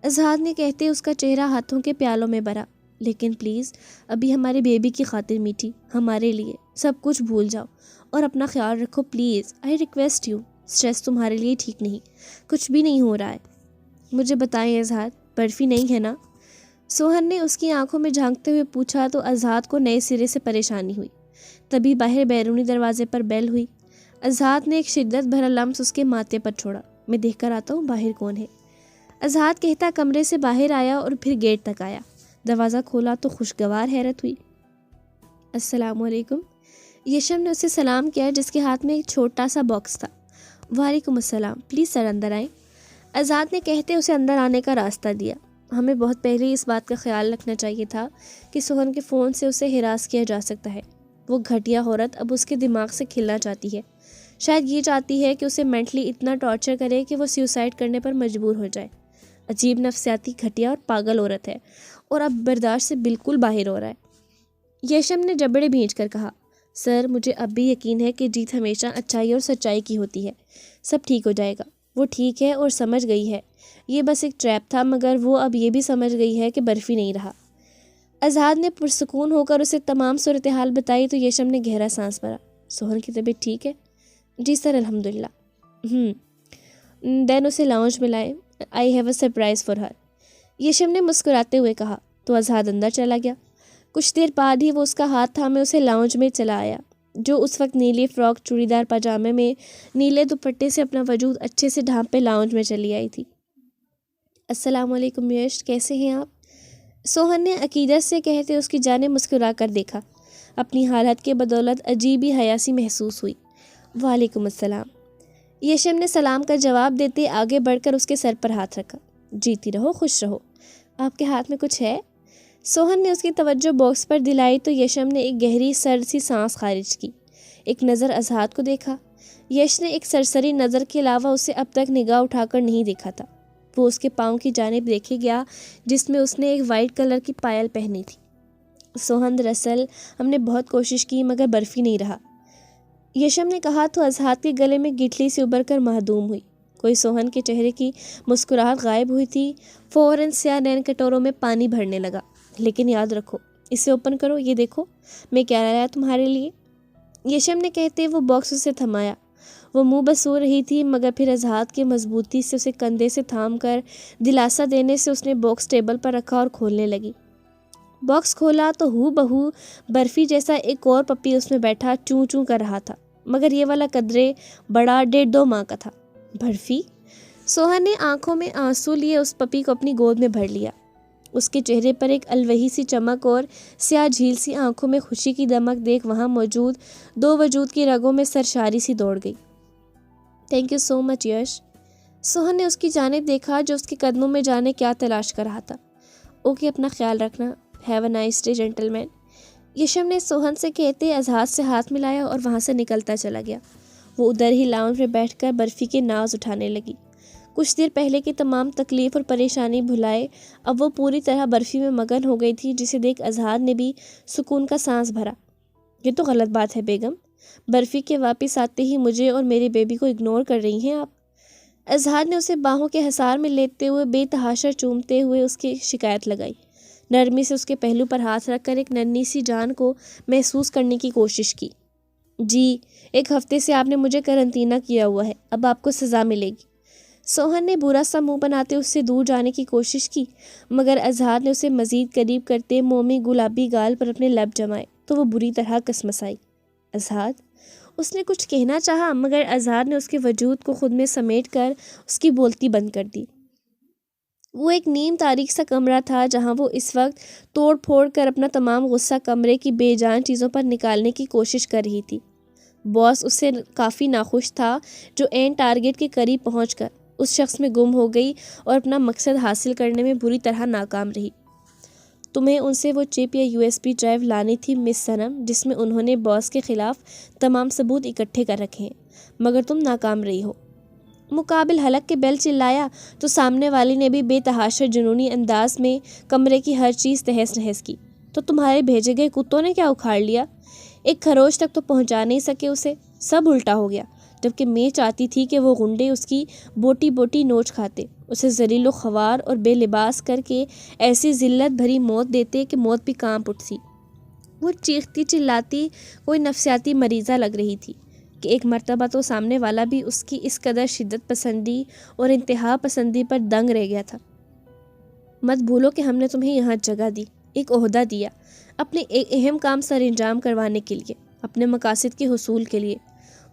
Speaker 2: آزاد نے کہتے اس کا چہرہ ہاتھوں کے پیالوں میں بھرا۔ لیکن پلیز ابھی ہمارے بیبی کی خاطر میٹھی، ہمارے لیے سب کچھ بھول جاؤ اور اپنا خیال رکھو please, I request you. Stress تمہارے لیے ٹھیک نہیں، کچھ بھی نہیں ہو رہا ہے۔ مجھے بتائیں آزاد، برفی نہیں ہے نا؟ سوہن نے اس کی آنکھوں میں جھانکتے ہوئے پوچھا تو آزاد کو نئے سرے سے پریشانی ہوئی۔ تبھی باہر بیرونی دروازے پر بیل ہوئی۔ آزاد نے ایک شدت بھرا لمس اس کے ماتھے پر چھوڑا، میں دیکھ کر آتا ہوں باہر کون ہے۔ اذہان کہتا کمرے سے باہر آیا اور پھر گیٹ تک آیا۔ دروازہ کھولا تو خوشگوار حیرت ہوئی۔ السلام علیکم۔ یشم نے اسے سلام کیا جس کے ہاتھ میں ایک چھوٹا سا باکس تھا۔ وعلیکم السلام، پلیز سر اندر آئیں۔ اذہان نے کہتے اسے اندر آنے کا راستہ دیا۔ ہمیں بہت پہلے ہی اس بات کا خیال رکھنا چاہیے تھا کہ سوہن کے فون سے اسے ہراس کیا جا سکتا ہے۔ وہ گھٹیا عورت اب اس کے دماغ سے کھلنا چاہتی ہے۔ شاید یہ چاہتی ہے کہ اسے مینٹلی اتنا ٹارچر کرے کہ وہ سیوسائڈ کرنے پر مجبور ہو جائے۔ عجیب نفسیاتی گھٹیا اور پاگل عورت ہے اور اب برداشت سے بالکل باہر ہو رہا ہے۔ یشم نے جبڑے بھینچ کر کہا، سر مجھے اب بھی یقین ہے کہ جیت ہمیشہ اچھائی اور سچائی کی ہوتی ہے۔ سب ٹھیک ہو جائے گا۔ وہ ٹھیک ہے اور سمجھ گئی ہے یہ بس ایک ٹریپ تھا، مگر وہ اب یہ بھی سمجھ گئی ہے کہ برفی نہیں رہا۔ اذہان نے پرسکون ہو کر اسے تمام صورتحال بتائی تو یشم نے گہرا سانس بھرا۔ سوہن کی طبیعت ٹھیک ہے؟ جی سر الحمدللہ۔ دین اسے لاؤنج میں لائے۔ I have a surprise for her, Yasham نے مسکراتے ہوئے کہا تو اذہان اندر چلا گیا۔ کچھ دیر بعد ہی وہ اس کا ہاتھ تھامے اسے لاؤنج میں چلا آیا، جو اس وقت نیلی فراک چوڑی دار پاجامے میں نیلے دوپٹے سے اپنا وجود اچھے سے ڈھانپے لاؤنج میں چلی آئی تھی۔ السلام علیکم یش، کیسے ہیں آپ؟ سوہن نے عقیدت سے کہتے اس کی جانب مسکرا کر دیکھا۔ اپنی حالت کے بدولت عجیب ہی حیاسی محسوس ہوئی۔ وعلیکم السلام۔ یشم نے سلام کا جواب دیتے آگے بڑھ کر اس کے سر پر ہاتھ رکھا۔ جیتی رہو، خوش رہو۔ آپ کے ہاتھ میں کچھ ہے؟ سوہن نے اس کی توجہ باکس پر دلائی تو یشم نے ایک گہری سرد سی سانس خارج کی۔ ایک نظر اذہان کو دیکھا۔ یش نے ایک سرسری نظر کے علاوہ اسے اب تک نگاہ اٹھا کر نہیں دیکھا تھا۔ وہ اس کے پاؤں کی جانب دیکھے گیا جس میں اس نے ایک وائٹ کلر کی پائل پہنی تھی۔ سوہن دراصل ہم نے بہت کوشش کی مگر برفی نہیں رہا، یشم نے کہا تو اذہان کے گلے میں گٹھلی سے ابھر کر معدوم ہوئی۔ کوئی سوہن کے چہرے کی مسکراہٹ غائب ہوئی تھی۔ فوراً سیاہ نین کٹوروں میں پانی بھرنے لگا۔ لیکن یاد رکھو، اسے اوپن کرو، یہ دیکھو میں کیا لایا تمہارے لیے۔ یشم نے کہتے وہ باکس اسے تھمایا۔ وہ منہ بسو رہی تھی مگر پھر اذہان کے مضبوطی سے اسے کندھے سے تھام کر دلاسا دینے سے اس نے باکس ٹیبل پر رکھا اور کھولنے لگی۔ باکس کھولا تو ہو بہو برفی جیسا ایک اور پپی اس میں بیٹھا چوں چوں کر رہا تھا، مگر یہ والا قدرے بڑا 1.5-2 ماہ کا تھا۔ برفی؟ سوہن نے آنکھوں میں آنسو لیے اس پپی کو اپنی گود میں بھر لیا۔ اس کے چہرے پر ایک الوہی سی چمک اور سیاہ جھیل سی آنکھوں میں خوشی کی دمک دیکھ وہاں موجود 2 وجود کی رگوں میں سرشاری سی دوڑ گئی۔ تھینک یو سو مچ یش۔ سوہن نے اس کی جانب دیکھا جو اس کے قدموں میں جانے کیا تلاش کر رہا تھا۔ اوکے، اپنا خیال رکھنا۔ Have a nice day gentleman. Yasham نے سوہن سے کہتے اذہان سے ہاتھ ملایا اور وہاں سے نکلتا چلا گیا۔ وہ ادھر ہی لاؤنج میں بیٹھ کر برفی کے ناز اٹھانے لگی۔ کچھ دیر پہلے کی تمام تکلیف اور پریشانی بھلائے اب وہ پوری طرح برفی میں مگن ہو گئی تھی، جسے دیکھ اذہان نے بھی سکون کا سانس بھرا۔ یہ تو غلط بات ہے بیگم، برفی کے واپس آتے ہی مجھے اور میرے بیبی کو اگنور کر رہی ہیں آپ۔ اذہان نے اسے باہوں کے حصار میں لیتے ہوئے بے تحاشا چومتے ہوئے اس کی شکایت لگائی۔ نرمی سے اس کے پہلو پر ہاتھ رکھ کر ایک ننھی سی جان کو محسوس کرنے کی کوشش کی۔ جی، 1 ہفتے سے آپ نے مجھے قرنطینہ کیا ہوا ہے، اب آپ کو سزا ملے گی۔ سوہن نے برا سا منہ بناتے اس سے دور جانے کی کوشش کی، مگر اذہان نے اسے مزید قریب کرتے مومی گلابی گال پر اپنے لب جمائے تو وہ بری طرح کسمسائی۔ اذہان، اس نے کچھ کہنا چاہا مگر اذہان نے اس کے وجود کو خود میں سمیٹ کر اس کی بولتی بند کر دی۔ وہ ایک نیم تاریک سا کمرہ تھا جہاں وہ اس وقت توڑ پھوڑ کر اپنا تمام غصہ کمرے کی بے جان چیزوں پر نکالنے کی کوشش کر رہی تھی۔ باس اس سے کافی ناخوش تھا جو عین ٹارگٹ کے قریب پہنچ کر اس شخص میں گم ہو گئی اور اپنا مقصد حاصل کرنے میں بری طرح ناکام رہی۔ تمہیں ان سے وہ چپ یا USB ڈرائیو لانی تھی مس صنم، جس میں انہوں نے باس کے خلاف تمام ثبوت اکٹھے کر رکھے ہیں، مگر تم ناکام رہی ہو۔ مقابل حلق کے بیل چلایا تو سامنے والی نے بھی بے تحاشا جنونی انداز میں کمرے کی ہر چیز تہس نہس کی۔ تو تمہارے بھیجے گئے کتوں نے کیا اکھاڑ لیا؟ ایک خروش تک تو پہنچا نہیں سکے اسے، سب الٹا ہو گیا، جبکہ میں چاہتی تھی کہ وہ غنڈے اس کی بوٹی بوٹی نوچ کھاتے، اسے ذلیل و خوار اور بے لباس کر کے ایسی ذلت بھری موت دیتے کہ موت بھی کانپ اٹھتی۔ وہ چیختی چلاتی کوئی نفسیاتی مریضہ لگ رہی تھی کہ ایک مرتبہ تو سامنے والا بھی اس کی اس قدر شدت پسندی اور انتہا پسندی پر دنگ رہ گیا تھا۔ مت بھولو کہ ہم نے تمہیں یہاں جگہ دی، ایک عہدہ دیا، اپنے ایک اہم کام سر انجام کروانے کے لیے، اپنے مقاصد کے حصول کے لیے۔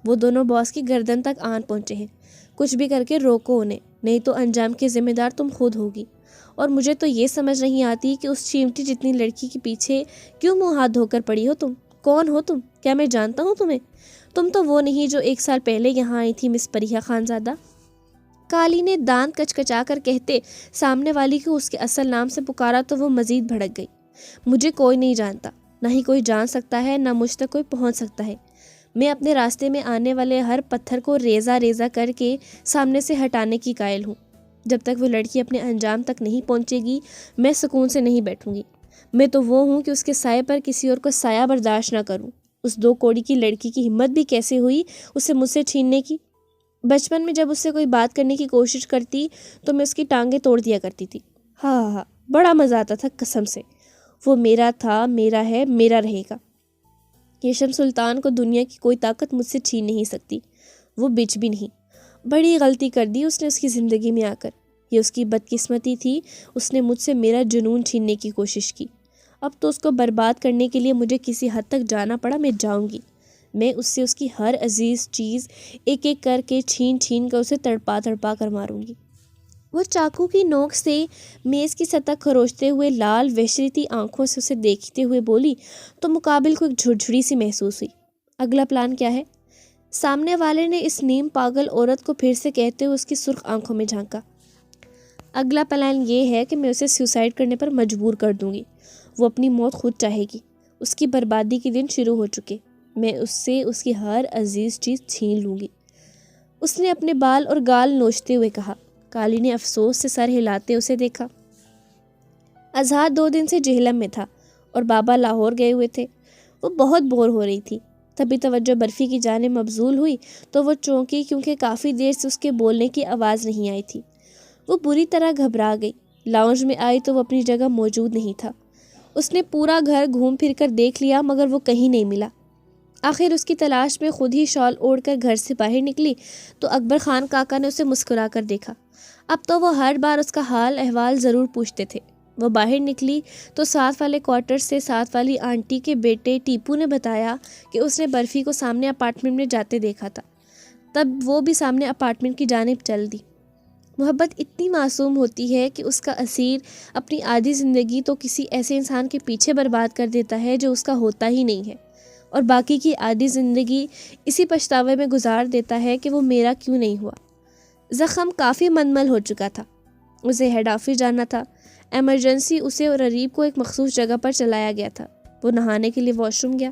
Speaker 2: وہ دونوں باس کی گردن تک آن پہنچے ہیں. کچھ بھی کر کے روکو انہیں، نہیں تو انجام کی ذمہ دار تم خود ہوگی. اور مجھے تو یہ سمجھ نہیں آتی کہ اس چیمٹی جتنی لڑکی کے پیچھے کیوں منہ ہاتھ دھو کر پڑی ہو تم؟ کون ہو تم؟ کیا میں جانتا ہوں تمہیں؟ تم تو وہ نہیں جو 1 سال پہلے یہاں آئی تھی مس پریہ خانزادہ. کالی نے دانت کچکچا کر کہتے سامنے والی کو اس کے اصل نام سے پکارا تو وہ مزید بھڑک گئی. مجھے کوئی نہیں جانتا، نہ ہی کوئی جان سکتا ہے، نہ مجھ تک کوئی پہنچ سکتا ہے. میں اپنے راستے میں آنے والے ہر پتھر کو ریزہ ریزہ کر کے سامنے سے ہٹانے کی قائل ہوں. جب تک وہ لڑکی اپنے انجام تک نہیں پہنچے گی میں سکون سے نہیں بیٹھوں گی. میں تو وہ ہوں کہ اس کے سائے پر کسی اور کو سایہ برداشت نہ کروں. اس 2 کوڑی کی لڑکی کی ہمت بھی کیسے ہوئی اسے مجھ سے چھیننے کی؟ بچپن میں جب اس سے کوئی بات کرنے کی کوشش کرتی تو میں اس کی ٹانگیں توڑ دیا کرتی تھی. ہاں بڑا مزہ آتا تھا قسم سے. وہ میرا تھا، میرا ہے، میرا رہے گا. یشم سلطان کو دنیا کی کوئی طاقت مجھ سے چھین نہیں سکتی. وہ بچ بھی نہیں. بڑی غلطی کر دی اس نے اس کی زندگی میں آ کر. یہ اس کی بدقسمتی تھی، اس نے مجھ سے میرا جنون چھیننے کی کوشش کی. اب تو اس کو برباد کرنے کے لیے مجھے کسی حد تک جانا پڑا. میں جاؤں گی. میں اس سے اس کی ہر عزیز چیز ایک ایک کر کے چھین کر اسے تڑپا تڑپا کر ماروں گی. وہ چاقو کی نوک سے میز کی سطح خروشتے ہوئے لال وحشتی آنکھوں سے اسے دیکھتے ہوئے بولی تو مقابل کو ایک جھرجھری سی محسوس ہوئی. اگلا پلان کیا ہے؟ سامنے والے نے اس نیم پاگل عورت کو پھر سے کہتے ہوئے اس کی سرخ آنکھوں میں جھانکا. اگلا پلان یہ ہے کہ میں اسے سوسائڈ کرنے پر مجبور کر دوں گی. وہ اپنی موت خود چاہے گی. اس کی بربادی کے دن شروع ہو چکے. میں اس سے اس کی ہر عزیز چیز چھین لوں گی. اس نے اپنے بال اور گال نوچتے ہوئے کہا. کالی نے افسوس سے سر ہلاتے اسے دیکھا. اظہار 2 دن سے جہلم میں تھا اور بابا لاہور گئے ہوئے تھے. وہ بہت بور ہو رہی تھی. تبھی توجہ برفی کی جانب مبذول ہوئی تو وہ چونکی کیونکہ کافی دیر سے اس کے بولنے کی آواز نہیں آئی تھی. وہ بری طرح گھبرا گئی. لاؤنج میں آئی تو وہ اپنی جگہ موجود نہیں تھا. اس نے پورا گھر گھوم پھر کر دیکھ لیا مگر وہ کہیں نہیں ملا. آخر اس کی تلاش میں خود ہی شال اوڑھ کر گھر سے باہر نکلی تو اکبر خان کاکا نے اسے مسکرا کر دیکھا. اب تو وہ ہر بار اس کا حال احوال ضرور پوچھتے تھے. وہ باہر نکلی تو ساتھ والے کوارٹر سے ساتھ والی آنٹی کے بیٹے ٹیپو نے بتایا کہ اس نے برفی کو سامنے اپارٹمنٹ میں جاتے دیکھا تھا. تب وہ بھی سامنے اپارٹمنٹ کی جانب چل دی. محبت اتنی معصوم ہوتی ہے کہ اس کا اسیر اپنی آدھی زندگی تو کسی ایسے انسان کے پیچھے برباد کر دیتا ہے جو اس کا ہوتا ہی نہیں ہے، اور باقی کی آدھی زندگی اسی پچھتاوے میں گزار دیتا ہے کہ وہ میرا کیوں نہیں ہوا. زخم کافی منمل ہو چکا تھا. اسے ہیڈ آفس جانا تھا. ایمرجنسی اسے اور عریب کو ایک مخصوص جگہ پر چلایا گیا تھا. وہ نہانے کے لیے واش روم گیا.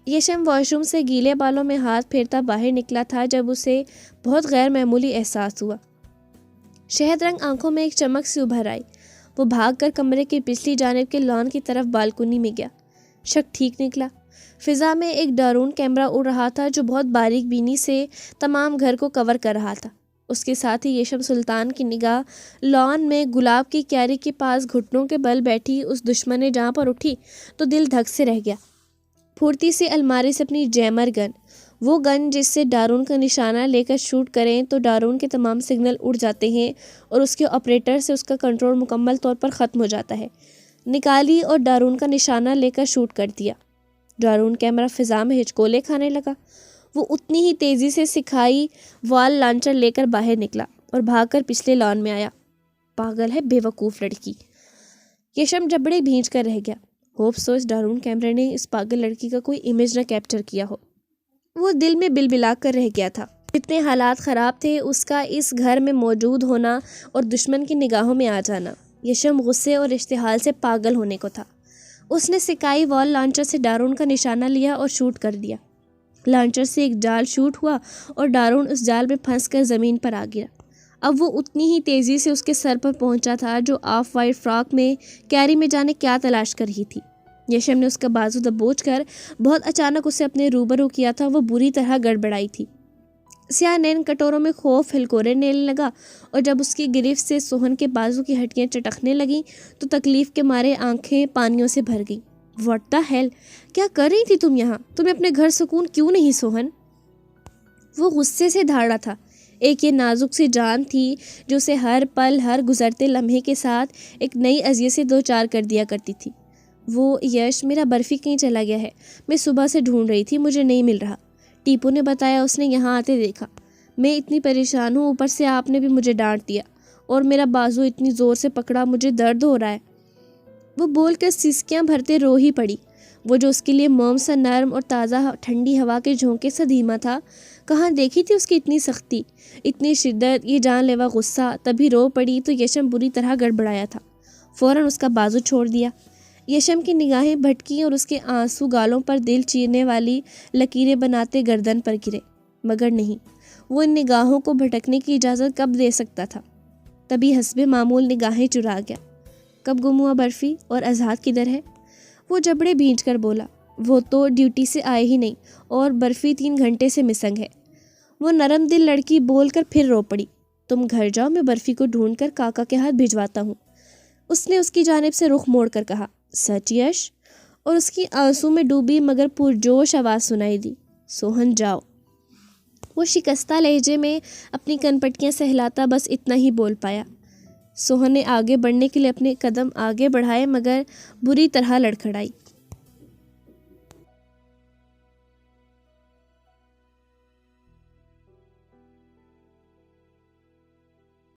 Speaker 2: یشم واش روم سے گیلے بالوں میں ہاتھ پھیرتا باہر نکلا تھا جب اسے بہت غیر معمولی احساس ہوا. شہد رنگ آنکھوں میں ایک چمک سی ابھر آئی. وہ بھاگ کر کمرے کی پچھلی جانب کے لان کی طرف بالکنی میں گیا. شک ٹھیک نکلا. فضا میں ایک ڈرون کیمرہ اڑ رہا تھا جو بہت باریک بینی سے تمام گھر کو کور کر رہا تھا. اس کے ساتھ ہی یشم سلطان کی نگاہ لان میں گلاب کی کیاری کے پاس گھٹنوں کے بل بیٹھی اس دشمن جہاں پر اٹھی تو دل دھک سے رہ گیا. پھرتی سے الماری سے اپنی جیمر گن، وہ گن جس سے ڈارون کا نشانہ لے کر شوٹ کریں تو ڈارون کے تمام سگنل اڑ جاتے ہیں اور اس کے آپریٹر سے اس کا کنٹرول مکمل طور پر ختم ہو جاتا ہے، نکالی اور ڈارون کا نشانہ لے کر شوٹ کر دیا. ڈارون کیمرہ فضا میں ہچکولے کھانے لگا. وہ اتنی ہی تیزی سے سکھائی وال لانچر لے کر باہر نکلا اور بھاگ کر پچھلے لان میں آیا. پاگل ہے، بے وقوف لڑکی. یشم جبڑے بھینچ کر رہ گیا. ہوپ سو اس ڈارون کیمرے نے اس پاگل لڑکی کا کوئی امیج نہ کیپچر کیا ہو. وہ دل میں بل بلا کر رہ گیا تھا. جتنے حالات خراب تھے اس کا اس گھر میں موجود ہونا اور دشمن کی نگاہوں میں آ جانا. یشم غصے اور اشتعال سے پاگل ہونے کو تھا. اس نے سکائی وال لانچر سے ڈارون کا نشانہ لیا اور شوٹ کر دیا. لانچر سے ایک جال شوٹ ہوا اور ڈارون اس جال میں پھنس کر زمین پر آ گیا. اب وہ اتنی ہی تیزی سے اس کے سر پر پہنچا تھا جو آف وائٹ فراک میں کیری میں جانے کیا تلاش کر رہی تھی. یشم نے اس کا بازو دبوچ کر بہت اچانک اسے اپنے روبرو کیا تھا. وہ بری طرح گڑبڑائی تھی. سیاہ نین کٹوروں میں خوف ہلکورے نیلنے لگا اور جب اس کی گرفت سے سوہن کے بازو کی ہڈیاں چٹکنے لگیں تو تکلیف کے مارے آنکھیں پانیوں سے بھر گئیں. واٹ دا ہیل، کیا کر رہی تھی تم یہاں؟ تمہیں اپنے گھر سکون کیوں نہیں سوہن؟ وہ غصے سے دھاڑا تھا. ایک یہ نازک سی جان تھی جو اسے ہر پل ہر گزرتے لمحے کے ساتھ ایک نئی اذیت سے دو چار کر دیا کرتی تھی. وہ یش، میرا برفی کہیں چلا گیا ہے. میں صبح سے ڈھونڈ رہی تھی، مجھے نہیں مل رہا. ٹیپو نے بتایا اس نے یہاں آتے دیکھا۔ میں اتنی پریشان ہوں، اوپر سے آپ نے بھی مجھے ڈانٹ دیا اور میرا بازو اتنی زور سے پکڑا، مجھے درد ہو رہا ہے۔ وہ بول کر سسکیاں بھرتے رو ہی پڑی۔ وہ جو اس کے لیے موم سا نرم اور تازہ ٹھنڈی ہوا کے جھونکے سا دھیما تھا، کہاں دیکھی تھی اس کی اتنی سختی، اتنی شدت، یہ جان لیوا غصہ۔ تبھی رو پڑی تو یشم بری طرح گڑبڑایا تھا، فوراً اس کا بازو چھوڑ دیا۔ یشم کی نگاہیں بھٹکیں اور اس کے آنسو گالوں پر دل چیرنے والی لکیریں بناتے گردن پر گرے، مگر نہیں، وہ ان نگاہوں کو بھٹکنے کی اجازت کب دے سکتا تھا؟ تبھی حسب معمول نگاہیں چرا گیا۔ کب گم ہوا برفی اور آزاد کدھر ہے؟ وہ جبڑے بھینچ کر بولا، وہ تو ڈیوٹی سے آئے ہی نہیں اور برفی 3 گھنٹے سے مسنگ ہے۔ وہ نرم دل لڑکی بول کر پھر رو پڑی۔ تم گھر جاؤ، میں برفی کو ڈھونڈ کر کاکا کے ہاتھ بھجواتا ہوں۔ اس نے اس کی جانب سے رخ موڑ کر کہا، سچ یش؟ اور اس کی آنسو میں ڈوبی مگر پرجوش آواز سنائی دی، سوہن جاؤ۔ وہ شکستہ لہجے میں اپنی کن پٹیاں سہلاتا بس اتنا ہی بول پایا۔ سوہن نے آگے بڑھنے کے لیے اپنے قدم آگے بڑھائے مگر بری طرح لڑکھڑائی۔